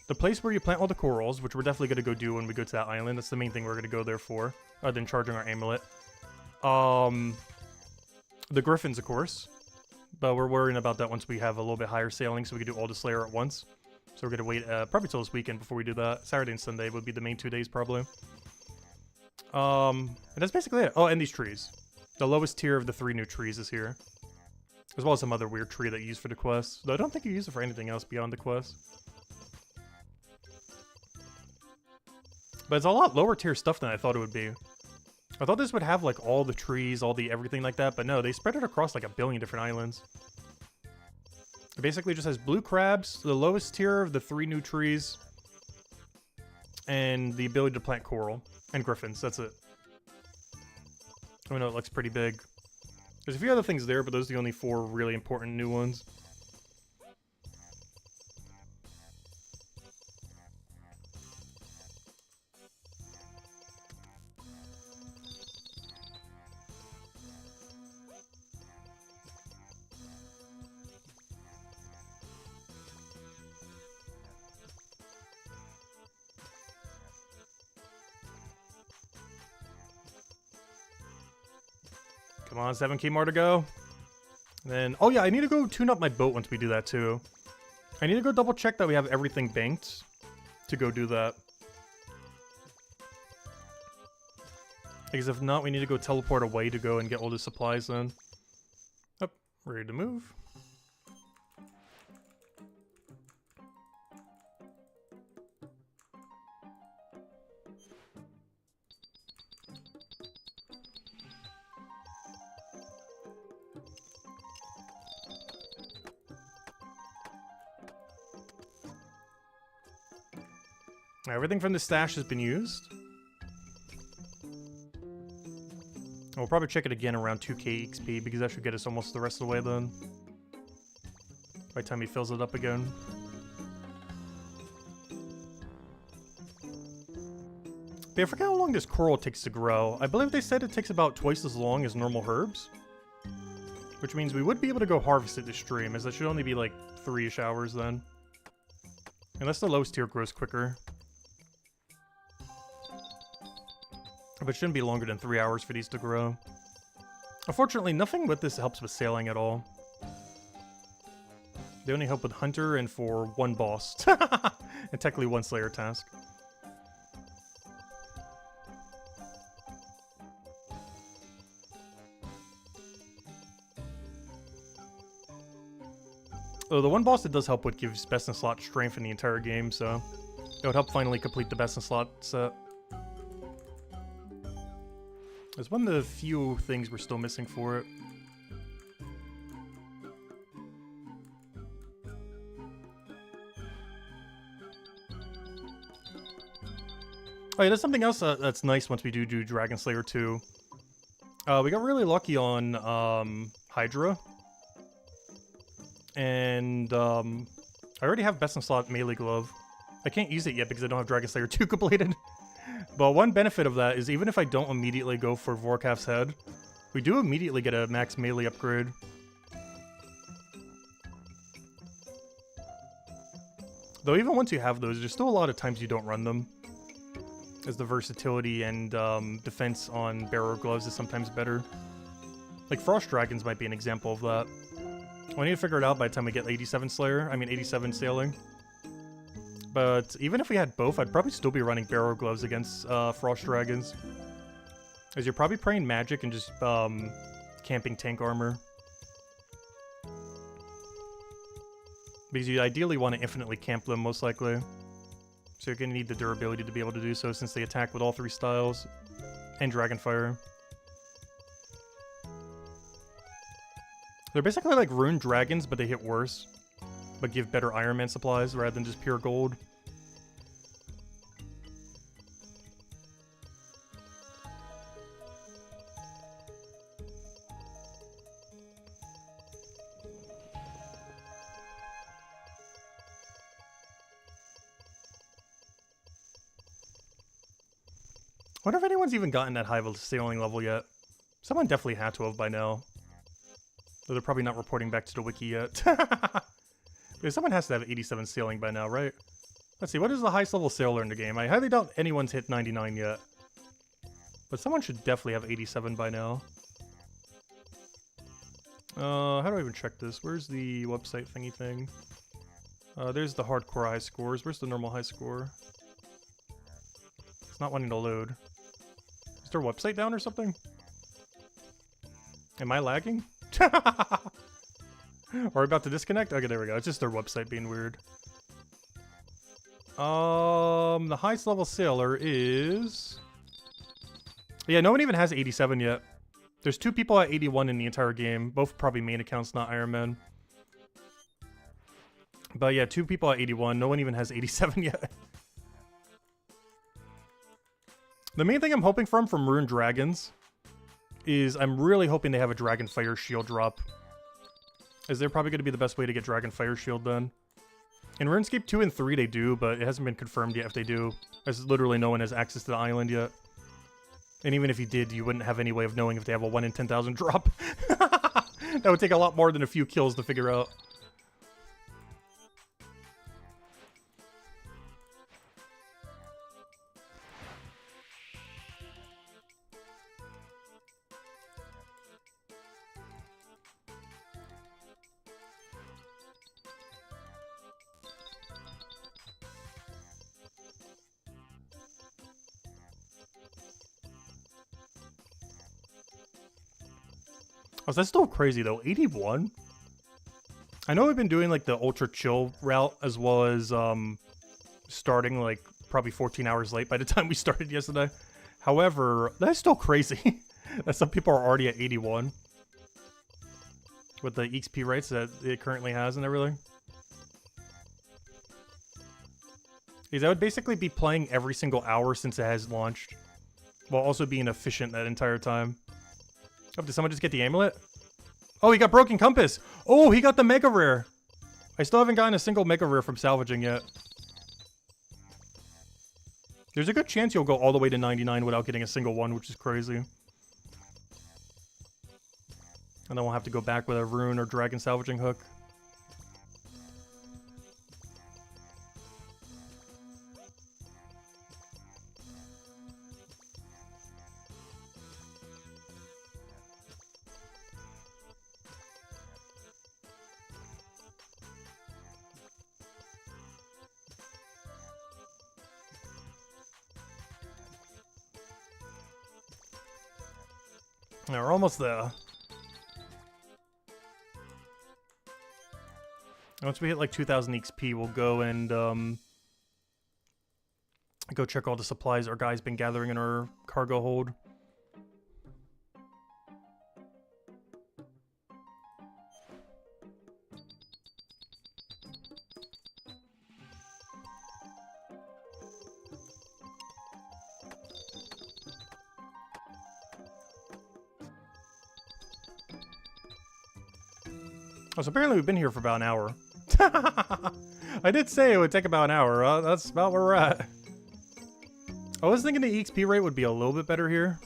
The place where you plant all the corals, which we're definitely going to go do when we go to that island. That's the main thing we're going to go there for, other than charging our amulet. The griffins, of course. But we're worrying about that once we have a little bit higher sailing, so we can do all the Slayer at once. So we're going to wait probably till this weekend before we do that. Saturday and Sunday would be the main 2 days, probably. And that's basically it. Oh, and these trees. The lowest tier of the 3 new trees is here. As well as some other weird tree that you use for the quest. Though I don't think you use it for anything else beyond the quest. But it's a lot lower tier stuff than I thought it would be. I thought this would have like all the trees, all the everything like that, but no, they spread it across like a billion different islands. It basically just has blue crabs, the lowest tier of the 3 new trees, and the ability to plant coral, and griffins, that's it. I know it looks pretty big. There's a few other things there, but those are the only 4 really important new ones. Come on, 7k more to go. And then, oh yeah, I need to go tune up my boat once we do that too. I need to go double check that we have everything banked to go do that. Because if not, we need to go teleport away to go and get all the supplies then. Up, ready to move. Everything from the stash has been used. We'll probably check it again around 2k XP because that should get us almost the rest of the way then. By the time he fills it up again. But I forget how long this coral takes to grow. I believe they said it takes about twice as long as normal herbs. Which means we would be able to go harvest it this stream, as that should only be like 3-ish hours then. Unless the lowest tier grows quicker. But it shouldn't be longer than 3 hours for these to grow. Unfortunately, nothing with this helps with sailing at all. They only help with Hunter and for 1 boss. And technically 1 Slayer task. Oh, the 1 boss it does help with gives best in slot strength in the entire game, so it would help finally complete the best in slot set. It's one of the few things we're still missing for it. Oh yeah, there's something else that's nice once we do Dragon Slayer 2. We got really lucky on Hydra. And I already have best in slot melee glove. I can't use it yet because I don't have Dragon Slayer 2 completed. But one benefit of that is even if I don't immediately go for Vorkaf's head, we do immediately get a max melee upgrade. Though even once you have those, there's still a lot of times you don't run them, as the versatility and defense on barrow gloves is sometimes better. Like Frost Dragons might be an example of that. I need to figure it out by the time we get 87 Sailing. But even if we had both, I'd probably still be running barrow gloves against Frost Dragons. As you're probably praying magic and just camping tank armor. Because you ideally want to infinitely camp them, most likely. So you're going to need the durability to be able to do so, since they attack with all 3 styles. And Dragonfire. They're basically like Rune Dragons, but they hit worse. But give better Iron Man supplies rather than just pure gold. I wonder if anyone's even gotten that high of a sailing level yet. Someone definitely had to have by now. Though they're probably not reporting back to the wiki yet. Because someone has to have 87 sailing by now, right? Let's see, what is the highest level sailor in the game? I highly doubt anyone's hit 99 yet. But someone should definitely have 87 by now. How do I even check this? Where's the website thingy thing? There's the hardcore high scores. Where's the normal high score? It's not wanting to load. Is their website down or something? Am I lagging? Are we about to disconnect? Okay, there we go. It's just their website being weird. The highest level sailor is... Yeah, no one even has 87 yet. There's 2 people at 81 in the entire game. Both probably main accounts, not Iron Man. But yeah, 2 people at 81. No one even has 87 yet. The main thing I'm hoping from Rune Dragons is I'm really hoping they have a Dragonfire Shield drop. As they're probably going to be the best way to get Dragonfire Shield then. In RuneScape 2 and 3 they do, but it hasn't been confirmed yet if they do. As literally no one has access to the island yet. And even if you did, you wouldn't have any way of knowing if they have a 1 in 10,000 drop. That would take a lot more than a few kills to figure out. Oh, that's still crazy though. 81? I know we've been doing like the ultra chill route as well as starting like probably 14 hours late by the time we started yesterday. However, that's still crazy that some people are already at 81 with the XP rates that it currently has and everything. Because I would basically be playing every single hour since it has launched, while also being efficient that entire time. Oh, did someone just get the amulet? Oh, he got Broken Compass. Oh, he got the Mega Rare. I still haven't gotten a single Mega Rare from salvaging yet. There's a good chance you'll go all the way to 99 without getting a single one, which is crazy. And then we'll have to go back with a rune or dragon salvaging hook. Yeah, we're almost there. Once we hit like 2,000 XP, we'll go and go check all the supplies our guy's been gathering in our cargo hold. Oh, so apparently we've been here for about an hour. I did say it would take about an hour. That's about where we're at. I was thinking the EXP rate would be a little bit better here.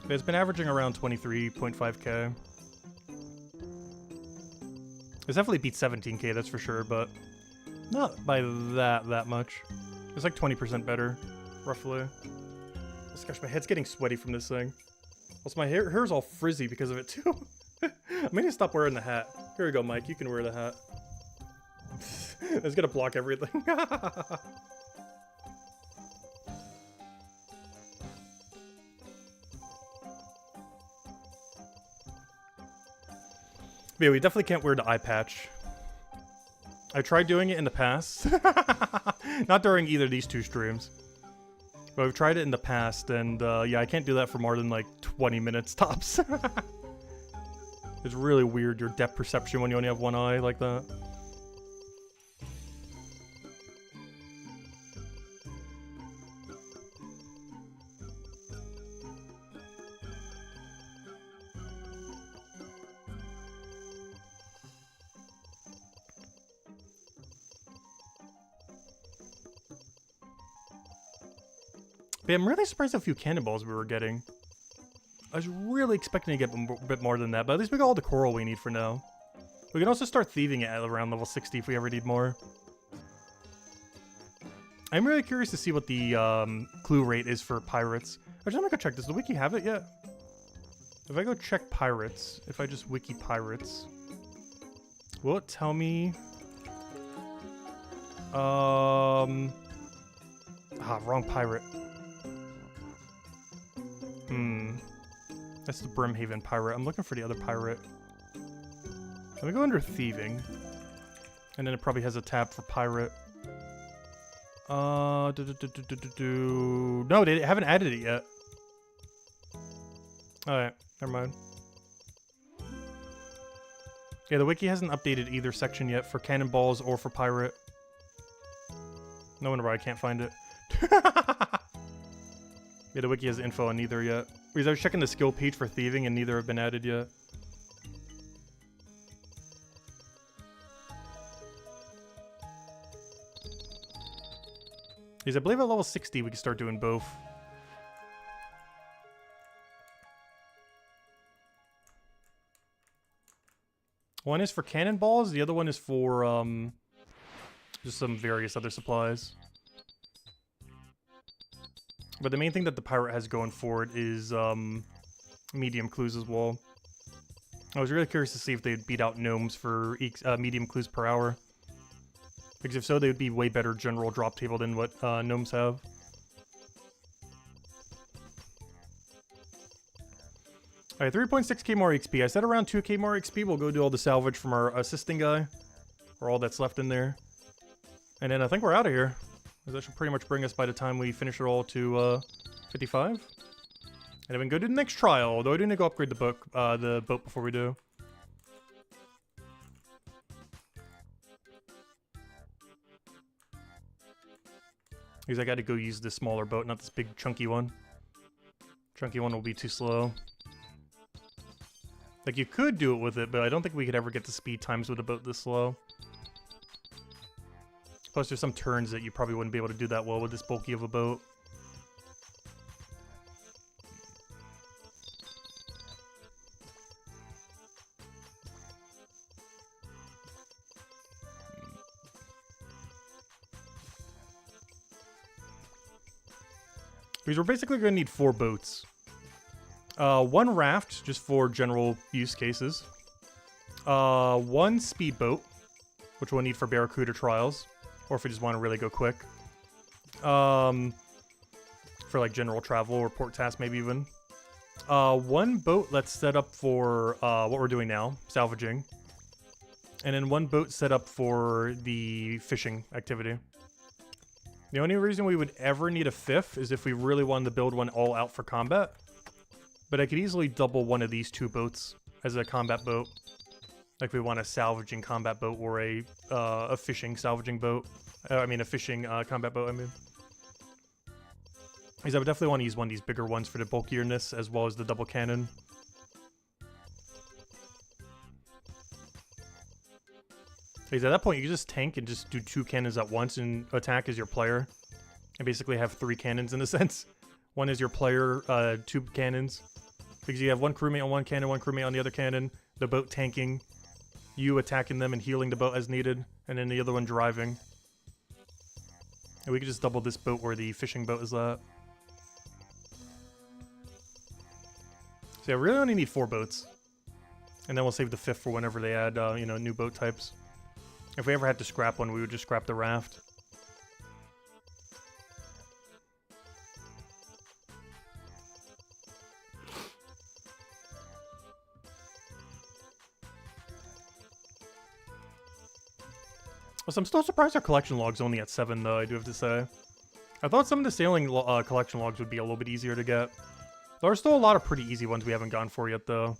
But it's been averaging around 23.5k. It's definitely beat 17k, that's for sure, but Not by that much. It's like 20% better, roughly. Oh, gosh, my head's getting sweaty from this thing. Also, my hair's all frizzy because of it, too. I may need to stop wearing the hat. Here we go, Mike. You can wear the hat. It's gonna block everything. But yeah, we definitely can't wear the eye patch. I tried doing it in the past. Not during either of these two streams. But I've tried it in the past, and yeah, I can't do that for more than like 20 minutes tops. It's really weird, your depth perception when you only have one eye like that. But yeah, I'm really surprised how few cannonballs we were getting. I was really expecting to get a bit more than that, but at least we got all the coral we need for now. We can also start thieving it at around level 60 if we ever need more. I'm really curious to see what the clue rate is for pirates. Actually, let me go check. Does the wiki have it yet? If I go check pirates, if I just wiki pirates, will it tell me? Wrong pirate. That's the Brimhaven pirate. I'm looking for the other pirate. Let me go under thieving. And then it probably has a tab for pirate. No, they haven't added it yet. Alright, never mind. Yeah, the wiki hasn't updated either section yet for cannonballs or for pirate. No wonder why I can't find it. Yeah, the wiki has info on neither yet. Because I was checking the skill page for thieving and neither have been added yet. Because I believe at level 60 we can start doing both. One is for cannonballs, the other one is for just some various other supplies. But the main thing that the pirate has going for it is medium clues as well. I was really curious to see if they'd beat out gnomes for medium clues per hour. Because if so, they would be way better general drop table than what gnomes have. Alright, 3.6k more XP. I said around 2k more XP, we'll go do all the salvage from our assisting guy. Or all that's left in there. And then I think we're out of here. That should pretty much bring us by the time we finish it all to 55. And then we can go do the next trial, although I do need to go upgrade the boat before we do. Because I gotta go use this smaller boat, not this big chunky one. Chunky one will be too slow. Like, you could do it with it, but I don't think we could ever get to speed times with a boat this slow. Plus, there's some turns that you probably wouldn't be able to do that well with this bulky of a boat. Because we're basically going to need 4 boats. 1 raft, just for general use cases. 1 speedboat, which we'll need for Barracuda trials. Or if we just want to really go quick. For like general travel or port task maybe even. 1 boat that's set up for what we're doing now, salvaging. And then 1 boat set up for the fishing activity. The only reason we would ever need a 5th is if we really wanted to build one all out for combat. But I could easily double one of these 2 boats as a combat boat. Like if we want a salvaging combat boat or a fishing salvaging boat. I mean a fishing combat boat, I mean. Because I would definitely want to use one of these bigger ones for the bulkierness as well as the double cannon. Because at that point you can just tank and just do 2 cannons at once and attack as your player. And basically have 3 cannons in a sense. One is your player, 2 cannons. Because you have 1 crewmate on 1 cannon, 1 crewmate on the other cannon. The boat tanking. You attacking them and healing the boat as needed, and then the other one driving. And we could just double this boat where the fishing boat is at. So yeah, we really only need 4 boats. And then we'll save the 5th for whenever they add, you know, new boat types. If we ever had to scrap one, we would just scrap the raft. So I'm still surprised our collection log's only at 7, though, I do have to say. I thought some of the sailing collection logs would be a little bit easier to get. There are still a lot of pretty easy ones we haven't gone for yet, though.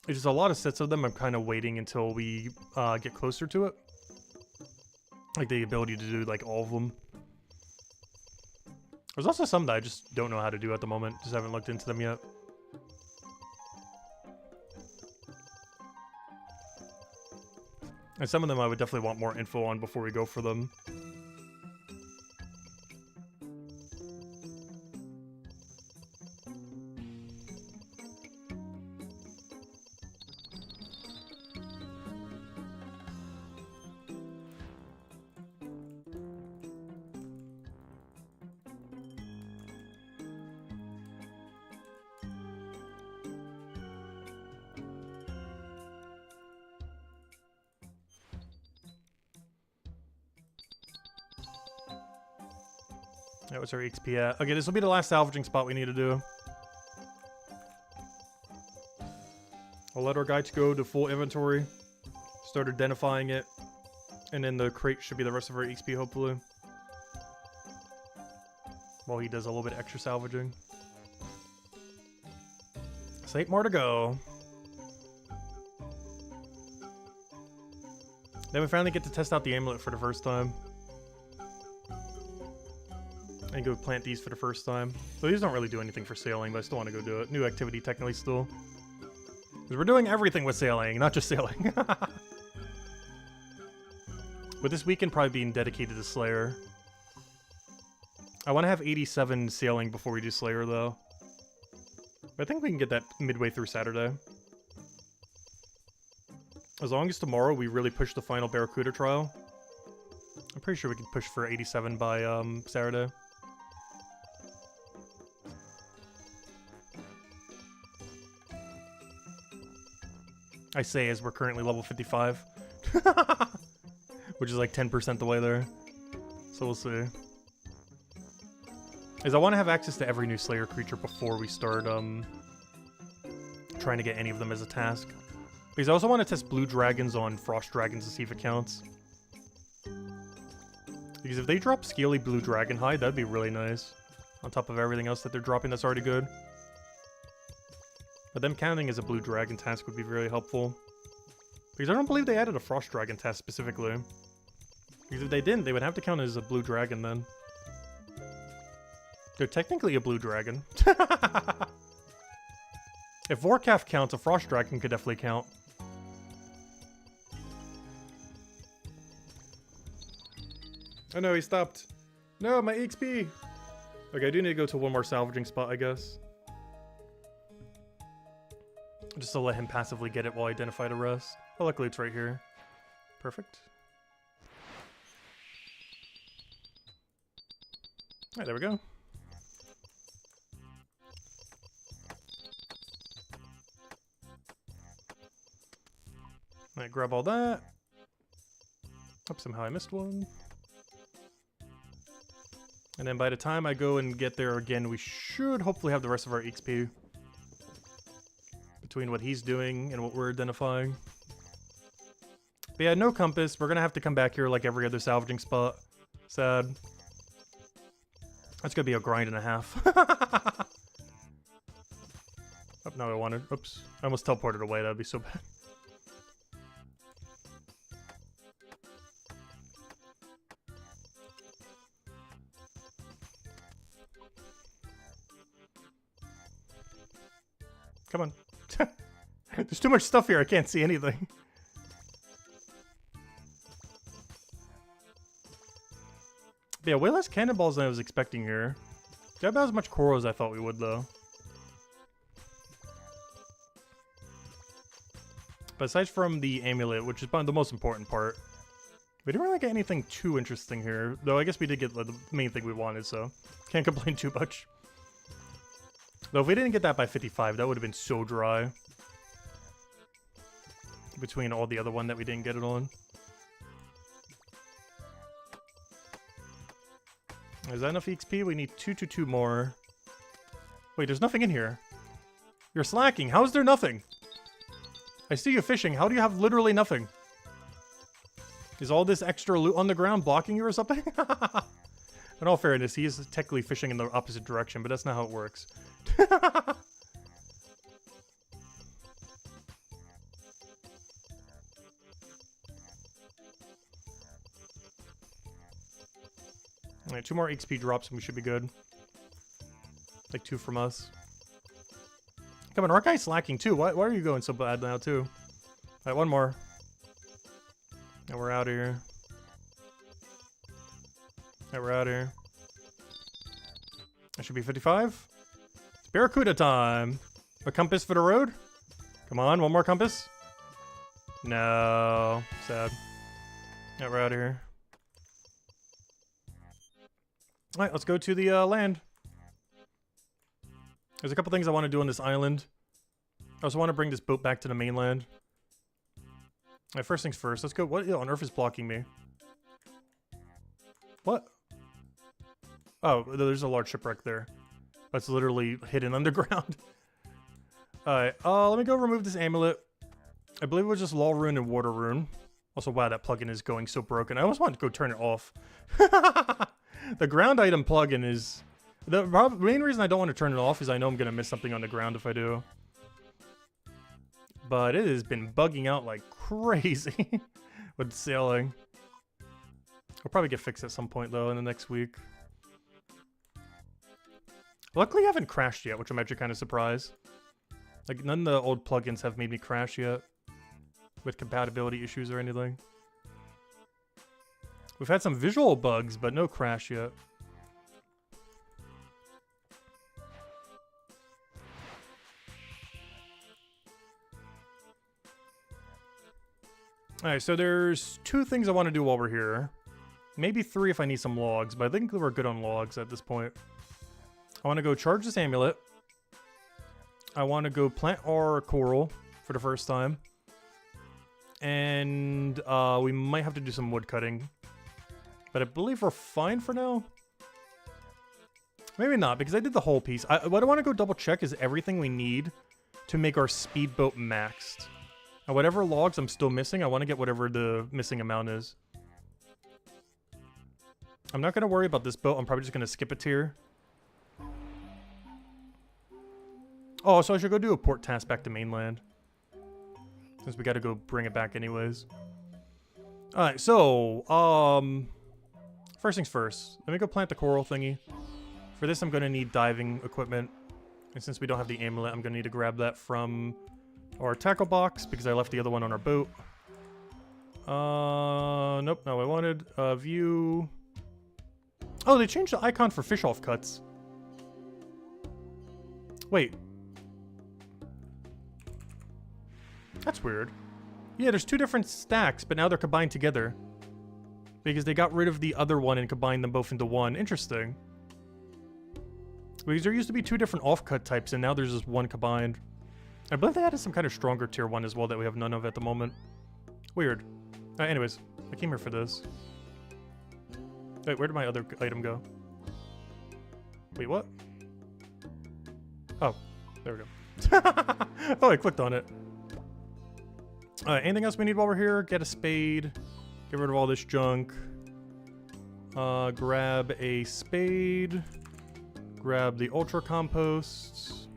There's just a lot of sets of them. I'm kind of waiting until we get closer to it. Like the ability to do like all of them. There's also some that I just don't know how to do at the moment. Just haven't looked into them yet. And some of them I would definitely want more info on before we go for them. That was our XP at. Okay, this will be the last salvaging spot we need to do. I'll let our guides go to full inventory. Start identifying it. And then the crate should be the rest of our XP, hopefully. While he does a little bit extra salvaging. So 8 more to go. Then we finally get to test out the amulet for the first time. And go plant these for the first time. So these don't really do anything for sailing, but I still want to go do it. New activity technically still. Because we're doing everything with sailing, not just sailing. With this weekend probably being dedicated to Slayer. I want to have 87 sailing before we do Slayer, though. But I think we can get that midway through Saturday. As long as tomorrow we really push the final Barracuda trial. I'm pretty sure we can push for 87 by Saturday. I say as we're currently level 55. Which is like 10% the way there. So we'll see. Is I want to have access to every new Slayer creature before we start trying to get any of them as a task. Because I also want to test blue dragons on frost dragons to see if it counts. Because if they drop Scaly Blue Dragon Hide, that'd be really nice. On top of everything else that they're dropping that's already good. But them counting as a blue dragon task would be very helpful. Because I don't believe they added a frost dragon task specifically. Because if they didn't, they would have to count as a blue dragon then. They're technically a blue dragon. If Vorkath counts, a frost dragon could definitely count. Oh no, he stopped. No, my XP! Okay, I do need to go to one more salvaging spot, I guess. Just to let him passively get it while I identify the rest. Oh, luckily it's right here. Perfect. Alright, there we go. Alright, grab all that. Oh, somehow I missed one. And then by the time I go and get there again, we should hopefully have the rest of our XP. Between what he's doing and what we're identifying. But yeah, no compass. We're gonna have to come back here like every other salvaging spot. Sad. That's gonna be a grind and a half. Oh, no, I wanted. Oops. I almost teleported away. That'd be so bad. Come on. There's too much stuff here. I can't see anything. But yeah, way less cannonballs than I was expecting here. Got about as much coral as I thought we would, though. But aside from the amulet, which is the most important part, We didn't really get anything too interesting here, though I guess we did get the main thing we wanted, so can't complain too much. Though if we didn't get that by 55, that would have been so dry. Between all the other one that we didn't get it on. Is that enough XP? We need 2 more. Wait, there's nothing in here. You're slacking. How is there nothing? I see you fishing. How do you have literally nothing? Is all this extra loot on the ground blocking you or something? In all fairness, he is technically fishing in the opposite direction, but that's not how it works. Alright, 2 more XP drops and we should be good. Like 2 from us. Come on, our guy's slacking too. Why are you going so bad now too? Alright, 1 more. And we're out of here. And we're out of here. That should be 55. It's Barracuda time. A compass for the road? Come on, 1 more compass. No. Sad. Yeah, we're out of here. Alright, let's go to the land. There's a couple things I want to do on this island. I also want to bring this boat back to the mainland. Alright, first things first. Let's go. What on earth is blocking me? What? Oh, there's a large shipwreck there. That's literally hidden underground. Alright, let me go remove this amulet. I believe it was just Law Rune and Water Rune. Also, wow, that plugin is going so broken. I almost want to go turn it off. The ground item plugin is... The main reason I don't want to turn it off is I know I'm going to miss something on the ground if I do. But it has been bugging out like crazy with sailing. I'll probably get fixed at some point though in the next week. Luckily I haven't crashed yet, which I'm actually kind of surprised. Like none of the old plugins have made me crash yet with compatibility issues or anything. We've had some visual bugs, but no crash yet. Alright, so there's 2 things I want to do while we're here. Maybe 3 if I need some logs, but I think we're good on logs at this point. I want to go charge this amulet. I want to go plant our coral for the first time. And we might have to do some wood cutting. But I believe we're fine for now. Maybe not, because I did the whole piece. What I want to go double check is everything we need to make our speedboat maxed. And whatever logs I'm still missing, I want to get whatever the missing amount is. I'm not going to worry about this boat. I'm probably just going to skip a tier. Oh, so I should go do a port task back to mainland. Since we got to go bring it back anyways. Alright, so, first things first. Let me go plant the coral thingy. For this, I'm going to need diving equipment. And since we don't have the amulet, I'm going to need to grab that from our tackle box because I left the other one on our boat. Nope, not what I wanted. View. Oh, they changed the icon for fish off cuts. Wait. That's weird. Yeah, there's 2 different stacks, but now they're combined together. Because they got rid of the other one and combined them both into one. Interesting. Because there used to be 2 different off-cut types, and now there's just one combined. I believe they added some kind of stronger tier 1 as well that we have none of at the moment. Weird. Anyways, I came here for this. Wait, where did my other item go? Wait, what? Oh, there we go. Oh, I clicked on it. Anything else we need while we're here? Get a spade. Get rid of all this junk. Grab a spade. Grab the ultra composts.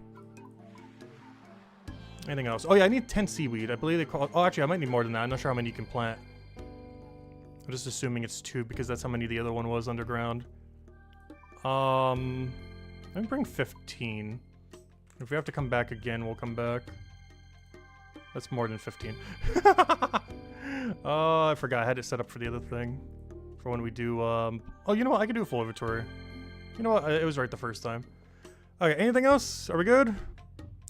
Anything else? Oh yeah, I need 10 seaweed. I believe they call it... Oh, actually, I might need more than that. I'm not sure how many you can plant. I'm just assuming it's 2 because that's how many the other one was underground. Let me bring 15. If we have to come back again, we'll come back. That's more than 15. Oh, I forgot. I had it set up for the other thing. For when we do, Oh, you know what? I can do a full inventory. You know what? It was right the first time. Okay, anything else? Are we good?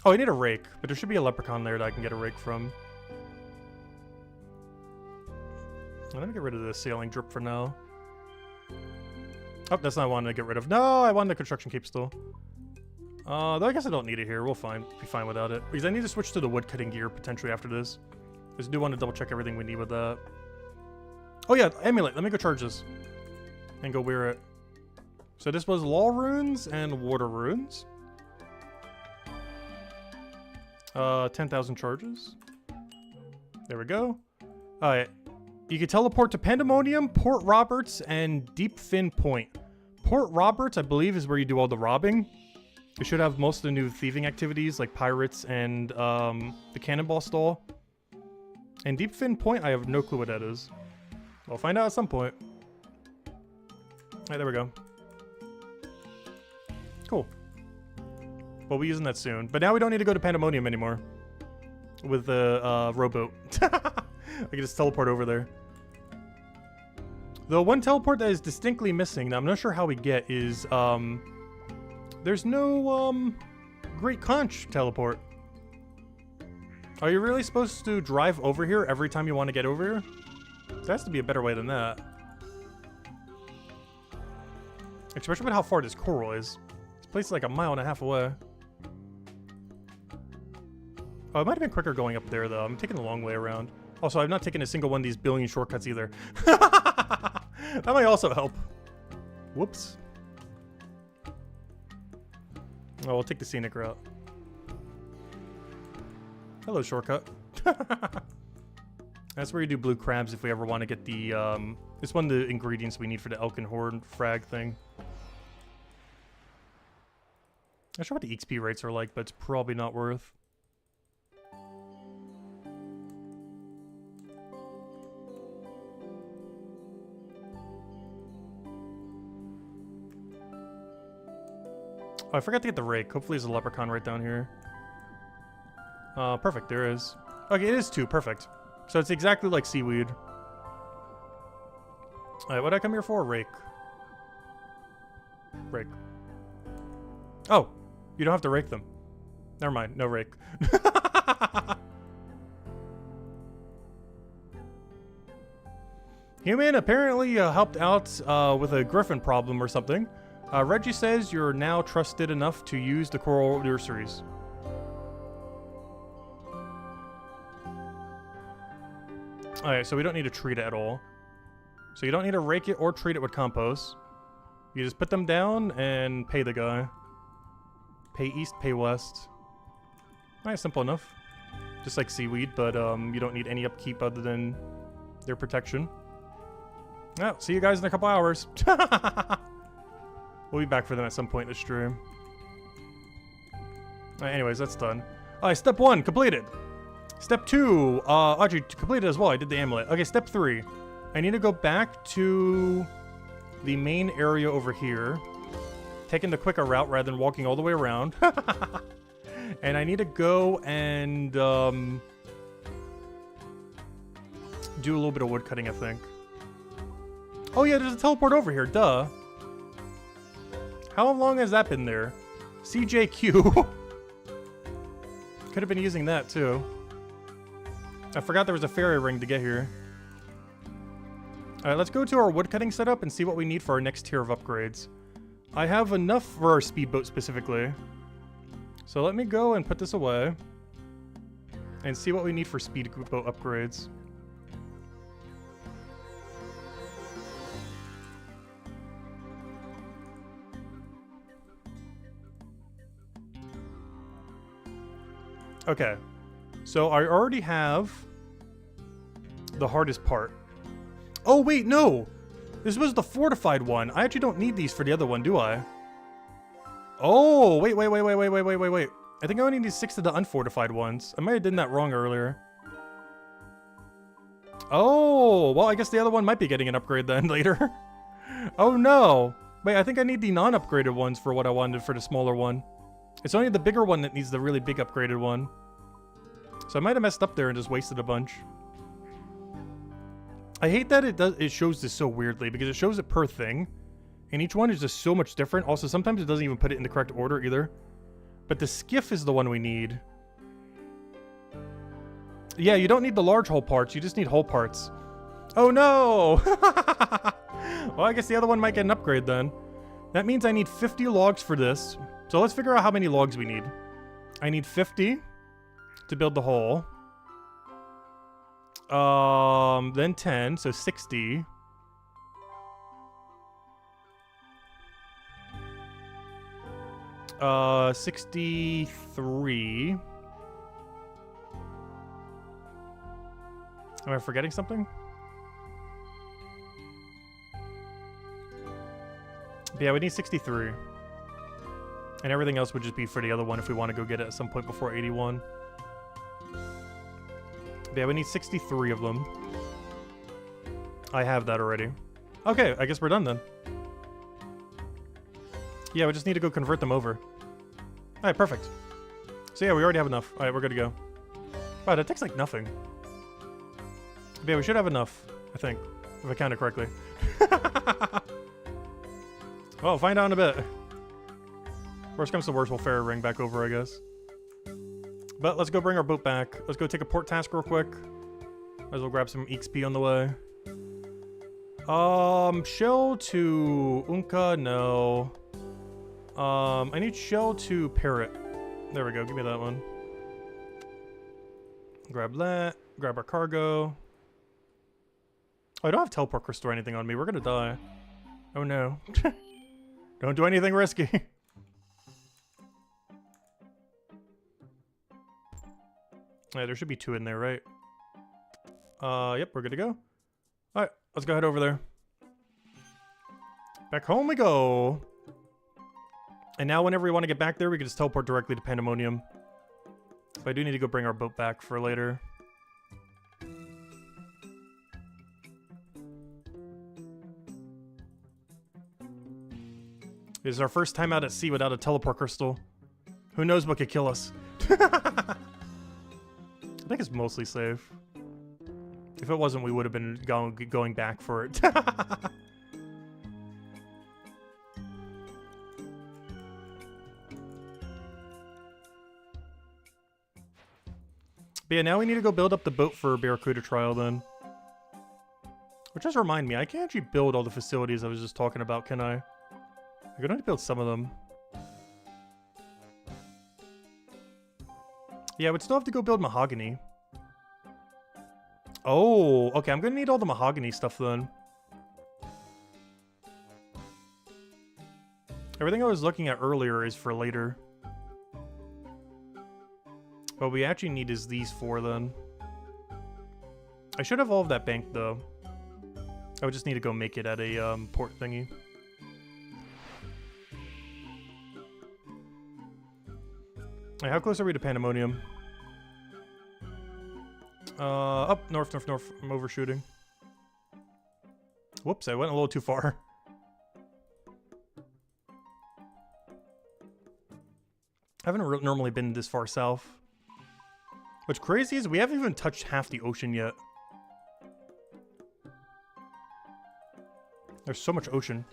Oh, I need a rake. But there should be a leprechaun there that I can get a rake from. Let me get rid of the sailing drip for now. Oh, that's not what I wanted to get rid of. No, I wanted the construction cape still. Though I guess I don't need it here. We'll be fine without it. Because I need to switch to the wood cutting gear potentially after this. Just do want to double check everything we need with that. Oh yeah, Amulet. Let me go charge this. And go wear it. So this was law runes and water runes. 10,000 charges. There we go. Alright. You can teleport to Pandemonium, Port Roberts, and Deep Fin Point. Port Roberts, I believe, is where you do all the robbing. You should have most of the new thieving activities, like pirates and the cannonball stall. And Deep Fin Point, I have no clue what that is. We'll find out at some point. Alright, there we go. Cool. We'll be using that soon. But now we don't need to go to Pandemonium anymore. With the rowboat. I can just teleport over there. The one teleport that is distinctly missing, that I'm not sure how we get, is there's no Great Conch teleport. Are you really supposed to drive over here every time you want to get over here? There has to be a better way than that. Especially with how far this coral is. This place is like 1.5 miles away. Oh, it might have been quicker going up there, though. I'm taking the long way around. Also, I've not taken a single one of these billion shortcuts either. That might also help. Whoops. Oh, we'll take the scenic route. Hello, shortcut. That's where you do blue crabs if we ever want to get the, it's one of the ingredients we need for the Elkin Horn frag thing. I'm not sure what the XP rates are like, but it's probably not worth. Oh, I forgot to get the rake. Hopefully there's a leprechaun right down here. Perfect, there is. Okay, it is 2, perfect. So it's exactly like seaweed. Alright, what did I come here for? Rake. Rake. Oh, you don't have to rake them. Never mind, no rake. Human apparently helped out with a griffin problem or something. Reggie says you're now trusted enough to use the coral nurseries. Alright, so we don't need to treat it at all. So you don't need to rake it or treat it with compost. You just put them down and pay the guy. Pay east, pay west. Alright, simple enough. Just like seaweed, but you don't need any upkeep other than their protection. Oh, see you guys in a couple hours. We'll be back for them at some point in the stream. Alright, anyways, that's done. Alright, step 1, completed. Step 2, actually, completed as well. I did the amulet. Okay, step 3. I need to go back to the main area over here. Taking the quicker route rather than walking all the way around. And I need to go and do a little bit of wood cutting, I think. Oh yeah, there's a teleport over here, duh. How long has that been there? CJQ. Could have been using that too. I forgot there was a fairy ring to get here. Alright, let's go to our woodcutting setup and see what we need for our next tier of upgrades. I have enough for our speedboat specifically. So let me go and put this away. And see what we need for speedboat upgrades. Okay, so I already have the hardest part. Oh wait, no! This was the fortified one. I actually don't need these for the other one, do I? Oh, wait. I think I only need 6 of the unfortified ones. I might have done that wrong earlier. Oh, well, I guess the other one might be getting an upgrade then later. Oh no! Wait, I think I need the non-upgraded ones for what I wanted for the smaller one. It's only the bigger one that needs the really big upgraded one. So I might have messed up there and just wasted a bunch. I hate that it shows this so weirdly because it shows it per thing. And each one is just so much different. Also, sometimes it doesn't even put it in the correct order either. But the skiff is the one we need. Yeah, you don't need the large hull parts. You just need hull parts. Oh no! Well, I guess the other one might get an upgrade then. That means I need 50 logs for this. So let's figure out how many logs we need. I need 50 to build the hole. Then 10, so 60. Uh, 63. Am I forgetting something? Yeah, we need 63. And everything else would just be for the other one if we want to go get it at some point before 81. Yeah, we need 63 of them. I have that already. Okay, I guess we're done then. Yeah, we just need to go convert them over. Alright, perfect. So yeah, we already have enough. Alright, we're good to go. Wow, that takes like nothing. But yeah, we should have enough, I think, if I counted correctly. Well, find out in a bit. Worst comes to worst, we'll ferry ring back over, I guess. But let's go bring our boat back. Let's go take a port task real quick. Might as well grab some XP on the way. Shell to Unka, no. I need shell to Parrot. There we go, give me that one. Grab that, grab our cargo. Oh, I don't have teleport crystal or anything on me, we're gonna die. Oh no. Don't do anything risky. Alright, there should be 2 in there, right? Yep, we're good to go. Alright, let's go head over there. Back home we go. And now whenever we want to get back there, we can just teleport directly to Pandemonium. But I do need to go bring our boat back for later. This is our first time out at sea without a teleport crystal. Who knows what could kill us? I think it's mostly safe. If it wasn't, we would have been going back for it. But yeah, now we need to go build up the boat for Barracuda trial then. Which does remind me, I can't actually build all the facilities I was just talking about, can I? I can only build some of them. Yeah, I would still have to go build mahogany. Oh, okay, I'm gonna need all the mahogany stuff then. Everything I was looking at earlier is for later. What we actually need is these 4 then. I should have all of that banked though. I would just need to go make it at a port thingy. Right, how close are we to Pandemonium? Up north. I'm overshooting. Whoops, I went a little too far. I haven't normally been this far south. What's crazy is we haven't even touched half the ocean yet. There's so much ocean.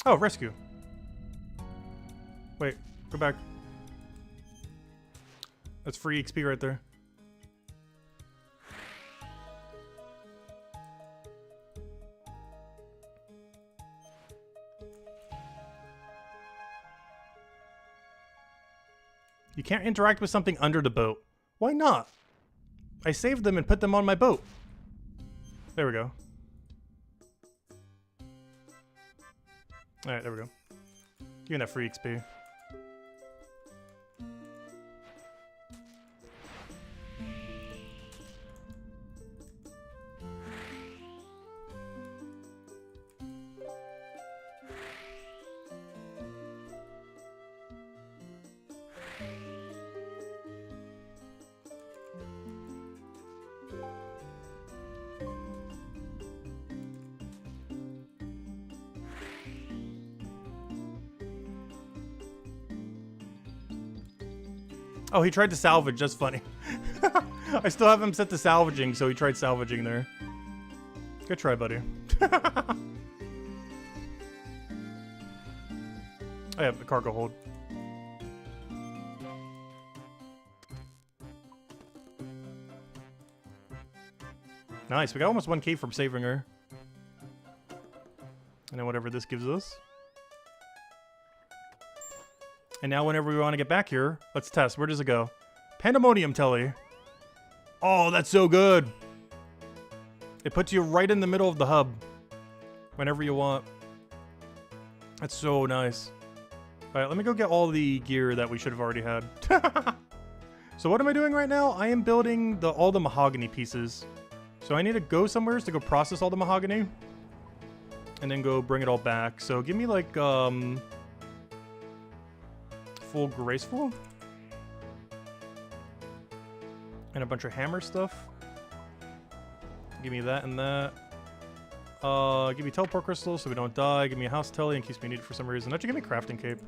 Oh, rescue. Wait, go back. That's free XP right there. You can't interact with something under the boat. Why not? I saved them and put them on my boat. There we go. Alright, there we go. Give me that free XP. Oh, he tried to salvage. That's funny. I still have him set to salvaging, so he tried salvaging there. Good try, buddy. I have the cargo hold. Nice. We got almost 1K from saving her. And then whatever this gives us. And now whenever we want to get back here, let's test. Where does it go? Pandemonium Telly. Oh, that's so good. It puts you right in the middle of the hub. Whenever you want. That's so nice. Alright, let me go get all the gear that we should have already had. So what am I doing right now? I am building all the mahogany pieces. So I need to go somewhere to go process all the mahogany. And then go bring it all back. So give me like, full graceful. And a bunch of hammer stuff. Give me that and that. Give me teleport crystals so we don't die. Give me a house telly in case we need it for some reason. Actually, give me crafting cape.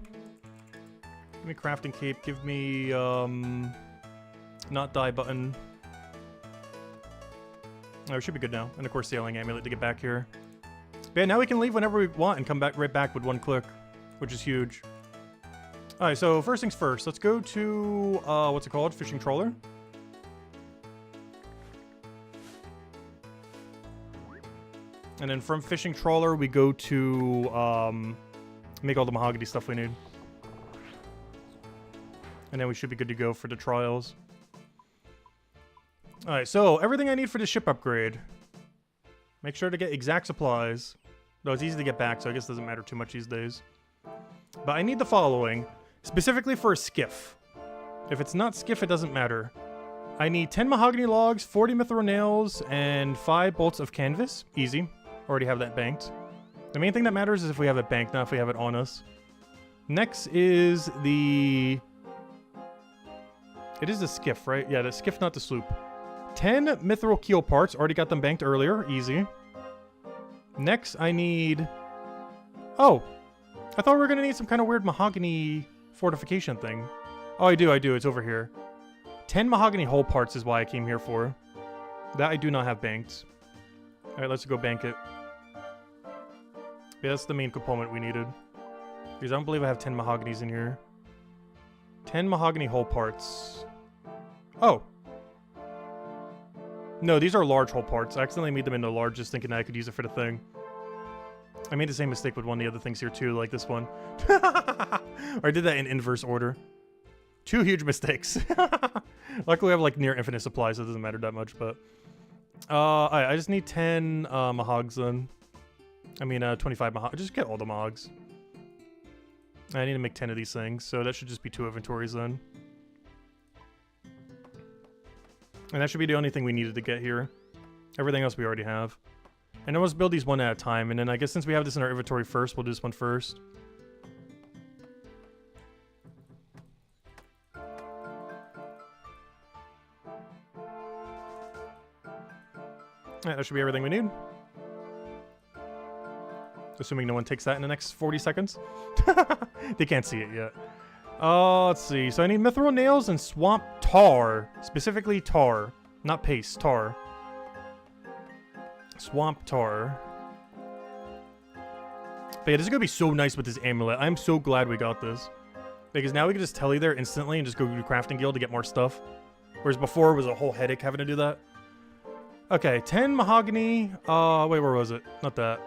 Give me crafting cape. Give me, not die button. Oh, we should be good now. And of course, sailing amulet to get back here. But yeah, now we can leave whenever we want and come back right back with one click, which is huge. Alright, so first things first. Let's go to, what's it called? Fishing trawler. And then from fishing trawler, we go to, make all the mahogany stuff we need. And then we should be good to go for the trials. Alright, so everything I need for the ship upgrade. Make sure to get exact supplies. Though it's easy to get back, so I guess it doesn't matter too much these days. But I need the following. Specifically for a skiff. If it's not skiff, it doesn't matter. I need 10 mahogany logs, 40 mithril nails, and 5 bolts of canvas. Easy. Already have that banked. The main thing that matters is if we have it banked, not if we have it on us. Next is the... It is the skiff, right? Yeah, the skiff, not the sloop. 10 mithril keel parts. Already got them banked earlier. Easy. Next, I need... Oh! I thought we were going to need some kind of weird mahogany fortification thing. Oh, I do. It's over here. 10 mahogany hull parts is why I came here for. That I do not have banked. Alright, let's go bank it. Yeah, that's the main component we needed. Because I don't believe I have 10 mahoganies in here. 10 mahogany hull parts. Oh! No, these are large hull parts. I accidentally made them into large just thinking that I could use it for the thing. I made the same mistake with one of the other things here too, like this one. Or I did that in inverse order. 2 huge mistakes. Luckily I have like near infinite supplies, so it doesn't matter that much, but... I just need 10 mahogs then. I mean 25 mahogs. Just get all the mahogs. I need to make 10 of these things, so that should just be 2 inventories then. And that should be the only thing we needed to get here. Everything else we already have. And then let's build these one at a time, and then I guess since we have this in our inventory first, we'll do this one first. Alright, that should be everything we need. Assuming no one takes that in the next 40 seconds. They can't see it yet. Let's see. So I need mithril nails and swamp tar. Specifically tar. Not paste, tar. Swamp tar. But yeah, this is going to be so nice with this amulet. I'm so glad we got this. Because now we can just telly there instantly and just go to Crafting Guild to get more stuff. Whereas before it was a whole headache having to do that. Okay, 10 mahogany. Wait, where was it? Not that.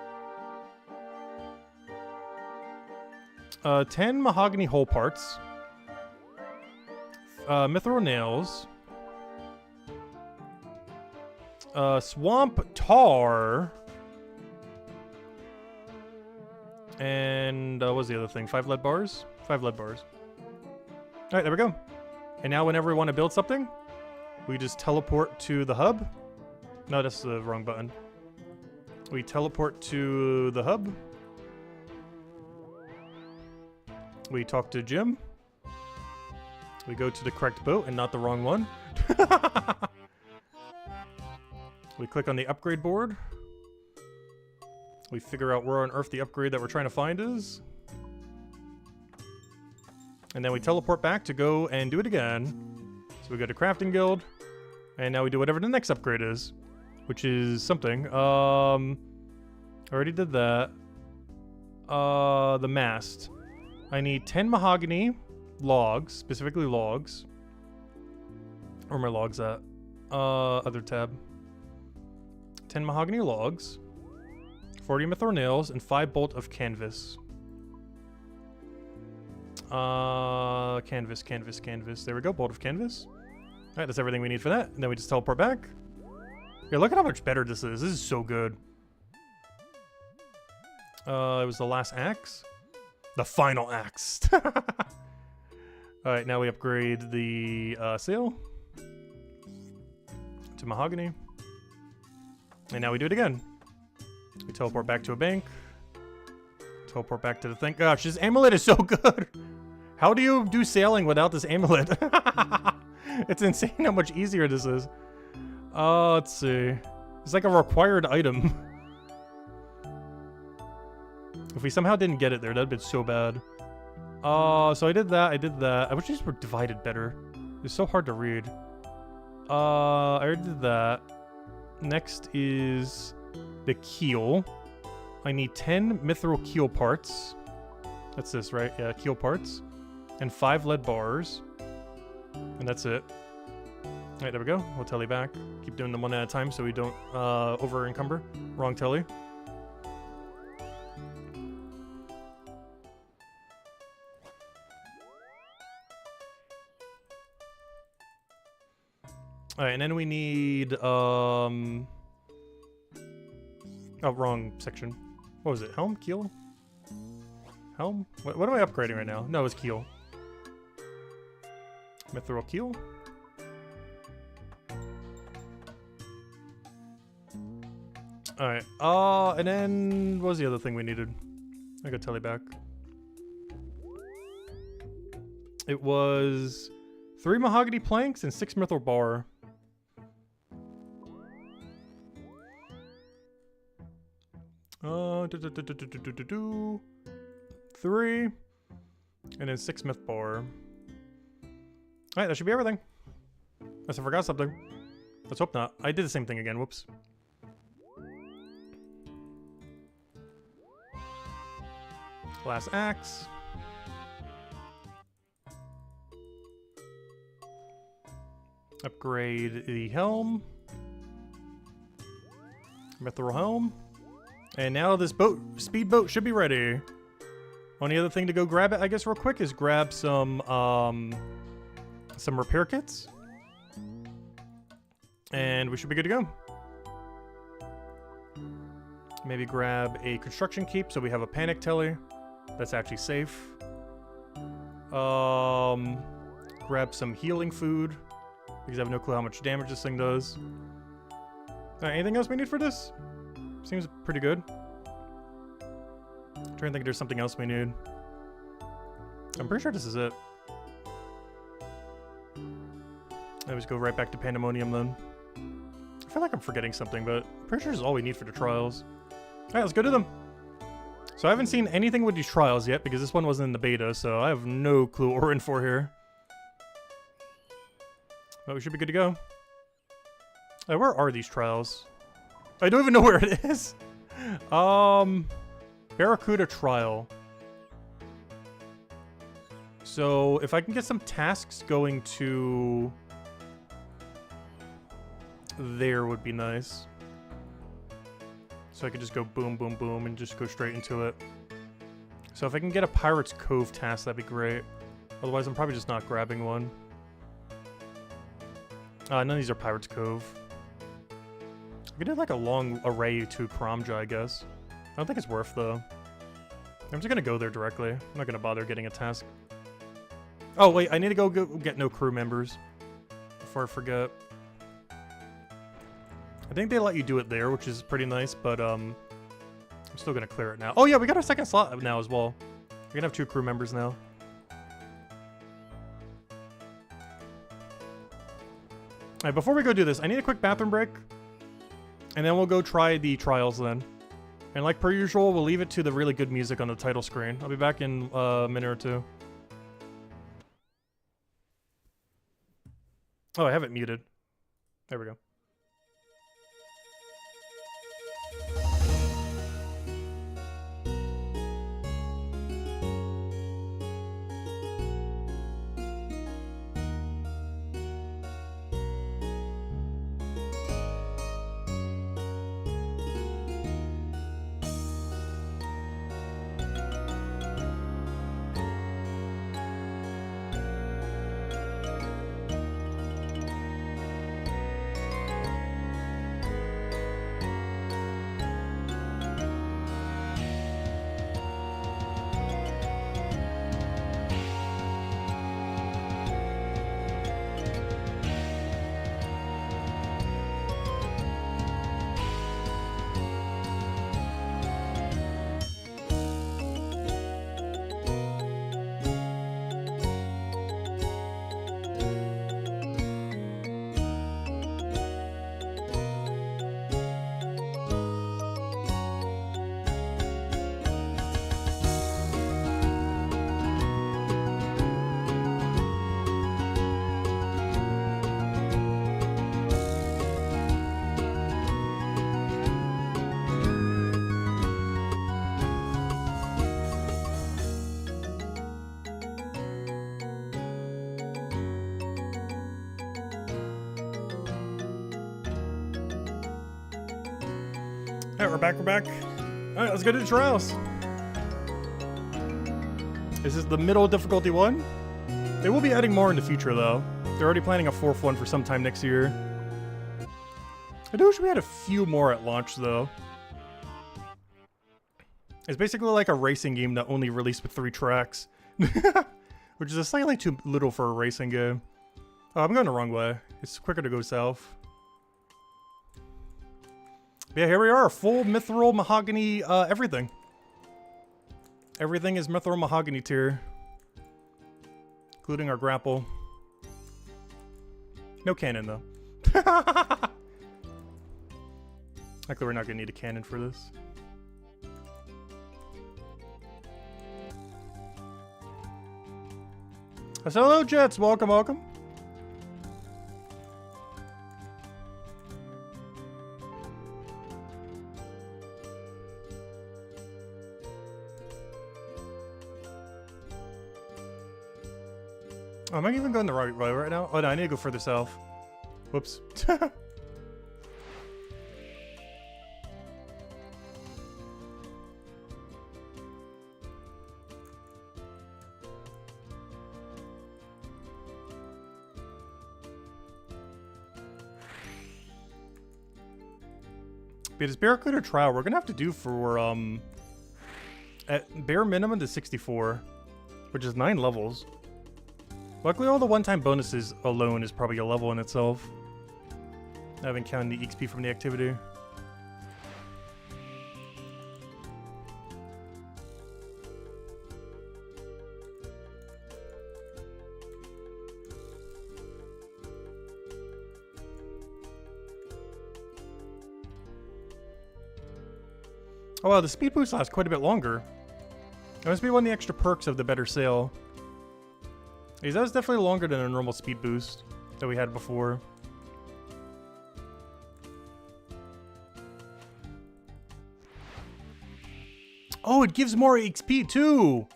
10 mahogany hull parts. Mithril nails. Swamp tar. And what was the other thing? 5 lead bars? 5 lead bars. Alright, there we go. And now whenever we want to build something, we just teleport to the hub. No, that's the wrong button. We teleport to the hub. We talk to Jim. We go to the correct boat and not the wrong one. We click on the upgrade board. We figure out where on earth the upgrade that we're trying to find is. And then we teleport back to go and do it again. So we go to Crafting Guild. And now we do whatever the next upgrade is. Which is something. Already did that. The mast. I need 10 mahogany logs. Specifically logs. Where are my logs at? Other tab. 10 mahogany logs. 40 mithril nails. And 5 bolt of canvas. Canvas. There we go, bolt of canvas. Alright, that's everything we need for that. And then we just teleport back. Yeah, look at how much better this is. This is so good. It was the last axe. The final axe. Alright, now we upgrade the sail to mahogany. And now we do it again. We teleport back to a bank. Teleport back to the thing. Gosh, this amulet is so good. How do you do sailing without this amulet? It's insane how much easier this is. Let's see. It's like a required item. If we somehow didn't get it there, that'd been so bad. So I did that. I wish these were divided better. It's so hard to read. I already did that. Next is the keel. I need 10 mithril keel parts. That's this, right? Yeah, keel parts. And 5 lead bars. And that's it. Alright, there we go. We'll telly back. Keep doing them one at a time so we don't over encumber. Wrong telly. Alright, and then we need oh, wrong section. What was it? Helm? Keel? Helm? What am I upgrading right now? No, it's keel. Mithril keel. Alright, and then what was the other thing we needed? I got telly back. It was 3 mahogany planks and 6 mithril bar. Three, and then 6 myth bar. Alright, that should be everything. Unless I forgot something. Let's hope not. I did the same thing again, whoops. Last axe. Upgrade the helm. Mithril helm. And now this speedboat should be ready. Only other thing to go grab it, I guess, real quick is grab some repair kits. And we should be good to go. Maybe grab a construction cape so we have a panic telly. That's actually safe. Grab some healing food because I have no clue how much damage this thing does. Anything else we need for this? Seems pretty good. I'm trying to think if there's something else we need. I'm pretty sure this is it. I just go right back to Pandemonium then. I feel like I'm forgetting something, but I'm pretty sure this is all we need for the trials. Alright, let's go to them. So I haven't seen anything with these trials yet because this one wasn't in the beta, so I have no clue what we're in for here. But we should be good to go. Where are these trials? I don't even know where it is. Barracuda trial. So if I can get some tasks going to there would be nice. So I could just go boom, boom, boom and just go straight into it. So if I can get a Pirate's Cove task, that'd be great. Otherwise, I'm probably just not grabbing one. None of these are Pirate's Cove. I could do like a long array to Karamja, I guess. I don't think it's worth though. I'm just gonna go there directly. I'm not gonna bother getting a task. Oh wait, I need to go get no crew members before I forget. I think they let you do it there, which is pretty nice, but I'm still gonna clear it now. Oh yeah, we got our second slot now as well. We're gonna have 2 crew members now. Alright, before we go do this, I need a quick bathroom break. And then we'll go try the trials then. And like per usual, we'll leave it to the really good music on the title screen. I'll be back in a minute or two. Oh, I have it muted. There we go. Alright, we're back. Alright, let's go to the trials. This is the middle difficulty one. They will be adding more in the future, though. They're already planning a 4th one for sometime next year. I do wish we had a few more at launch, though. It's basically like a racing game that only released with 3 tracks. Which is slightly too little for a racing game. Oh, I'm going the wrong way. It's quicker to go south. Yeah, here we are, full mithril mahogany, everything. Everything is mithril mahogany tier. Including our grapple. No cannon, though. Actually, we're not gonna need a cannon for this. So, hello, Jets. Welcome. Oh, am I even going the right way right now? Oh no, I need to go further south. Whoops. But this Barracuda trial we're gonna have to do for at bare minimum to 64, which is 9 levels. Luckily, all the one-time bonuses alone is probably a level in itself. I haven't counted the XP from the activity. Oh wow, the speed boost lasts quite a bit longer. That must be one of the extra perks of the better sale. That was definitely longer than a normal speed boost that we had before. Oh, it gives more XP too!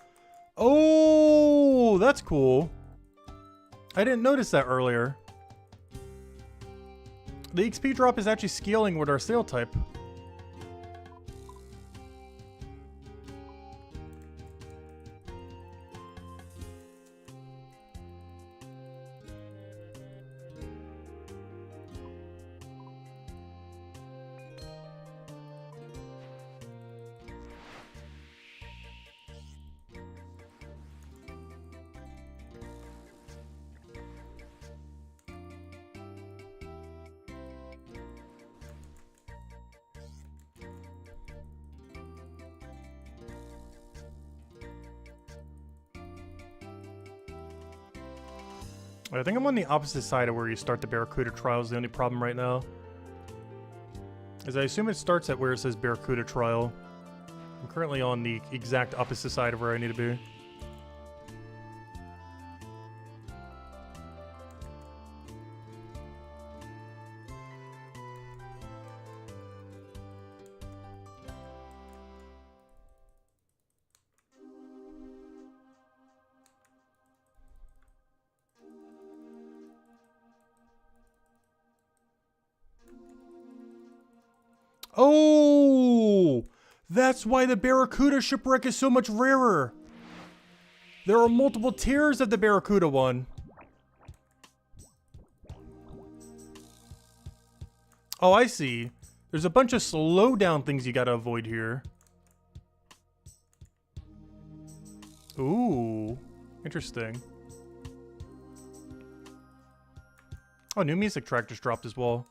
Oh, that's cool. I didn't notice that earlier. The XP drop is actually scaling with our sale type. I think I'm on the opposite side of where you start the Barracuda trials. The only problem right now is I assume it starts at where it says Barracuda trial. I'm currently on the exact opposite side of where I need to be. Oh, that's why the Barracuda shipwreck is so much rarer. There are multiple tiers of the Barracuda one. Oh, I see. There's a bunch of slowdown things you gotta avoid here. Ooh, interesting. Oh, new music track just dropped as well.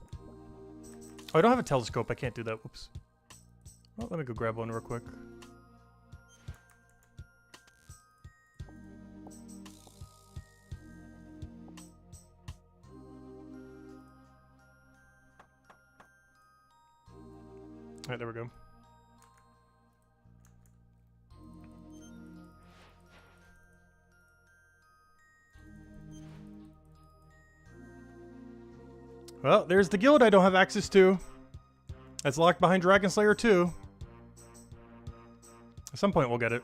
Oh, I don't have a telescope. I can't do that. Whoops. Well, let me go grab one real quick. Alright, there we go. Well, there's the guild I don't have access to. That's locked behind Dragon Slayer 2. At some point we'll get it.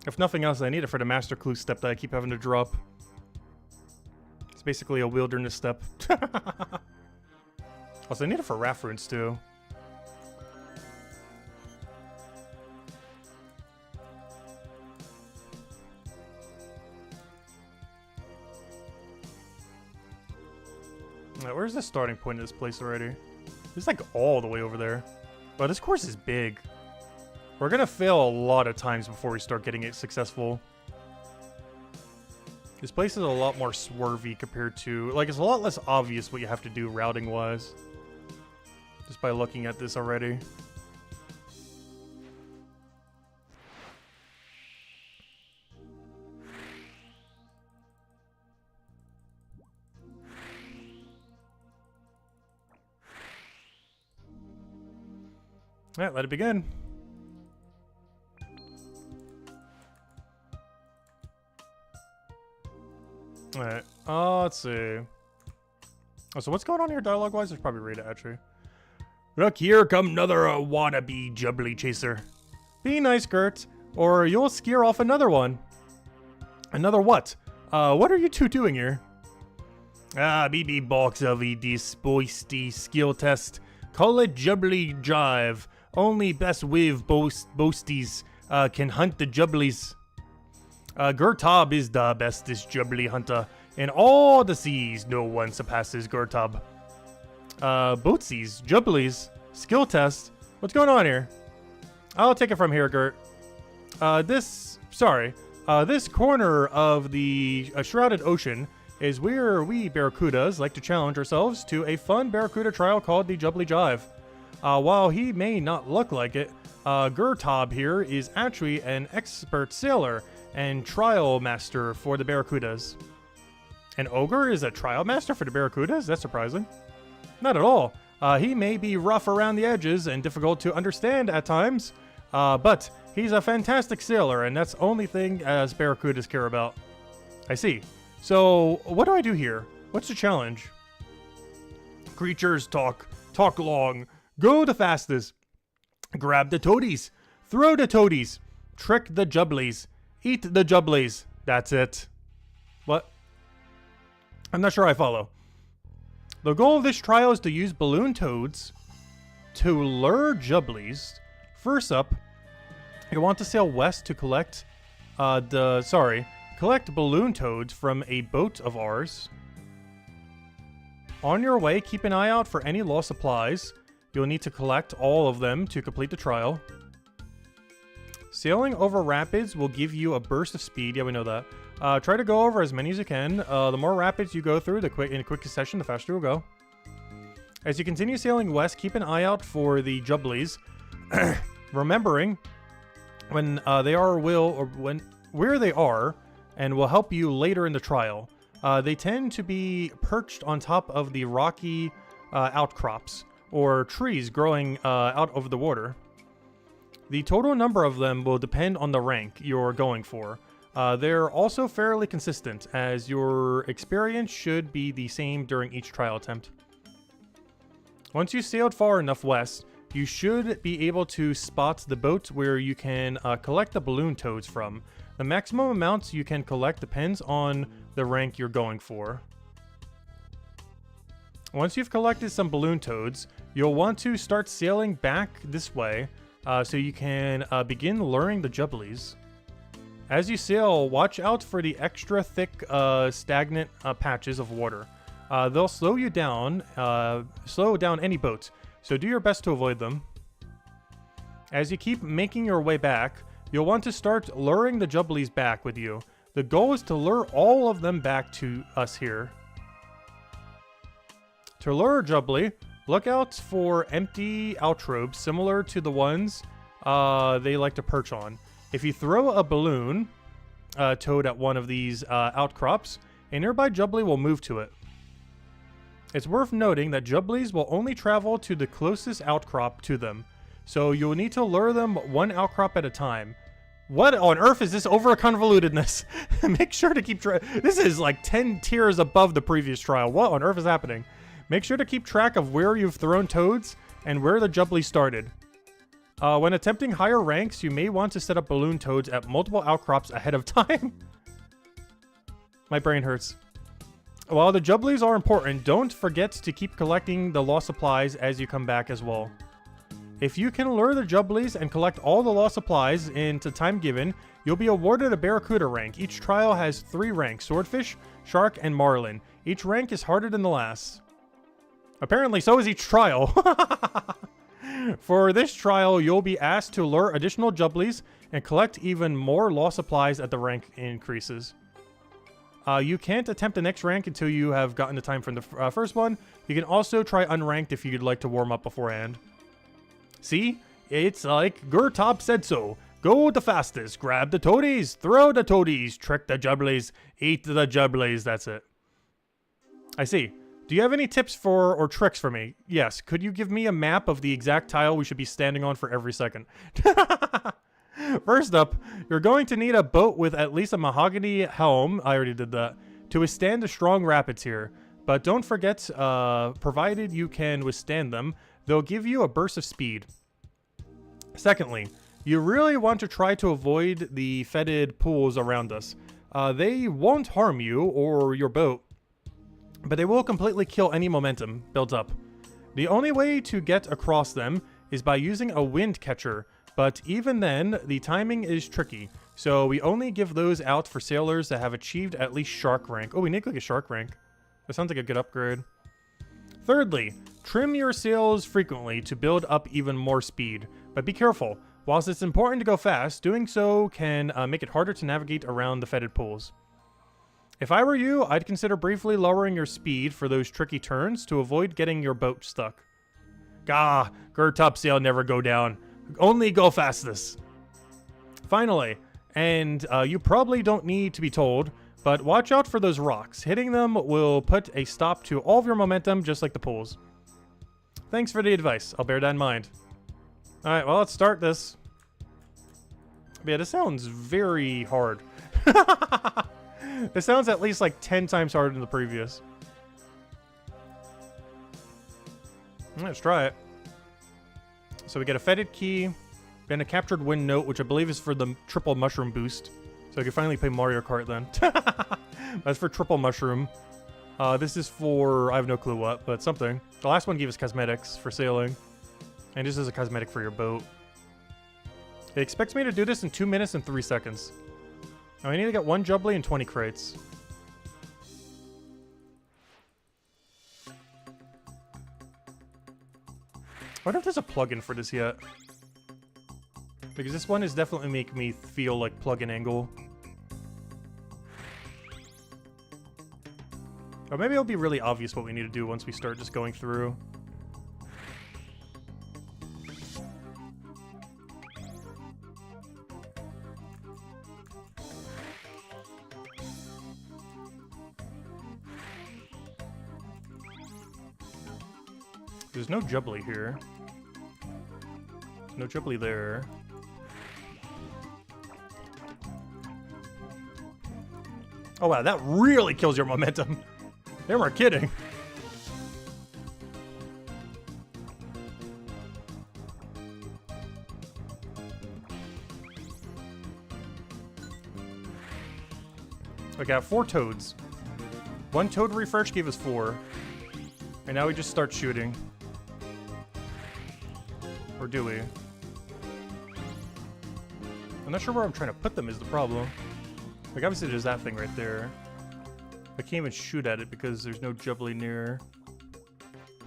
If nothing else, I need it for the Master Clue step that I keep having to drop. It's basically a wilderness step. Also, I need it for Raft runes too. Right, where's the starting point of this place already? It's like all the way over there. But this course is big. We're gonna fail a lot of times before we start getting it successful. This place is a lot more swervy compared to... Like, it's a lot less obvious what you have to do routing-wise. Just by looking at this already. Alright, let it begin. Alright, let's see. Oh, so what's going on here dialogue-wise? I should probably read it, actually. Look, here come another wannabe jubbly chaser. Be nice, Gert, or you'll scare off another one. Another what? What are you two doing here? BB box of this boisty skill test. Call it jubbly jive. Only best with boasties can hunt the jubblies. Gertob is the bestest jubbly hunter. In all the seas, no one surpasses Gertob. Bootsies, jubblies, skill test. What's going on here? I'll take it from here, Gert. This corner of the shrouded ocean is where we Barracudas like to challenge ourselves to a fun Barracuda trial called the Jubbly Jive. While he may not look like it, Gertob here is actually an expert sailor and trial master for the Barracudas. An ogre is a trial master for the Barracudas? That's surprising. Not at all. He may be rough around the edges and difficult to understand at times, but he's a fantastic sailor, and that's the only thing as Barracudas care about. I see. So, what do I do here? What's the challenge? Creatures talk long, go the fastest, grab the toadies, throw the toadies, trick the jubblies, eat the jubblies. That's it. What? I'm not sure I follow. The goal of this trial is to use balloon toads to lure jubblies. First up, you want to sail west to collect collect balloon toads from a boat of ours. On your way, keep an eye out for any lost supplies. You'll need to collect all of them to complete the trial. Sailing over rapids will give you a burst of speed. Yeah, we know that. Try to go over as many as you can. The more rapids you go through, in a quick succession, the faster you'll go. As you continue sailing west, keep an eye out for the jubblies. Remembering when they are where they are, and will help you later in the trial. They tend to be perched on top of the rocky outcrops or trees growing out over the water. The total number of them will depend on the rank you're going for. They're also fairly consistent, as your experience should be the same during each trial attempt. Once you sailed far enough west, you should be able to spot the boat where you can collect the balloon toads from. The maximum amounts you can collect depends on the rank you're going for. Once you've collected some balloon toads, you'll want to start sailing back this way so you can begin luring the jubblies. As you sail, watch out for the extra thick, stagnant patches of water. They'll slow down any boat, so do your best to avoid them. As you keep making your way back, you'll want to start luring the jubblies back with you. The goal is to lure all of them back to us here. To lure a jubbly, look out for empty outrobes similar to the ones they like to perch on. If you throw a balloon toad at one of these outcrops, a nearby jubbly will move to it. It's worth noting that jubblies will only travel to the closest outcrop to them, so you'll need to lure them one outcrop at a time. What on earth is this over-convolutedness? Make sure to keep track. This is like 10 tiers above the previous trial. What on earth is happening? Make sure to keep track of where you've thrown toads and where the jubbly started. When attempting higher ranks, you may want to set up balloon toads at multiple outcrops ahead of time. My brain hurts. While the jubblies are important, don't forget to keep collecting the lost supplies as you come back as well. If you can lure the jubblies and collect all the lost supplies into time given, you'll be awarded a Barracuda rank. Each trial has 3 ranks: Swordfish, Shark, and Marlin. Each rank is harder than the last. Apparently, so is each trial. For this trial, you'll be asked to lure additional jubblies and collect even more lost supplies at the rank increases. You can't attempt the next rank until you have gotten the time from the first one. You can also try unranked if you'd like to warm up beforehand. See? It's like Gurtop said so. Go the fastest, grab the toadies, throw the toadies, trick the jubblies, eat the jubblies, that's it. I see. Do you have any tips for or tricks for me? Yes. Could you give me a map of the exact tile we should be standing on for every second? First up, you're going to need a boat with at least a mahogany helm. I already did that. To withstand the strong rapids here. But don't forget, provided you can withstand them, they'll give you a burst of speed. Secondly, you really want to try to avoid the fetid pools around us. They won't harm you or your boat, but they will completely kill any momentum built up. The only way to get across them is by using a wind catcher, but even then, the timing is tricky, so we only give those out for sailors that have achieved at least shark rank. Oh, we need to get shark rank. That sounds like a good upgrade. Thirdly, trim your sails frequently to build up even more speed, but be careful. Whilst it's important to go fast, doing so can make it harder to navigate around the fetid pools. If I were you, I'd consider briefly lowering your speed for those tricky turns to avoid getting your boat stuck. Gah, Gurtop sail never go down. Only go fastest. Finally, and you probably don't need to be told, but watch out for those rocks. Hitting them will put a stop to all of your momentum, just like the pools. Thanks for the advice. I'll bear that in mind. Alright, well, let's start this. Yeah, this sounds very hard. This sounds at least like 10 times harder than the previous. Let's try it. So we get a fetid key, then a captured wind note, which I believe is for the triple mushroom boost. So I can finally play Mario Kart then. That's for triple mushroom. This is for, I have no clue what, but something. The last one gave us cosmetics for sailing. And this is a cosmetic for your boat. It expects me to do this in 2 minutes and 3 seconds. Now I need to get 1 jubbly and 20 crates. I wonder if there's a plugin for this yet. Because this one is definitely making me feel like plugin angle. Or maybe it'll be really obvious what we need to do once we start just going through. There's no jubbly here. There's no jubbly there. Oh wow, that really kills your momentum. They weren't kidding. I got 4 toads. 1 toad refresh gave us 4. And now we just start shooting. Or do we? I'm not sure where I'm trying to put them is the problem. Like, obviously there's that thing right there. I can't even shoot at it because there's no jubbly near.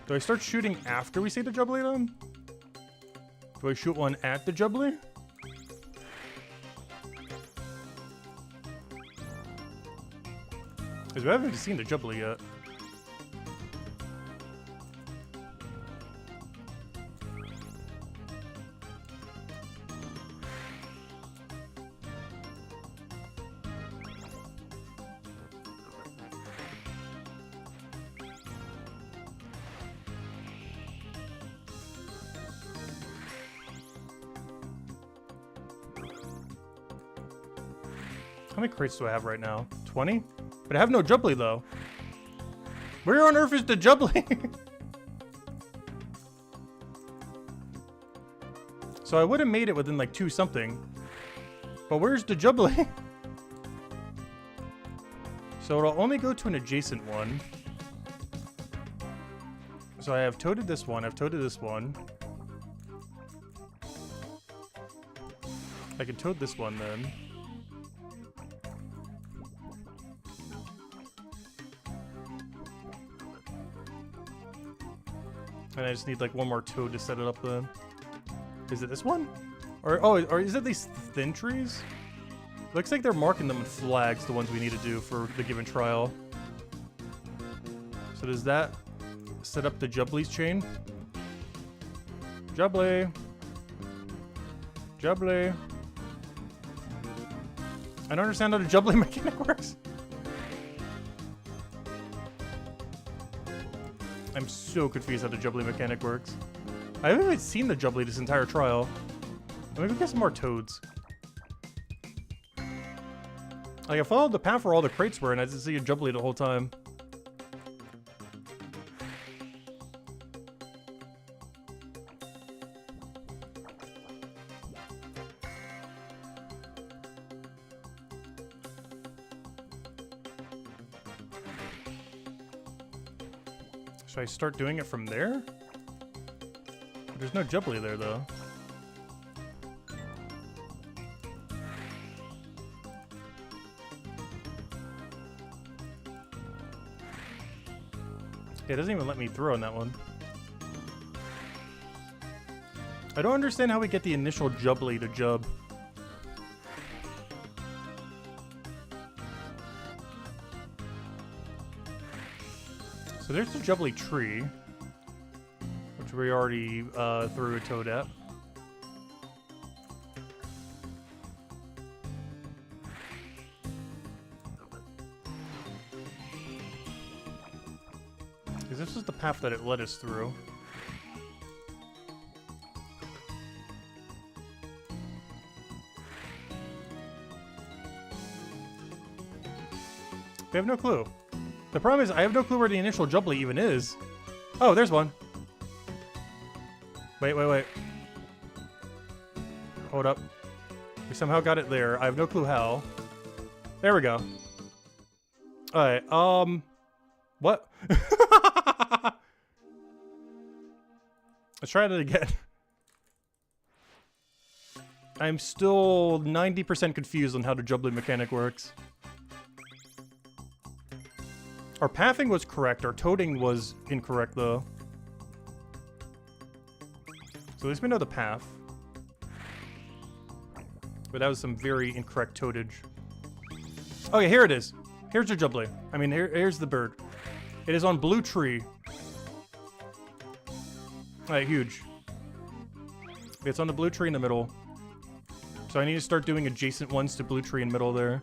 Do I start shooting after we see the jubbly then? Do I shoot one at the jubbly? Because we haven't even seen the jubbly yet. How many crates do I have right now? 20? But I have no jubbly though. Where on earth is the jubbly? So I would have made it within like 2 something. But where's the jubbly? So it'll only go to an adjacent one. So I have toted this one, I've toted this one. I can toad this one then. And I just need like one more toad to set it up then. Is it this one? Or is it these thin trees? Looks like they're marking them with flags, the ones we need to do for the given trial. So does that set up the Jubbly's chain? Jubbly. Jubbly. I don't understand how the Jubbly mechanic works. I'm so confused how the Jubbly mechanic works. I haven't even seen the Jubbly this entire trial. Let me get some more toads. Like, I followed the path where all the crates were and I didn't see a Jubbly the whole time. Should I start doing it from there? There's no Jubbly there, though. Yeah, it doesn't even let me throw on that one. I don't understand how we get the initial Jubbly to Jub. So there's the Jubbly tree, which we already threw a toad at. Because this is the path that it led us through. We have no clue. The problem is, I have no clue where the initial Jubbly even is. Oh, there's one. Wait. Hold up. We somehow got it there. I have no clue how. There we go. Alright, what? Let's try that again. I'm still 90% confused on how the Jubbly mechanic works. Our pathing was correct, our toading was incorrect though. So at least we know the path. But that was some very incorrect toadage. Okay, here it is. Here's your Jubbly. I mean, here's the bird. It is on blue tree. Alright, huge. It's on the blue tree in the middle. So I need to start doing adjacent ones to blue tree in middle there.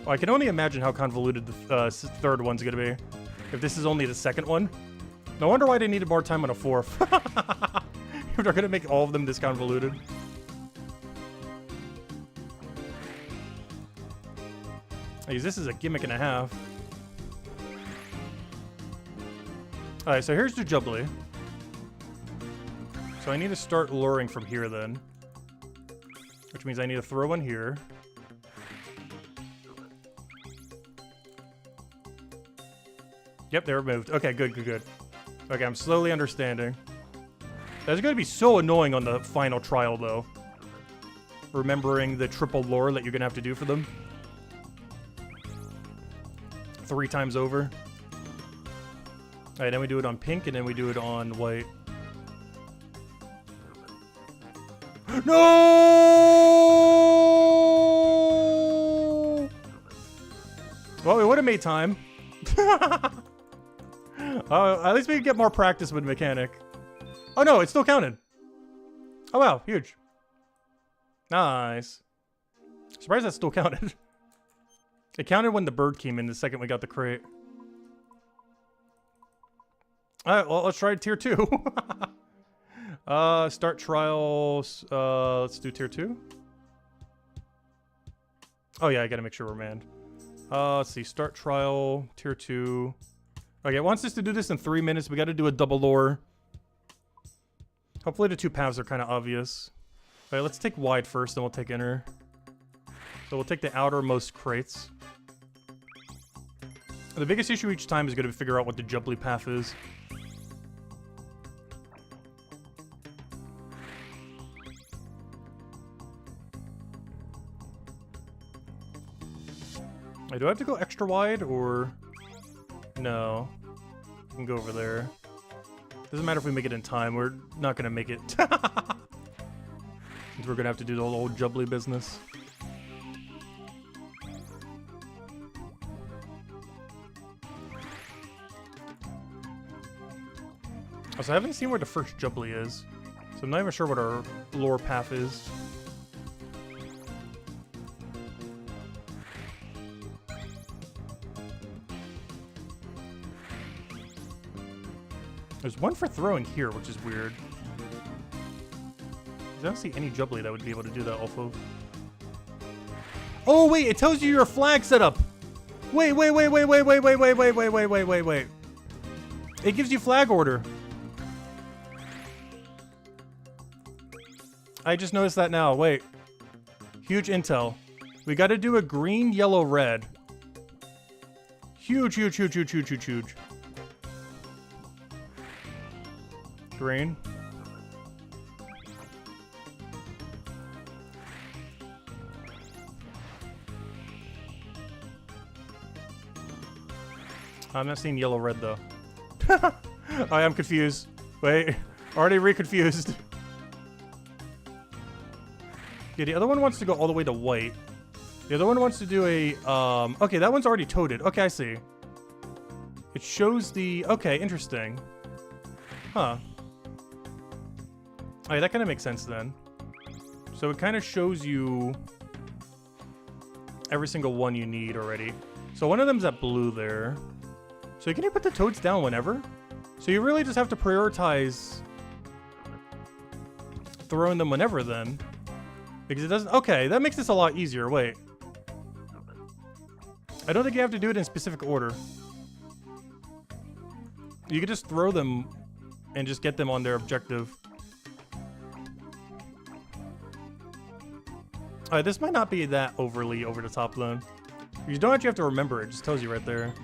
I can only imagine how convoluted the third one's gonna be. If this is only the second one. No wonder why they needed more time on a fourth. If they're gonna make all of them this convoluted. Because this is a gimmick and a half. Alright, so here's the Jubbly. So I need to start luring from here then. Which means I need to throw one here. Yep, they're removed. Okay, good, good, good. Okay, I'm slowly understanding. That's going to be so annoying on the final trial, though. Remembering the triple lore that you're going to have to do for them. 3 times over. Alright, then we do it on pink, and then we do it on white. No! Well, we would have made time. At least we can get more practice with mechanic. Oh no, it's still counted. Oh wow, huge. Nice. Surprised that still counted. It counted when the bird came in the second we got the crate. Alright, well, let's try tier 2. Start trials. Let's do tier 2. Oh yeah, I gotta make sure we're manned. Let's see, start trial, tier 2. Okay, it wants us to do this in 3 minutes. We gotta do a double lore. Hopefully the 2 paths are kind of obvious. Alright, let's take wide first, then we'll take inner. So we'll take the outermost crates. The biggest issue each time is going to figure out what the jubbly path is. Do I have to go extra wide, or... No. I can go over there. Doesn't matter if we make it in time, we're not going to make it. Since we're going to have to do the old jubbly business. So I haven't seen where the first jubbly is. So I'm not even sure what our lore path is. There's one for throwing here, which is weird. I don't see any jubbly that would be able to do that off of. Oh wait, it tells you your flag setup. Wait. It gives you flag order. I just noticed that now. Wait. Huge intel. We got to do a green, yellow, red. Huge. Green. I'm not seeing yellow, red though. I am confused. Wait. Already reconfused. Yeah, the other one wants to go all the way to white. The other one wants to do a, okay, that one's already toted. Okay, I see. It shows the, okay, interesting. Huh. Alright, that kind of makes sense then. So it kind of shows you every single one you need already. So one of them's that blue there. So can you put the toads down whenever? So you really just have to prioritize throwing them whenever then. Because it doesn't... Okay, that makes this a lot easier. Wait. I don't think you have to do it in specific order. You could just throw them and just get them on their objective. Alright, this might not be that overly over the top then. You don't actually have to remember it. It just tells you right there.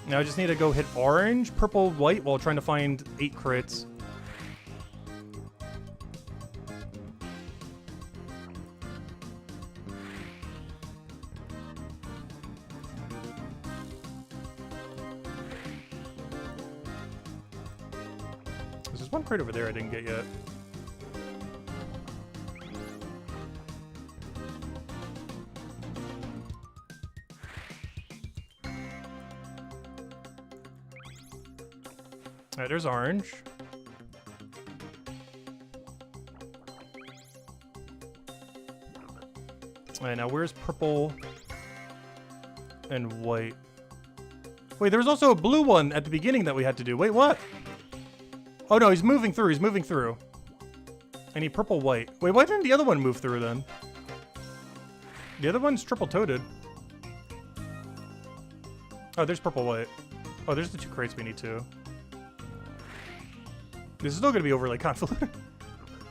Now I just need to go hit orange, purple, white while trying to find 8 crits. There's one crate over there I didn't get yet. Alright, there's orange. Alright, now where's purple and white? Wait, there was also a blue one at the beginning that we had to do. Wait, what? Oh no, he's moving through, he's moving through. I need purple, white. Wait, why didn't the other one move through then? The other one's triple toted. Oh, there's purple, white. Oh, there's the 2 crates we need too. This is still gonna be overly convoluted.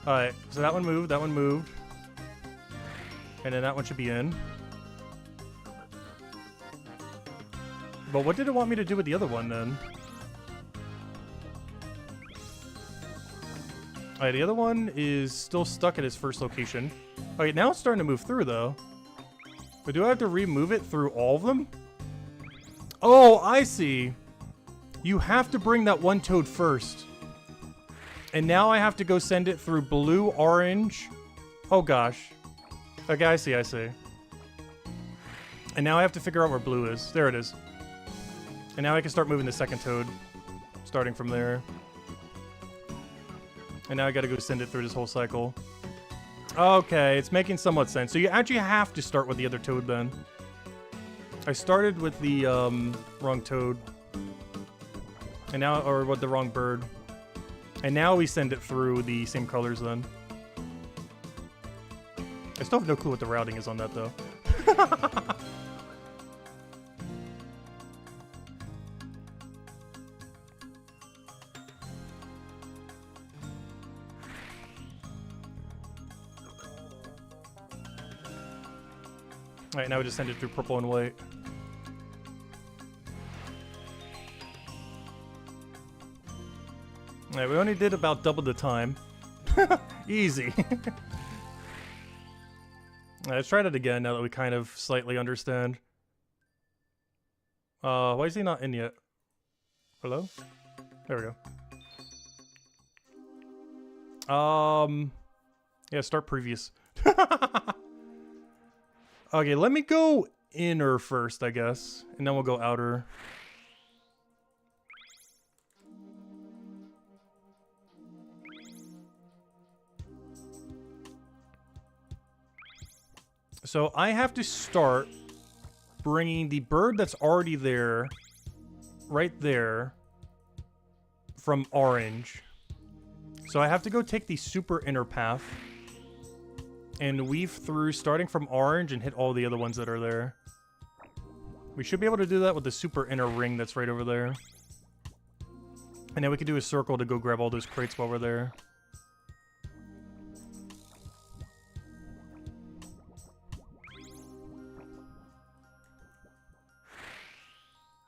Alright, so that one moved, that one moved. And then that one should be in. But what did it want me to do with the other one then? Alright, the other one is still stuck at its first location. Okay, now it's starting to move through though. But do I have to remove it through all of them? Oh, I see. You have to bring that one toad first. And now I have to go send it through blue, orange. Oh gosh. Okay, I see, I see. And now I have to figure out where blue is. There it is. And now I can start moving the second toad. Starting from there. And now I gotta go send it through this whole cycle. Okay, it's making somewhat sense. So you actually have to start with the other toad then. I started with the wrong toad. And now, or with the wrong bird. And now we send it through the same colors then. I still have no clue what the routing is on that though. Alright, now we just send it through purple and white. Alright, we only did about double the time. Easy. Let's try that again now that we kind of slightly understand. Why is he not in yet? Hello? There we go. Yeah, start previous. Okay, let me go inner first, I guess. And then we'll go outer. So I have to start bringing the bird that's already there, right there, from orange. So I have to go take the super inner path and weave through starting from orange and hit all the other ones that are there. We should be able to do that with the super inner ring that's right over there. And then we can do a circle to go grab all those crates while we're there.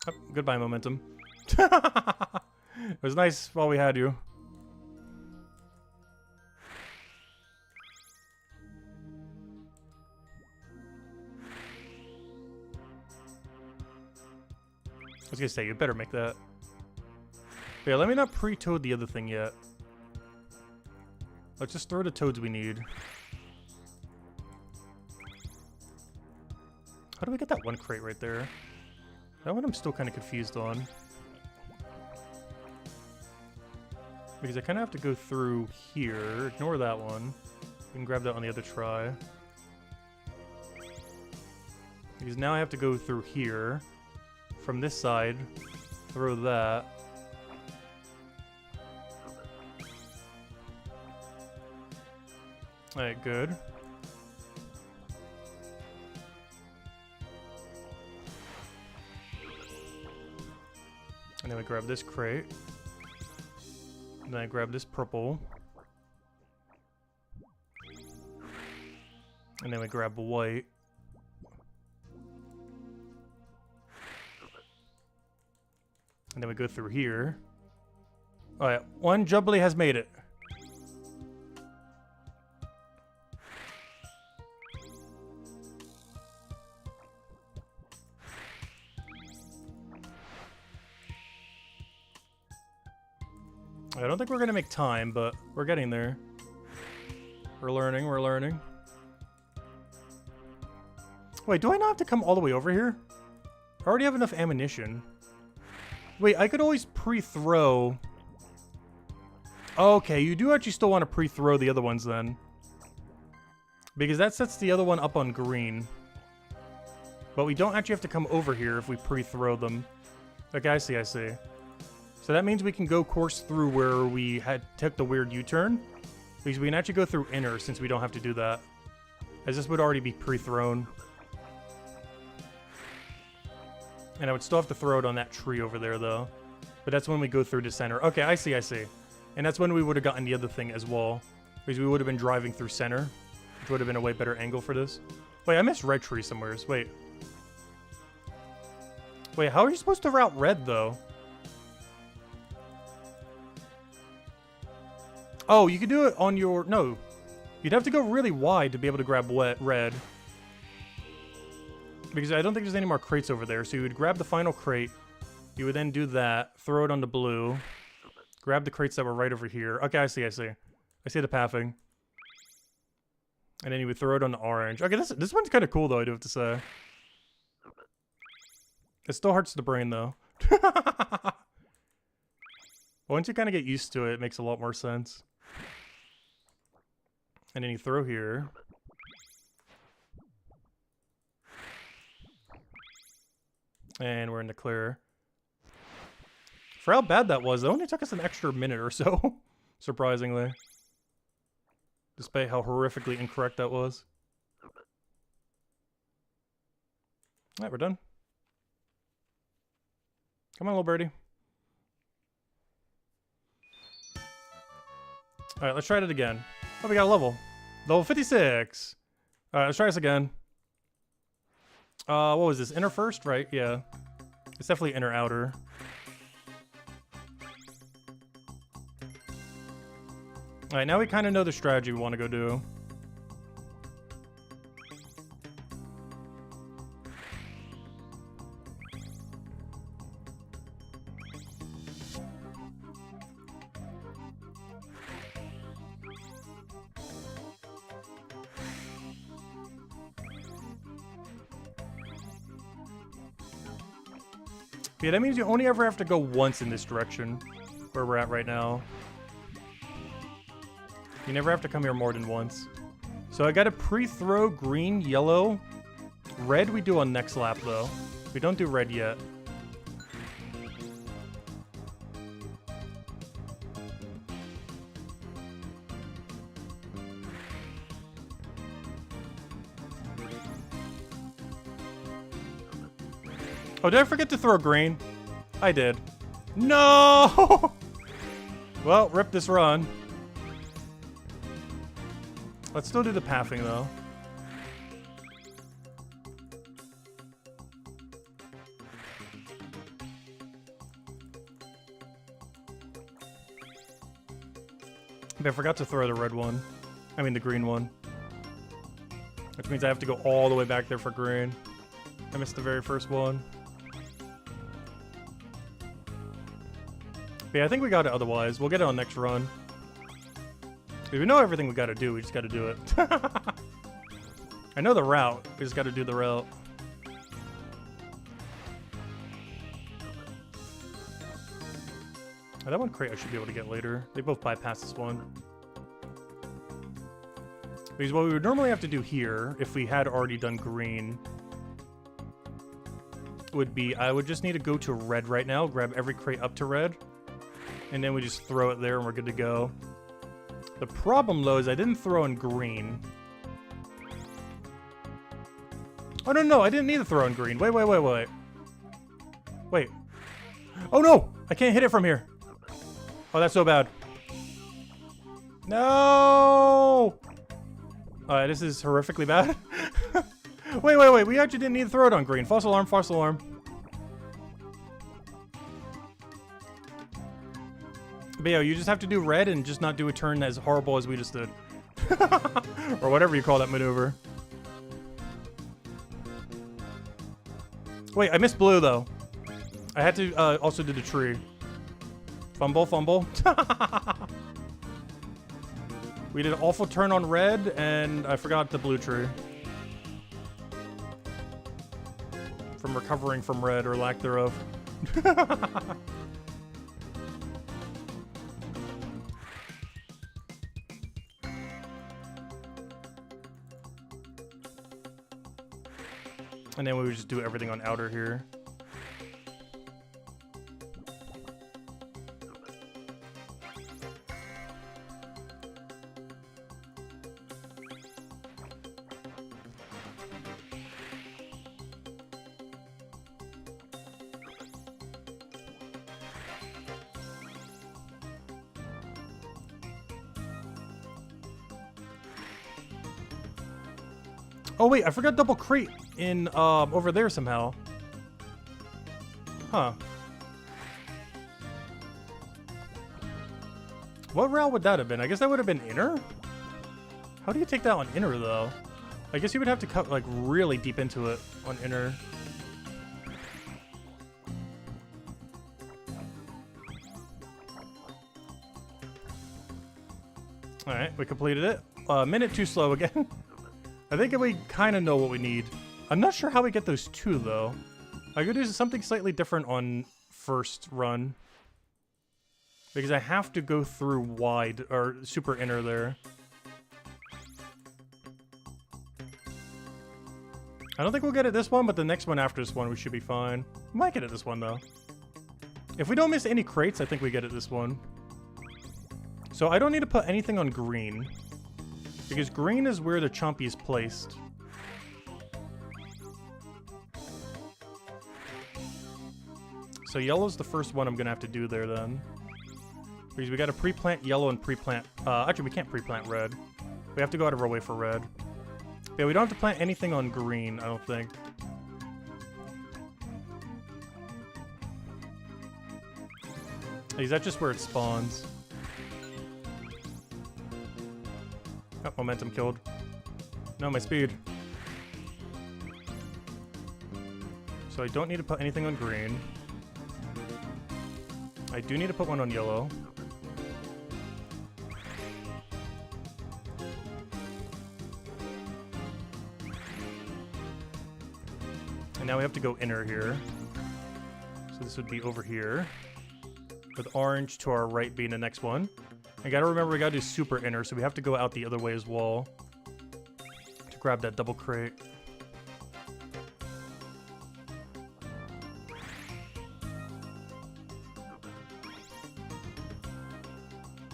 Oh, goodbye, momentum. It was nice while we had you. I was gonna say, you better make that. But yeah, let me not pre-toad the other thing yet. Let's just throw the toads we need. How do we get that one crate right there? That one I'm still kind of confused on. Because I kind of have to go through here. Ignore that one. We can grab that on the other try. Because now I have to go through here. From this side. Throw that. Alright, good. And then we grab this crate. And then I grab this purple. And then we grab white. And then we go through here. Alright, one Jubbly has made it. I don't think we're gonna make time, but we're getting there. We're learning, we're learning. Wait, do I not have to come all the way over here? I already have enough ammunition. Wait, I could always pre-throw. Okay, you do actually still want to pre-throw the other ones then. Because that sets the other one up on green. But we don't actually have to come over here if we pre-throw them. Okay, I see, I see. So that means we can go course through where we had took the weird U-turn. Because we can actually go through inner since we don't have to do that. As this would already be pre-thrown. And I would still have to throw it on that tree over there, though. But that's when we go through to center. Okay, I see, I see. And that's when we would have gotten the other thing as well. Because we would have been driving through center, which would have been a way better angle for this. Wait, I missed red tree somewhere. Wait. Wait, how are you supposed to route red, though? Oh, you could do it on your... No. You'd have to go really wide to be able to grab red. Because I don't think there's any more crates over there. So you would grab the final crate. You would then do that. Throw it on the blue. Grab the crates that were right over here. Okay, I see. I see the pathing. And then you would throw it on the orange. Okay, this one's kind of cool, though, I do have to say. It still hurts the brain, though. Once you kind of get used to it, it makes a lot more sense. And then you throw here. And we're in the clear. For how bad that was, it only took us an extra minute or so. Surprisingly. Despite how horrifically incorrect that was. Alright, we're done. Come on, little birdie. Alright, let's try it again. Oh, we got a level. Level 56. Alright, let's try this again. What was this? Inner first, right? Yeah. It's definitely inner outer. Alright, now we kind of know the strategy we want to go do. Yeah, that means you only ever have to go once in this direction, where we're at right now. You never have to come here more than once. So I got a pre-throw green, yellow. Red we do on next lap, though. We don't do red yet. Oh, did I forget to throw green? I did. No! Well, rip this run. Let's still do the pathing, though. But I forgot to throw the red one. I mean, the green one. Which means I have to go all the way back there for green. I missed the very first one. But yeah, I think we got it otherwise. We'll get it on next run. We know everything we gotta do, we just gotta do it. I know the route, we just gotta do the route. Oh, that one crate I should be able to get later. They both bypass this one. Because what we would normally have to do here, if we had already done green, would be, I would just need to go to red right now, grab every crate up to red, and then we just throw it there and we're good to go. The problem, though, is I didn't throw in green. Oh, no, I didn't need to throw in green. Wait. Wait. Oh, no! I can't hit it from here. Oh, that's so bad. No! Alright, this is horrifically bad. Wait. We actually didn't need to throw it on green. False alarm, false alarm. But yeah, you just have to do red and just not do a turn as horrible as we just did. Or whatever you call that maneuver. Wait, I missed blue, though. I had to also do the tree. Fumble. We did an awful turn on red, and I forgot the blue tree. From recovering from red, or lack thereof. And then we would just do everything on outer here. Oh wait, I forgot double crate in over there somehow. Huh. What route would that have been? I guess that would have been inner? How do you take that on inner, though? I guess you would have to cut, like, really deep into it on inner. Alright, we completed it. A minute too slow again. I think we kind of know what we need. I'm not sure how we get those two, though. I could do something slightly different on first run. Because I have to go through wide, or super inner there. I don't think we'll get it this one, but the next one after this one we should be fine. We might get it this one, though. If we don't miss any crates, I think we get it this one. So I don't need to put anything on green. Because green is where the Chompy is placed. So yellow's the first one I'm going to have to do there, then. Because we got to pre-plant yellow and pre-plant... actually, we can't pre-plant red. We have to go out of our way for red. Yeah, we don't have to plant anything on green, I don't think. Is that just where it spawns? Oh, momentum killed. No, my speed. So I don't need to put anything on green. I do need to put one on yellow. And now we have to go inner here. So this would be over here. With orange to our right being the next one. I gotta remember we gotta do super inner, so we have to go out the other way as well. To grab that double crate.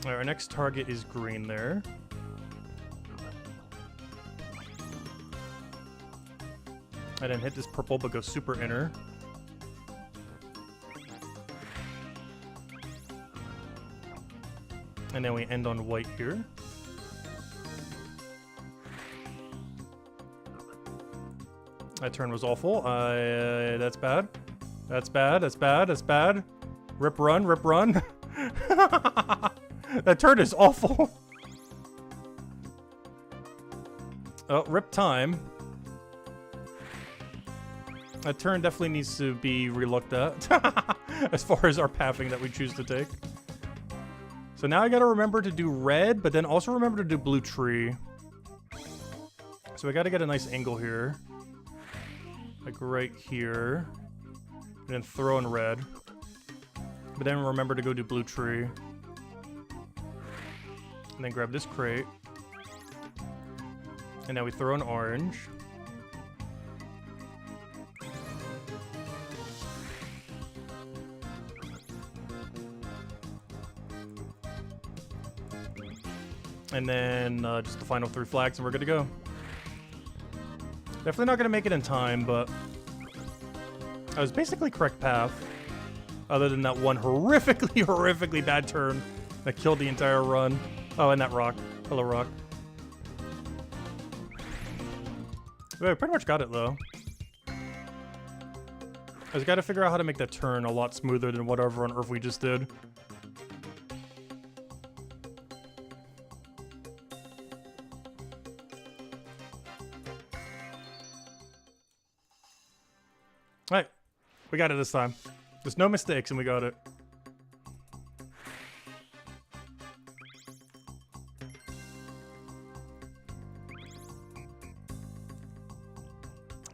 Alright, our next target is green there. I didn't hit this purple, but go super inner. And then we end on white here. That turn was awful. That's bad. That's bad. That's bad. That's bad. Rip run. Rip run. That turn is awful. Oh, rip time. That turn definitely needs to be relooked at. As far as our pathing that we choose to take. So now I gotta remember to do red, but then also remember to do blue tree. So I gotta get a nice angle here. Like right here. And then throw in red. But then remember to go do blue tree. And then grab this crate. And now we throw in orange. And then just the final 3 flags and we're good to go. Definitely not going to make it in time, but I was basically correct path. Other than that one horrifically bad turn that killed the entire run. Oh, and that rock. Hello, rock. Wait, I pretty much got it, though. I just got to figure out how to make that turn a lot smoother than whatever on Earth we just did. Alright, we got it this time. There's no mistakes and we got it.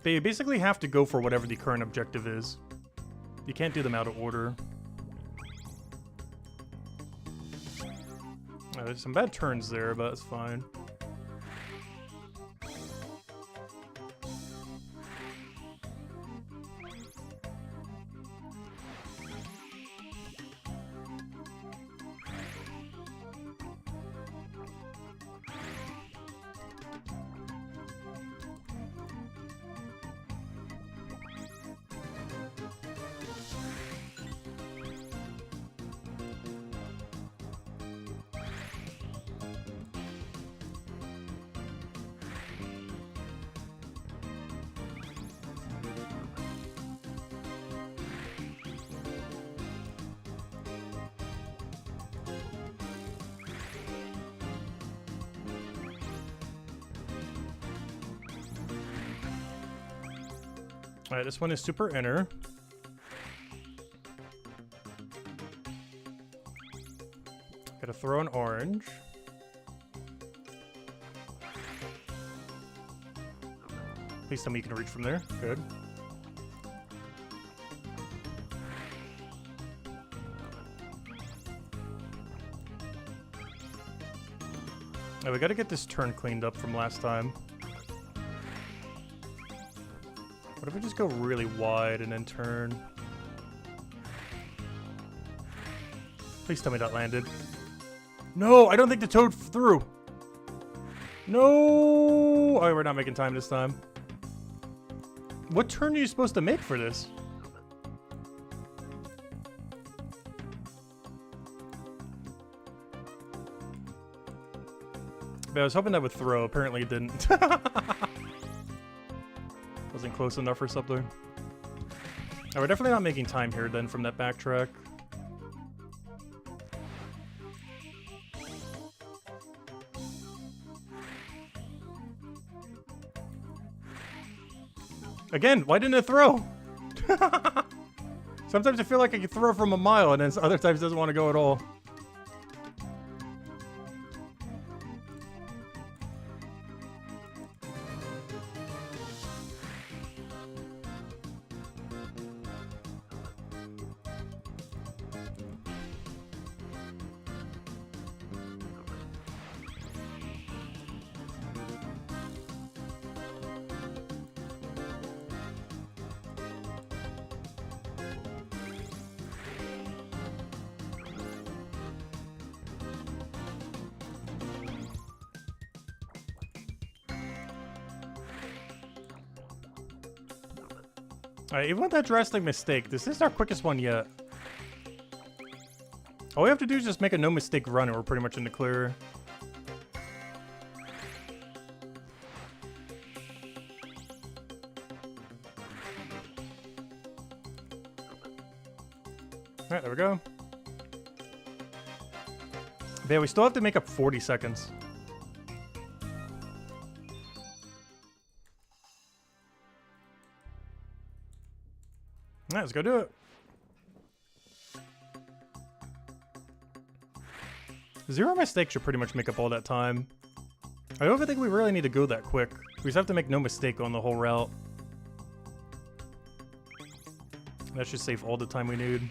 But you basically have to go for whatever the current objective is. You can't do them out of order. There's some bad turns there, but it's fine. Alright, this one is super inner. Gotta throw an orange. Please tell me you can reach from there. Good. Now we gotta get this turn cleaned up from last time. What if we just go really wide and then turn? Please tell me that landed. No, I don't think the toad threw. No! Oh, we're not making time this time. What turn are you supposed to make for this? But I was hoping that would throw. Apparently it didn't. Wasn't close enough or something. Oh, we're definitely not making time here then from that backtrack. Again, why didn't it throw? Sometimes I feel like I can throw from a mile and then other times it doesn't want to go at all. Alright, even with that drastic mistake, this is our quickest one yet. All we have to do is just make a no-mistake run and we're pretty much in the clear. Alright, there we go. But yeah, we still have to make up 40 seconds. Alright, let's go do it. 0 mistakes should pretty much make up all that time. I don't even think we really need to go that quick. We just have to make no mistake on the whole route. That should save all the time we need.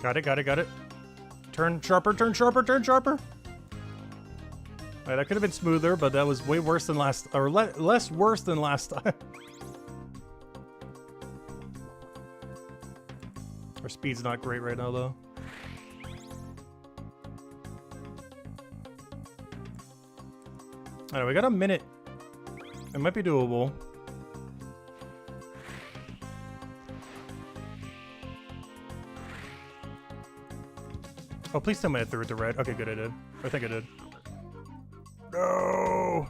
Got it, got it, got it. Turn sharper, turn sharper, turn sharper. Alright, that could have been smoother, but that was way worse than last, or less worse than last time. Our speed's not great right now, though. Alright, we got a minute. It might be doable. Oh, please tell me I threw it to red. Okay, good, I did. I think I did. No!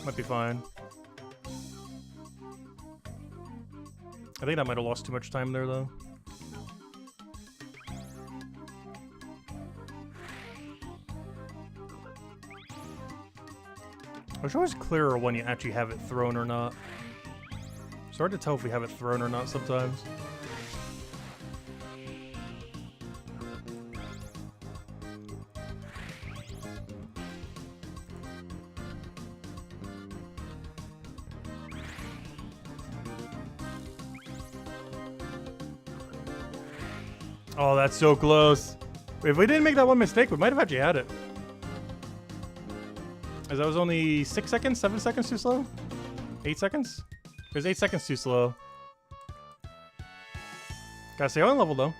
Might be fine. I think I might have lost too much time there, though. It's always clearer when you actually have it thrown or not. It's hard to tell if we have it thrown or not sometimes. Oh, that's so close. If we didn't make that one mistake, we might have actually had it. As that was only 6 seconds, 7 seconds too slow? 8 seconds? It was 8 seconds too slow. Gotta stay on level though.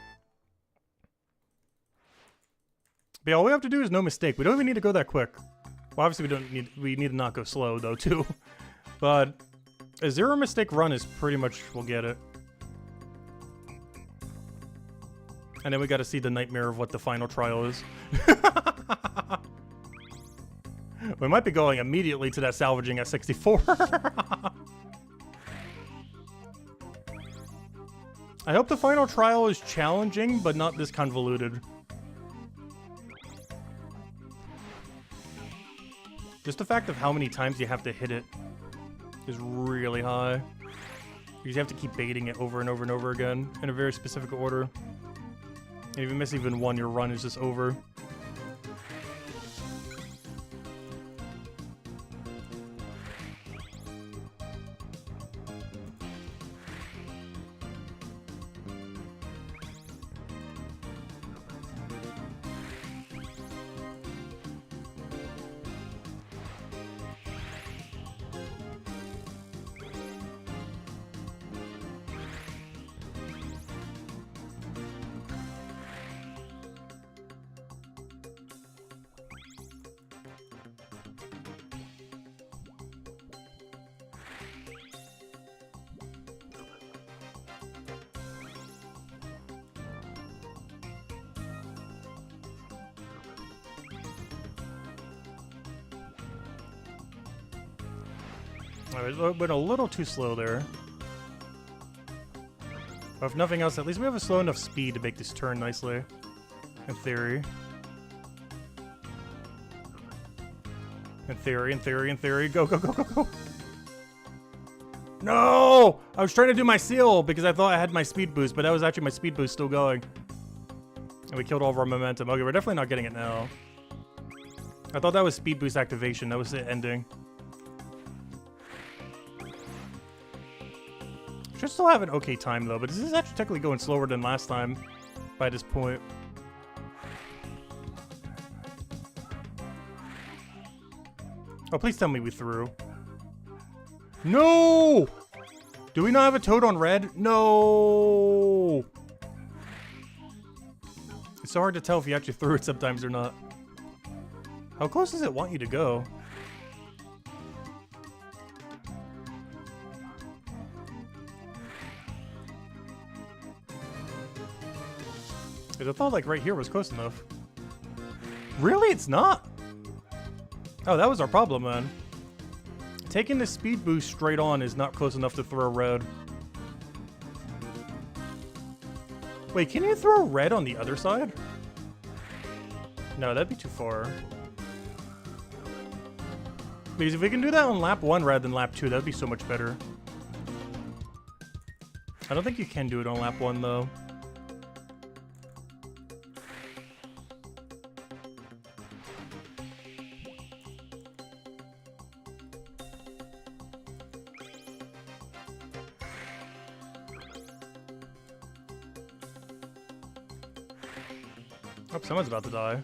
But yeah, all we have to do is no mistake. We don't even need to go that quick. Well, obviously we need to not go slow though too. But a 0 mistake run is pretty much, we'll get it. And then we gotta see the nightmare of what the final trial is. We might be going immediately to that salvaging at 64. I hope the final trial is challenging, but not this convoluted. Just the fact of how many times you have to hit it is really high. Because you have to keep baiting it over and over and over again in a very specific order. And if you miss even one, your run is just over. Alright, went a little too slow there. But if nothing else, at least we have a slow enough speed to make this turn nicely. In theory. In theory. Go, go, go, go, go. No! I was trying to do my seal because I thought I had my speed boost, but that was actually my speed boost still going. And we killed all of our momentum. Okay, we're definitely not getting it now. I thought that was speed boost activation. That was it ending. Should still have an okay time though, but this is actually technically going slower than last time by this point. Oh, please tell me we threw. No! Do we not have a toad on red? No! It's so hard to tell if you actually threw it sometimes or not. How close does it want you to go? I thought like right here was close enough. Really? It's not? Oh, that was our problem, man. Taking the speed boost straight on is not close enough to throw red. Wait, can you throw red on the other side? No, that'd be too far. Because if we can do that on lap 1 rather than lap 2, that'd be so much better. I don't think you can do it on lap 1, though. Oh, someone's about to die.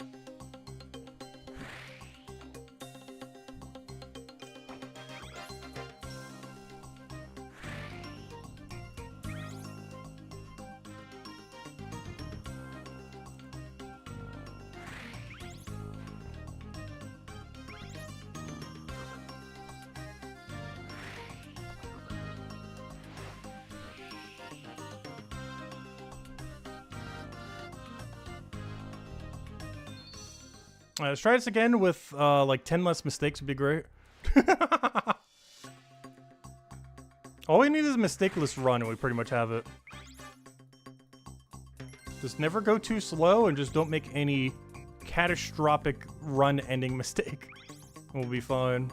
Let's try this again with like 10 less mistakes would be great. All we need is a mistakeless run and we pretty much have it. Just never go too slow and just don't make any catastrophic run ending mistake. We'll be fine.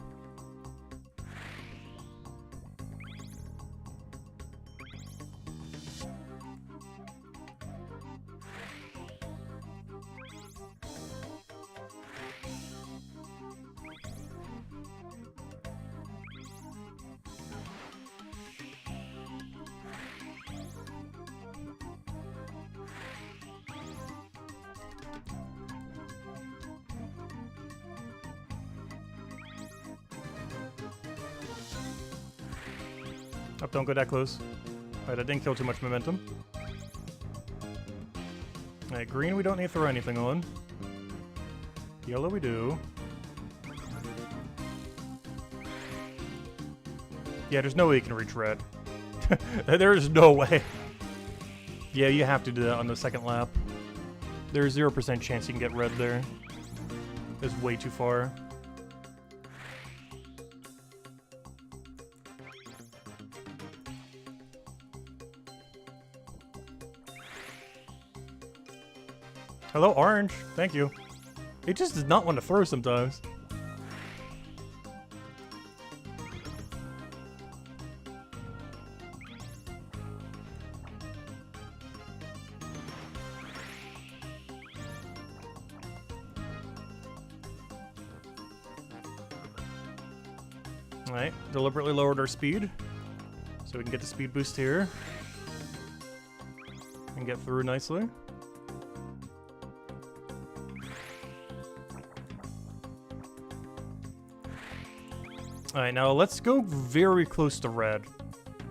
Oh, don't go that close. Alright, I didn't kill too much momentum. Alright, green we don't need to throw anything on. Yellow we do. Yeah, there's no way you can reach red. There's no way. Yeah, you have to do that on the second lap. There's 0% chance you can get red there. It's way too far. Hello, orange. Thank you. It just does not want to throw sometimes. Alright, deliberately lowered our speed so we can get the speed boost here and get through nicely. Alright, now let's go very close to red.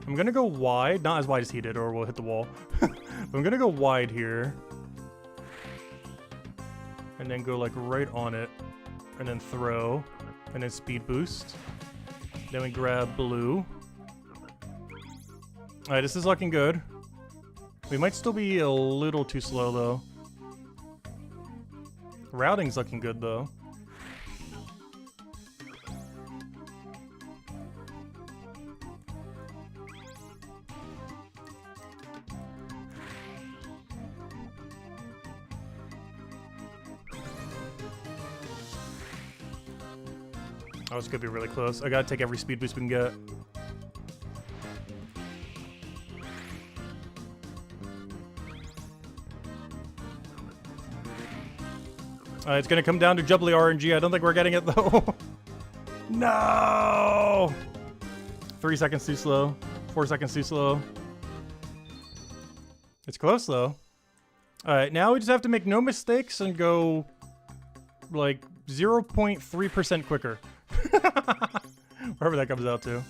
I'm gonna go wide, not as wide as he did or we'll hit the wall. But I'm gonna go wide here. And then go like right on it. And then throw. And then speed boost. Then we grab blue. Alright, this is looking good. We might still be a little too slow though. Routing's looking good though. Oh, it's gonna be really close. I gotta take every speed boost we can get. It's gonna come down to Jubbly RNG. I don't think we're getting it though. No! 3 seconds too slow. 4 seconds too slow. It's close though. Alright, now we just have to make no mistakes and go like 0.3% quicker. Wherever that comes out to.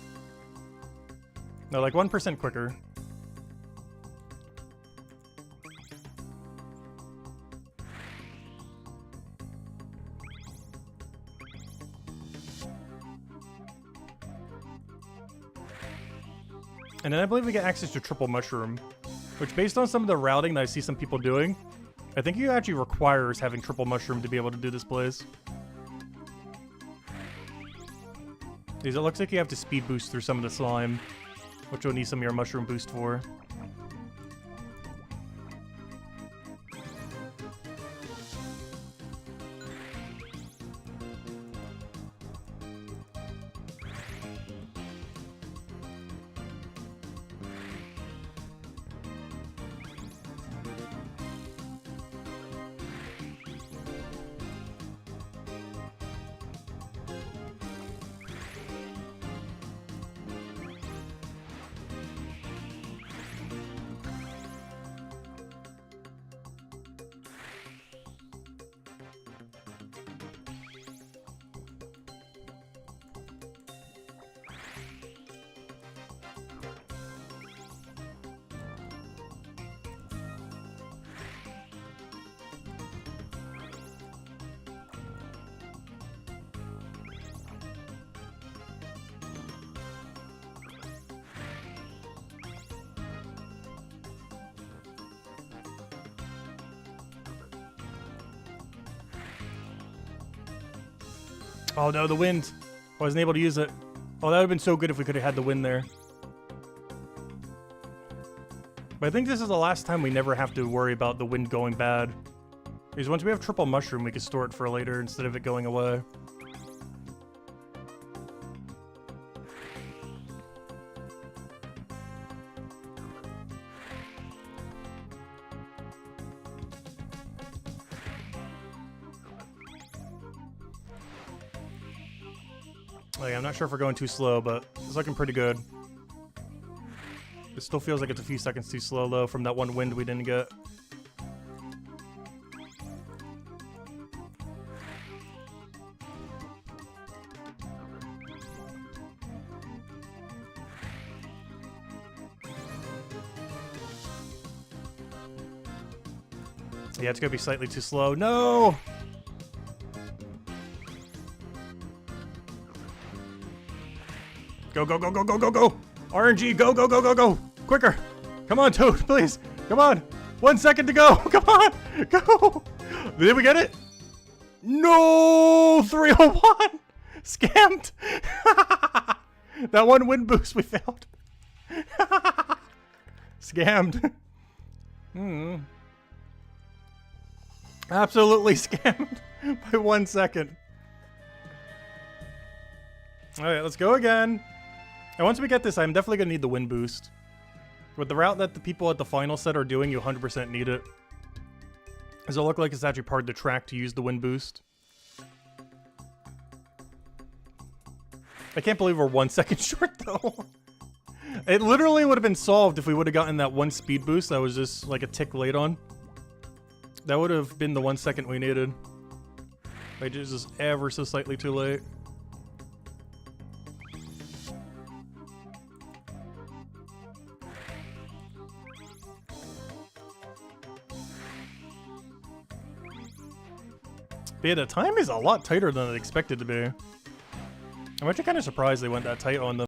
No, like 1% quicker. And then I believe we get access to triple mushroom, which based on some of the routing that I see some people doing, I think it actually requires having triple mushroom to be able to do this place. Because it looks like you have to speed boost through some of the slime, which you'll need some of your mushroom boost for. Oh no, the wind. I wasn't able to use it. Oh, that would have been so good if we could have had the wind there. But I think this is the last time we never have to worry about the wind going bad. Because once we have triple mushroom, we can store it for later instead of it going away. Like, I'm not sure if we're going too slow, but it's looking pretty good. It still feels like it's a few seconds too slow, though, from that one wind we didn't get. Yeah, it's gonna be slightly too slow. No! Go, go, go, go, go, go, go! RNG, go, go, go, go, go! Quicker! Come on, Toad, please! Come on! 1 second to go! Come on! Go! Did we get it? No! 301! Scammed! That one win boost we failed. Scammed. Absolutely scammed by 1 second. Alright, let's go again. And once we get this, I'm definitely going to need the win boost. With the route that the people at the final set are doing, you 100% need it. Does it look like it's actually part of the track to use the win boost? I can't believe we're 1 second short, though. It literally would have been solved if we would have gotten that one speed boost that was just like a tick late on. That would have been the 1 second we needed. But just ever so slightly too late. But yeah, the time is a lot tighter than I expected to be. I'm actually kind of surprised they went that tight on them.